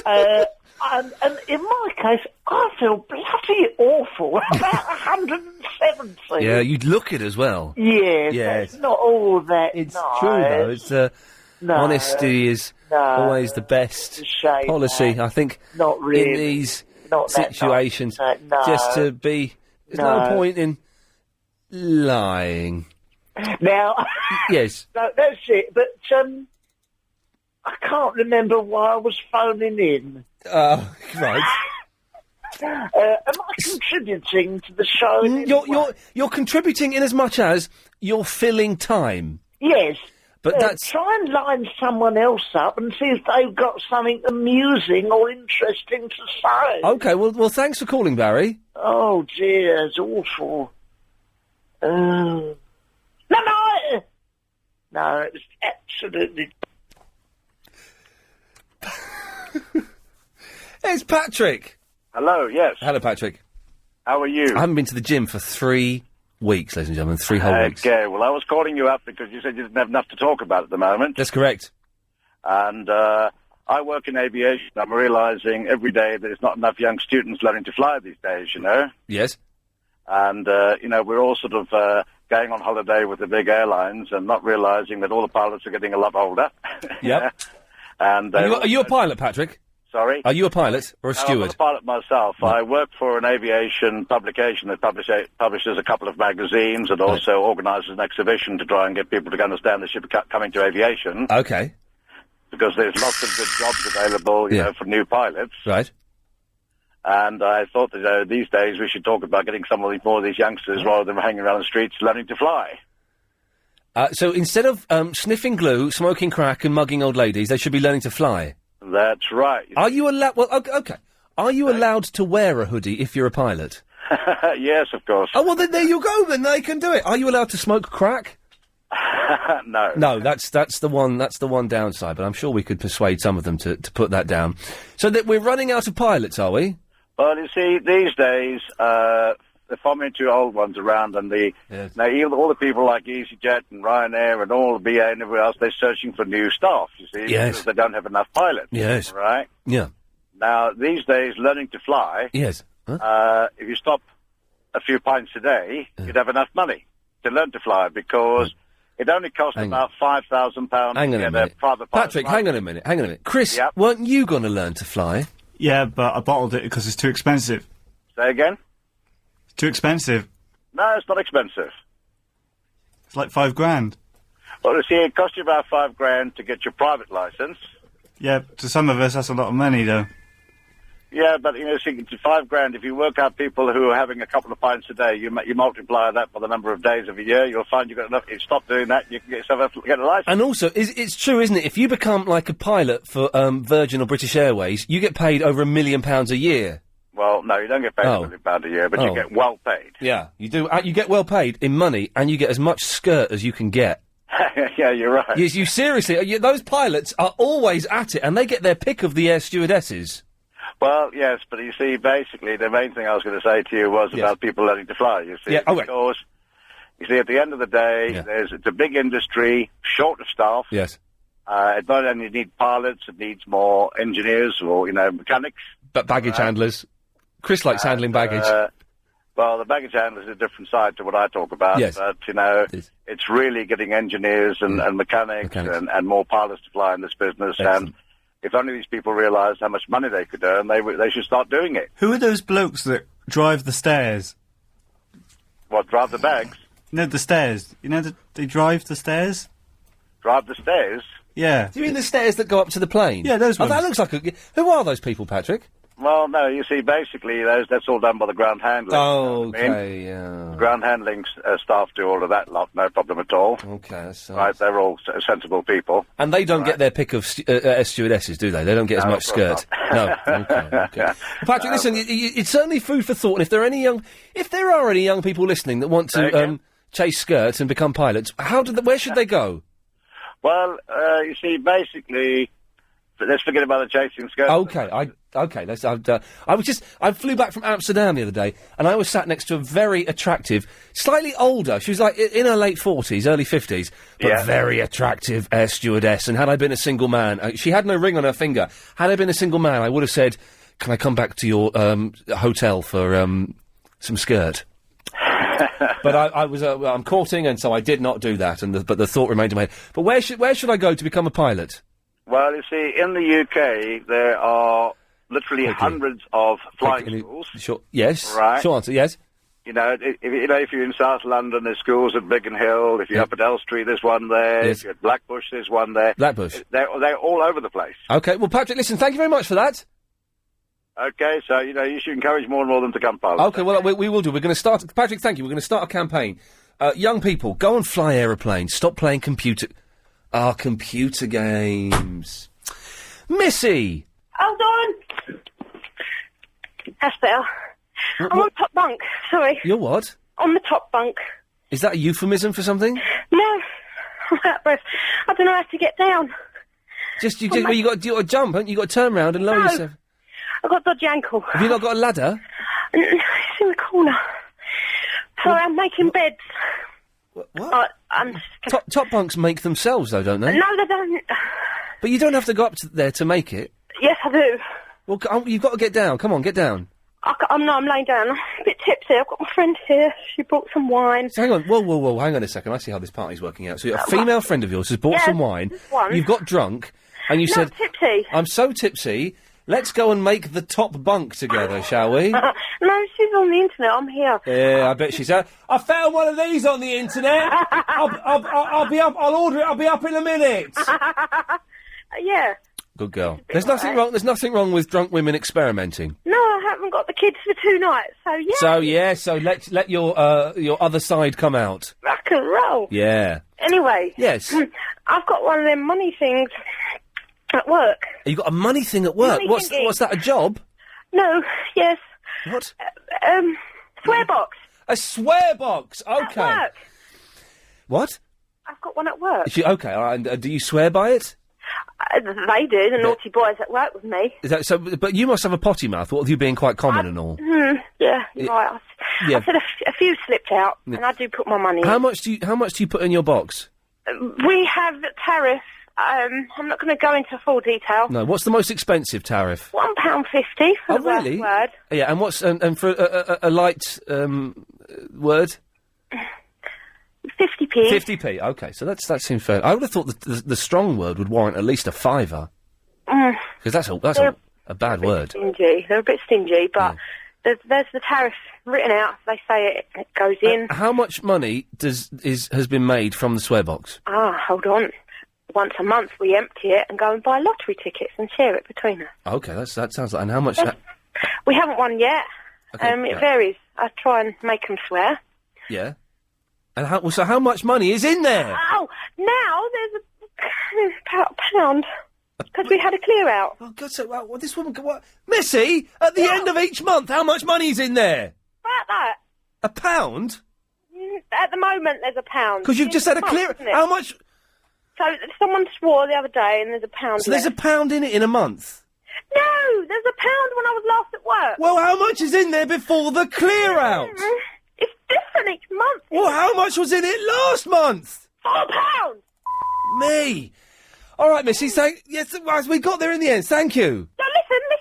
And in my case, I feel bloody awful. About 170. Yeah, you'd look it as well. Yes, Yes. that's not all that It's nice. true, though. It's No, honesty is always the best policy, I think, Not really. in these Not that situations. nice. No. Just to be... There's no No. point in lying. Now, Yes. no, that's it. But I can't remember why I was phoning in. Right. Am I contributing to the show? in any way? You're contributing in as much as you're filling time. Yes. But that's... Try and line someone else up and see if they've got something amusing or interesting to say. Okay, well, thanks for calling, Barry. Oh, dear, it's awful. No, it was absolutely... It's Patrick. Hello, yes. Hello, Patrick. How are you? I haven't been to the gym for 3 weeks, ladies and gentlemen. 3 whole weeks. Okay, well, I was calling you up because you said you didn't have enough to talk about at the moment. That's correct. And I work in aviation. I'm realising every day that there's not enough young students learning to fly these days, you know? Yes. And, we're all sort of going on holiday with the big airlines and not realising that all the pilots are getting a lot older. Yep. And Are you a pilot, Patrick? Sorry? Are you a pilot or a I'm steward? not a pilot myself. I work for an aviation publication that publishes a couple of magazines and also organises an exhibition to try and get people to understand the ship coming to aviation. Okay. Because there's lots of good jobs available, you know, for new pilots. Right. And I thought that these days we should talk about getting some of more of these youngsters rather than hanging around the streets learning to fly. So instead of sniffing glue, smoking crack and mugging old ladies, they should be learning to fly. That's right. Are you allowed... Well, okay. Are you allowed to wear a hoodie if you're a pilot? Yes, of course. Oh, well, then there you go, then they can do it. Are you allowed to smoke crack? No. No, that's the one downside, but I'm sure we could persuade some of them to put that down. So that we're running out of pilots, are we? Well, you see, these days, they're forming two old ones around, and now all the people like EasyJet and Ryanair and all the BA and everywhere else, they're searching for new staff, you see, Yes. because they don't have enough pilots. Yes. Right? Yeah. Now, these days, learning to fly, Yes. if you stop a few pints a day, you'd have enough money to learn to fly, because it only costs about £5,000 Hang to on a get minute. a private pilot Patrick, hang on a minute. Chris, Yep. weren't you going to learn to fly? Yeah, but I bottled it because it's too expensive. Say again? It's too expensive. No, it's not expensive. It's like $5,000. Well, you see, it costs you about $5,000 to get your private license. Yeah, to some of us, that's a lot of money, though. Yeah, but, see, it's $5,000. If you work out people who are having a couple of pints a day, you multiply that by the number of days of a year, you'll find you've got enough. You stop doing that, you can get yourself get a license. And also, it's true, isn't it? If you become like a pilot for Virgin or British Airways, you get paid over £1 million a year. Well, no, you don't get paid £1 million a year, but you get well paid. Yeah, you do. You get well paid in money, and you get as much skirt as you can get. Yeah, you're right. You seriously, those pilots are always at it, and they get their pick of the air stewardesses. Well, yes, but you see, basically, the main thing I was going to say to you was about people learning to fly, you see. Yeah, because, you see, at the end of the day, it's a big industry, short of staff. Yes. It not only needs pilots, it needs more engineers or, mechanics. But baggage handlers. Chris likes handling baggage. Well, the baggage handler is a different side to what I talk about. Yes. But, it's really getting engineers and mechanics. And more pilots to fly in this business. Excellent. And if only these people realised how much money they could earn, they should start doing it. Who are those blokes that drive the stairs? What, drive the bags? No, the stairs. They drive the stairs? Drive the stairs? Yeah. Do you mean the stairs that go up to the plane? Yeah, those ones. That looks like a... Who are those people, Patrick? Well, no, you see, basically, that's all done by the ground handling. Oh, you know what I mean? okay, yeah. Ground handling staff do all of that lot, no problem at all. Okay, that's right. They're all sensible people. And they don't get their pick of stewardesses, do they? They don't get as No, much of course skirt. No. Okay. Well, Patrick, listen, it's certainly food for thought. And if there are any young people listening that want to chase skirts and become pilots, where should they go? Well, you see, basically, let's forget about the chasing skirts. Okay. I flew back from Amsterdam the other day, and I was sat next to a very attractive, slightly older. She was like in her late 40s, early 50s, but very attractive air stewardess. And had I been a single man, she had no ring on her finger. Had I been a single man, I would have said, "Can I come back to your hotel for some skirt?" But I'm courting, and so I did not do that. But the thought remained in my head. But where should I go to become a pilot? Well, you see, in the UK, there are literally hundreds of flying schools. Sure. Yes. Right. Short answer. Yes. If you're in South London, there's schools at Biggin Hill. If you're up at Elstree, there's one there. Yes. If you're at Blackbush, there's one there. Blackbush. They're all over the place. Okay. Well, Patrick, listen. Thank you very much for that. Okay, so, you should encourage more and more of them to come pilots. Okay, well, we will do. We're going to start... Patrick, thank you. We're going to start a campaign. Young people, go and fly aeroplanes. Stop playing computer games. Missy! Hold on. That's better. I'm on the top bunk. Sorry. You're what? On the top bunk. Is that a euphemism for something? No. I'm out of breath. I don't know how to get down. You got to jump, haven't you? Got to turn round and lower yourself. I've got a dodgy ankle. Have you not got a ladder? It's in the corner. Sorry, I'm making beds. What? Top bunks make themselves, though, don't they? No, they don't. But you don't have to go up there to make it. Yes, I do. Well, you've got to get down. Come on, get down. I'm laying down. I'm a bit tipsy. I've got my friend here. She brought some wine. So hang on. Whoa. Hang on a second. I see how this party's working out. So a female friend of yours has bought some wine. You've got drunk, and you said... tipsy. I'm so tipsy... Let's go and make the top bunk together, shall we? No, she's on the internet. I'm here. Yeah, I bet she's out. I found one of these on the internet. I'll be up. I'll order it. I'll be up in a minute. Yeah. Good girl. There's nothing wrong. There's nothing wrong with drunk women experimenting. No, I haven't got the kids for 2 nights. So yeah. So let your other side come out. Rock and roll. Yeah. Anyway. Yes. I've got one of them money things. At work. You got a money thing at work? What's that, a job? No, yes. What? Swear box. A swear box, okay. At work. What? I've got one at work. Okay, all right, do you swear by it? They do, the naughty boys that work with me. Is that so? But you must have a potty mouth, what with you being quite common and all. Yeah, you're right. I said a few slipped out, and I do put my money in. How much do you put in your box? We have a tariff. I'm not going to go into full detail. No, what's the most expensive tariff? £1.50 for the really? worst word. Yeah, and what's and for a light word? 50p. 50p. Okay, so that seems fair. I would have thought the strong word would warrant at least a £5. Because that's a bad word. Stingy. They're a bit stingy, but there's the tariff written out. They say it goes in. How much money has been made from the swear box? Hold on. Once a month we empty it and go and buy lottery tickets and share it between us. Okay, that sounds like... And how much... We haven't won yet. Okay, it varies. I try and make them swear. Yeah. And how much money is in there? Oh, now there's about £1. Because we had a clear out. Oh, God, so this woman... Missy, at the end of each month, how much money's in there? About that. £1? At the moment, there's £1. Because you've just had a clear... How much... So someone swore the other day and there's £1 So there's £1 in it in a month? No, there's £1 when I was last at work. Well, how much is in there before the clear out? It's different each month. Well, how much was in it last month? £4. Me. All right, Missy, yes, we got there in the end. Thank you. No,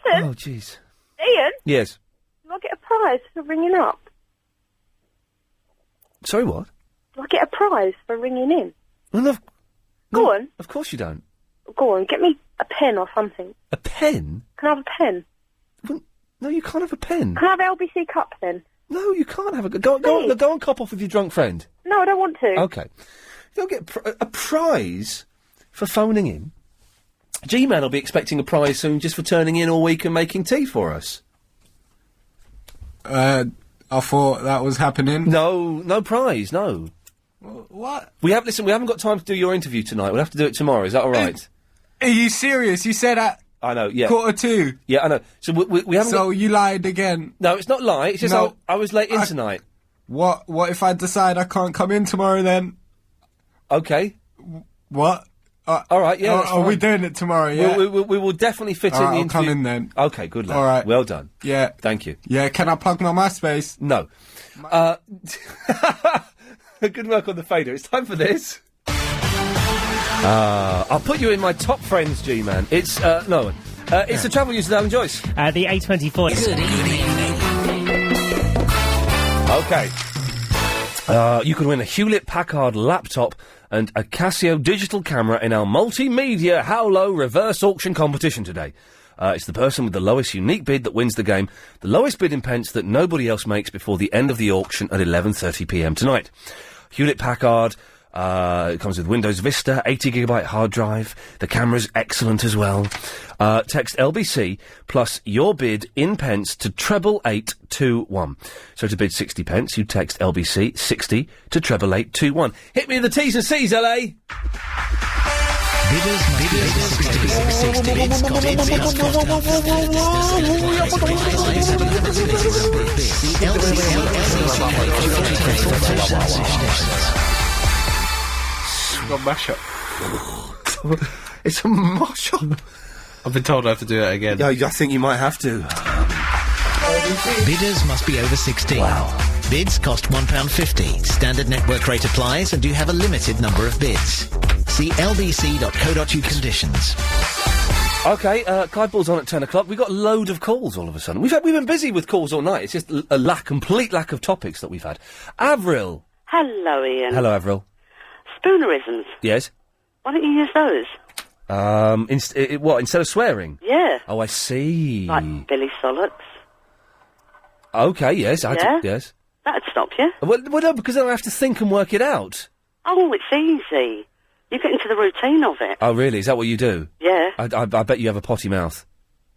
listen. Oh, jeez. Ian, Yes. do I get a prize for ringing up? Sorry, what? Do I get a prize for ringing in? Well, Go on. Of course you don't. Go on, get me a pen or something. A pen? Can I have a pen? No, you can't have a pen. Can I have an LBC cup then? No, you can't have a... Go on, cop off with your drunk friend. No, I don't want to. Okay. You'll get a prize for phoning in. G-Man will be expecting a prize soon just for turning in all week and making tea for us. I thought that was happening. No prize, no. What? We haven't got time to do your interview tonight. We'll have to do it tomorrow. Is that all right? Are you serious? You said at... I know, yeah. 2:45. Yeah, I know. So we haven't... So you lied again. No, it's not lie. It's just I was late in tonight. What if I decide I can't come in tomorrow then? Okay. What? All right, yeah, that's Are we fine. doing it tomorrow, yeah? We will definitely fit in the I'll interview. come in then. Okay, good luck. All right. Well done. Yeah. Thank you. Yeah, can I plug my MySpace? No. Good work on the fader. It's time for this. I'll put you in my top friends, G-Man. It's, no one. It's the travel user, Alan Joyce. The A24. Good evening. Okay. You can win a Hewlett-Packard laptop and a Casio digital camera in our multimedia How Low reverse auction competition today. It's the person with the lowest unique bid that wins the game. The lowest bid in pence that nobody else makes before the end of the auction at 11:30pm tonight. Hewlett-Packard, it comes with Windows Vista, 80GB hard drive. The camera's excellent as well. Text LBC plus your bid in pence to 88821. So to bid 60 pence, you text LBC 60 to 88821. Hit me with the T's and C's, LA! Bidders must be over 60. Bids cottage plus Got mashup. It's a mashup. I've been told I have to do it again. Yeah, I think you might have to. Bidders must be over 16. Wow. Bids cost £1.50. Standard network rate applies and do have a limited number of bids. See lbc.co.uk conditions. Okay, Clive Ball's on at 10 o'clock. We've got a load of calls all of a sudden. We've been busy with calls all night. It's just a complete lack of topics that we've had. Avril. Hello, Ian. Hello, Avril. Spoonerisms. Yes? Why don't you use those? What, instead of swearing? Yeah. Oh, I see. Like Billy Sollops. Okay, yes. Yes. That'd stop you. Well, no, because then I have to think and work it out. Oh, it's easy. You get into the routine of it. Oh, really? Is that what you do? Yeah. I bet you have a potty mouth.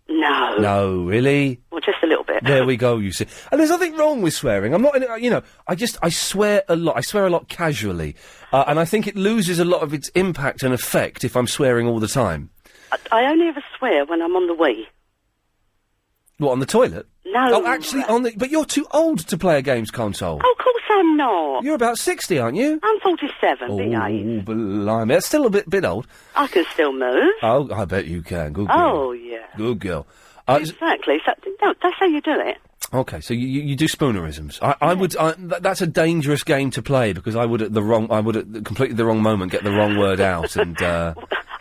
No. No, really? Well, just a little bit. There we go, you see. And there's nothing wrong with swearing. I'm not, I swear a lot. I swear a lot casually. And I think it loses a lot of its impact and effect if I'm swearing all the time. I only ever swear when I'm on the Wii. What, on the toilet? No. Oh, actually, but you're too old to play a games console. Oh, of course I'm not. You're about 60, aren't you? I'm 47, Oh, blimey. That's still a bit old. I can still move. Oh, I bet you can. Good girl. Oh, yeah. Good girl. Exactly. So, no, that's how you do it. Okay, so you do spoonerisms. That's a dangerous game to play because I would at completely the wrong moment get the wrong word out and.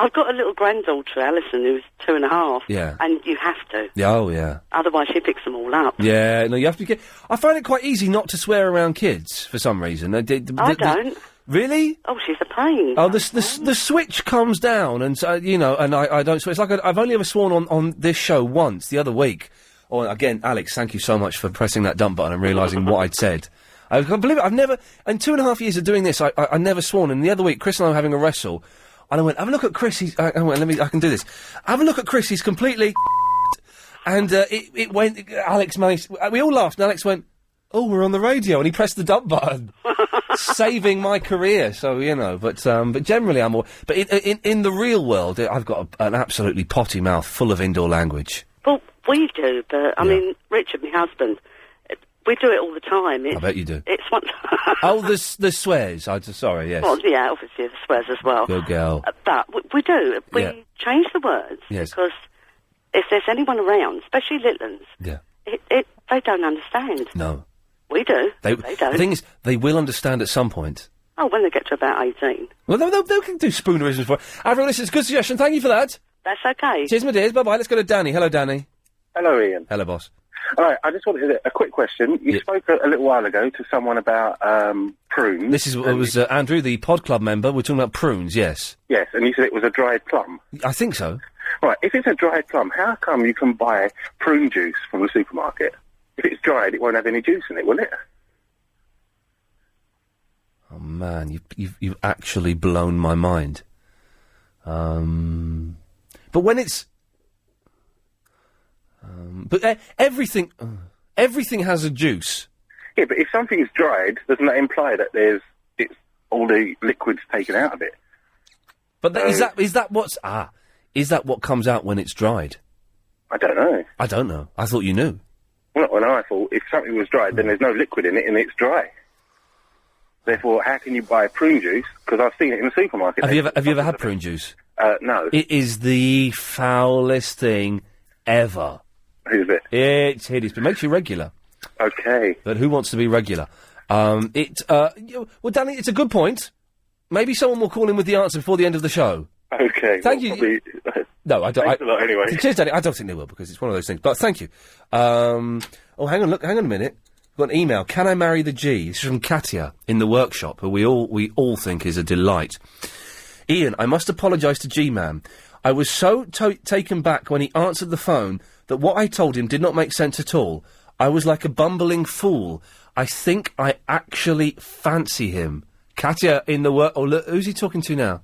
I've got a little granddaughter, Alison, who's 2.5. Yeah. And you have to. Yeah, oh, yeah. Otherwise she picks them all up. Yeah, no, you have to be. I find it quite easy not to swear around kids for some reason. I don't. Really? Oh, she's a pain. Oh, the switch comes down, and and I don't swear. It's like I've only ever sworn on this show once the other week. Oh, again, Alex, thank you so much for pressing that dump button and realising what I'd said. I can't believe it. I've never, in 2.5 years of doing this, I never sworn. And the other week, Chris and I were having a wrestle, and I went, have a look at Chris. I can do this. Have a look at Chris. He's completely. And it went. Alex managed. We all laughed, and Alex went, "Oh, we're on the radio," and he pressed the dump button, saving my career. So but generally I'm more. But in the real world, I've got an absolutely potty mouth full of indoor language. Well, we do, but I mean, Richard, my husband, we do it all the time. I bet you do. It's one. Oh, the swears. Sorry, yes. Well, yeah, obviously the swears as well. Good girl. But we do. We change the words because if there's anyone around, especially little ones, they don't understand. No. We do. They don't. The thing is, they will understand at some point. Oh, when they get to about 18. Well, they can do spoonerisms for Avril, listen, it's a good suggestion. Thank you for that. That's okay. Cheers, my dears. Bye-bye. Let's go to Danny. Hello, Danny. Hello, Ian. Hello, boss. All right, I just wanted a quick question. You spoke a little while ago to someone about prunes. This was Andrew, the Pod Club member. We're talking about prunes, yes. Yes, and you said it was a dried plum. I think so. Right, if it's a dried plum, how come you can buy prune juice from the supermarket? If it's dried, it won't have any juice in it, will it? Oh, man, you've actually blown my mind. But when it's... everything has a juice. Yeah, but if something is dried, doesn't that imply that it's all the liquids taken out of it? But is that what comes out when it's dried? I don't know. I don't know. I thought you knew. Well, I thought if something was dried, then there's no liquid in it and it's dry. Therefore, how can you buy prune juice? Because I've seen it in the supermarket. Have you ever had prune juice? No. It is the foulest thing ever. Who's it? It's hideous, but it makes you regular. Okay. But who wants to be regular? Well, Danny, it's a good point. Maybe someone will call in with the answer before the end of the show. Okay. Thank you. Probably... No, I don't. Thanks a lot, anyway. Cheers, Danny. I don't think they will, because it's one of those things. But thank you. Hang on a minute. We've got an email. Can I marry the G? This is from Katia in the workshop, who we all think is a delight. Ian, I must apologise to G-Man. I was so taken back when he answered the phone that what I told him did not make sense at all. I was like a bumbling fool. I think I actually fancy him. Katia in the work... Oh, look, who's he talking to now?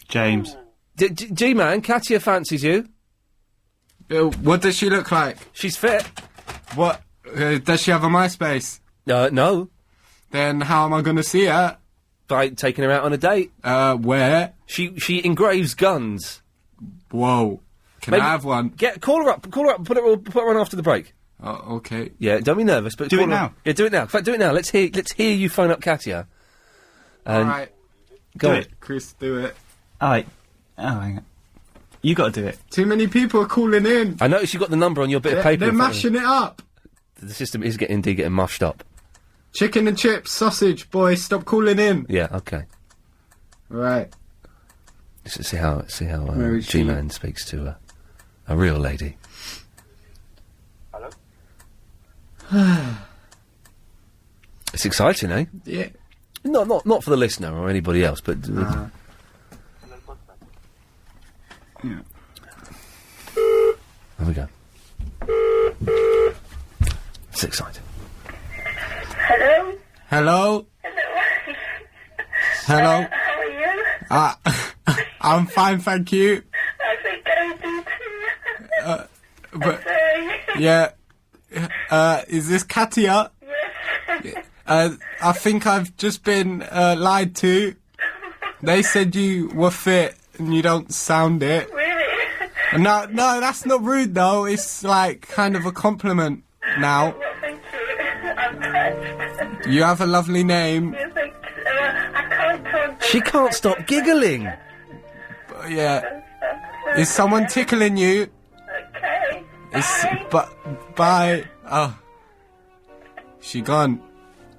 James. G-Man, Katia fancies you. What does she look like? She's fit. What? Does she have a MySpace? No. Then how am I going to see her? By taking her out on a date. Where? She engraves guns. Whoa. Can I have one? Call her up, put her on after the break. Oh, okay. Yeah, don't be nervous, but do call it her now. Up. Yeah, do it now. In fact, do it now. Let's hear you phone up Katia. And Alright. Go on. Chris, do it. Alright. Oh, hang on. You got to do it. Too many people are calling in. I noticed you got the number on your bit of paper. They're mashing it up. The system is indeed getting mushed up. Chicken and chips, sausage, boys, stop calling in. Yeah, okay. Right. Let's see how G-Man speaks to a real lady. Hello? It's exciting, eh? Yeah. Not for the listener or anybody else, but... Yeah. There we go. It's exciting. Hello? Hello? Hello? How are you? I'm fine, thank you. I think I do too. But, yeah. Is this Katia? Yes. I think I've just been lied to. They said you were fit and you don't sound it. Really? No, that's not rude though. It's like kind of a compliment now. Well, thank you. I'm touched. You have a lovely name. You think, I can't talk. She can't stop giggling. Yeah. Is someone tickling you? Okay. Bye. Oh. She's gone.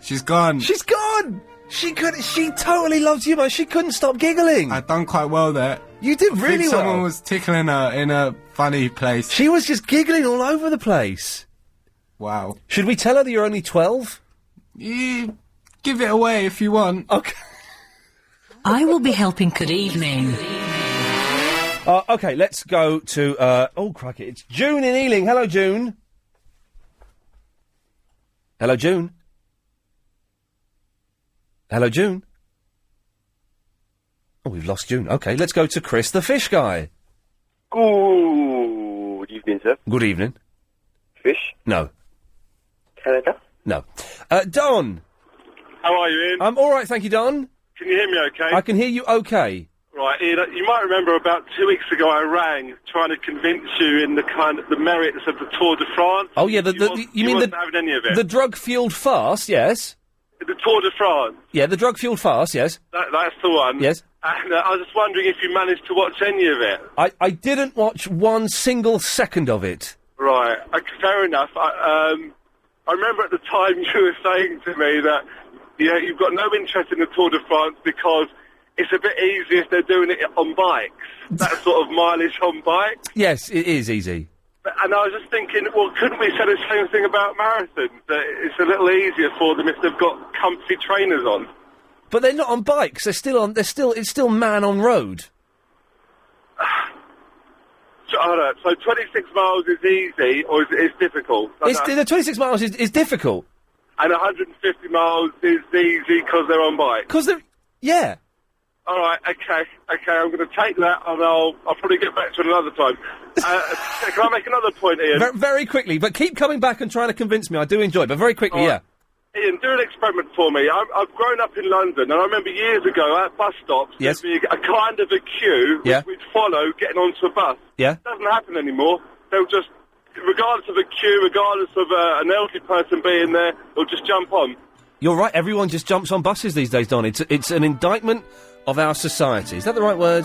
She's gone! She totally loves you, man. She couldn't stop giggling. I done quite well there. You did really well. Someone was tickling her in a funny place. She was just giggling all over the place. Wow. Should we tell her that you're only 12? You give it away if you want. Okay. I will be helping. Good evening. Okay, let's go to, oh, crikey, it's June in Ealing. Hello, June. Hello, June. Hello, June. Oh, we've lost June. Okay, let's go to Chris, the fish guy. Good evening, sir. Good evening. Fish? No. Canada? No. Don. How are you, Ian? I'm all right, thank you, Don. Can you hear me okay? I can hear you okay. Right, Ian, you might remember about 2 weeks ago I rang trying to convince you in the merits of the Tour de France. Oh, yeah, you wasn't having any of it. The drug-fueled farce, yes. The Tour de France. Yeah, the drug-fueled farce, yes. That's the one. Yes. And I was just wondering if you managed to watch any of it. I didn't watch one single second of it. Right, fair enough. I remember at the time you were saying to me that Yeah, you've got no interest in the Tour de France because it's a bit easier if they're doing it on bikes. That sort of mileage on bikes. Yes, it is easy. And I was just thinking, well, couldn't we say the same thing about marathons? That it's a little easier for them if they've got comfy trainers on. But they're not on bikes. They're still on. It's still man on road. So, I don't know, so 26 miles is easy, or is it difficult? The 26 miles is difficult. And 150 miles is easy because they're on bike. Yeah. All right, okay, I'm going to take that, and I'll probably get back to it another time. Can I make another point, Ian? Very quickly, but keep coming back and trying to convince me. I do enjoy it, but very quickly, yeah. Ian, do an experiment for me. I've grown up in London, and I remember years ago at bus stops, Yes. there'd be a kind of a queue which we'd follow getting onto a bus. Yeah. It doesn't happen anymore. They'll just, regardless of a queue, regardless of an elderly person being there, they'll just jump on. You're right. Everyone just jumps on buses these days, Don. It's an indictment of our society. Is that the right word?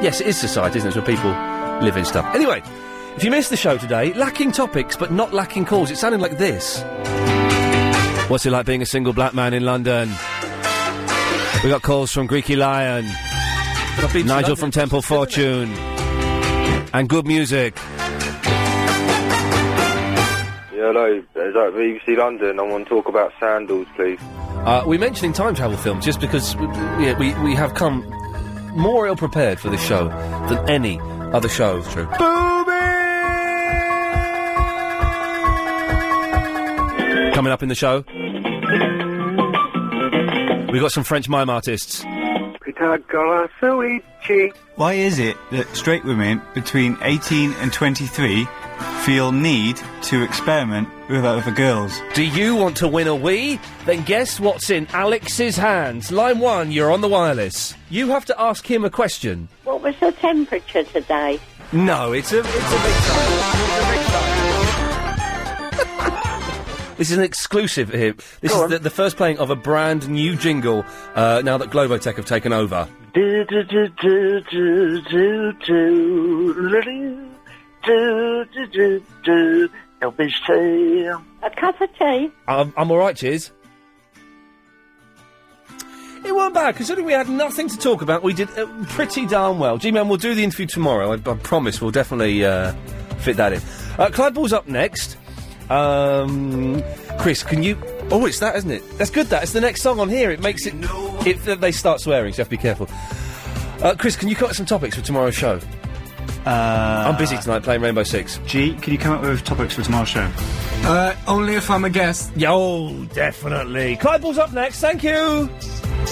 Yes, it is society, isn't it? It's where people live in stuff. Anyway, if you missed the show today, lacking topics but not lacking calls. It sounded like this. What's it like being a single black man in London? We got calls from Greeky Lion, Nigel from Temple Fortune, and good music. Yeah, hello, is that BBC London? I want to talk about sandals, please. We're mentioning time travel films just because we have come more ill-prepared for this show than any other show. True. Coming up in the show, we've got some French mime artists. Why is it that straight women between 18 and 23 feel need to experiment with other girls? Do you want to win a wee? Then guess what's in Alex's hands. Line 1, you're on the wireless. You have to ask him a question. What was the temperature today? No, it's a big time. This is an exclusive here. This is the first playing of a brand new jingle now that Globotech have taken over. A cup of tea? I'm alright, cheers. It weren't bad, considering we had nothing to talk about. We did pretty darn well. G-Man, we'll do the interview tomorrow. I promise we'll definitely fit that in. Clyde Ball's up next. Chris, can you... Oh, it's that, isn't it? That's good, that. It's the next song on here. It makes it... They start swearing, so you have to be careful. Chris, can you come up with some topics for tomorrow's show? I'm busy tonight playing Rainbow Six. G, can you come up with topics for tomorrow's show? Only if I'm a guest. Yo, definitely. Clyde Ball's up next. Thank you.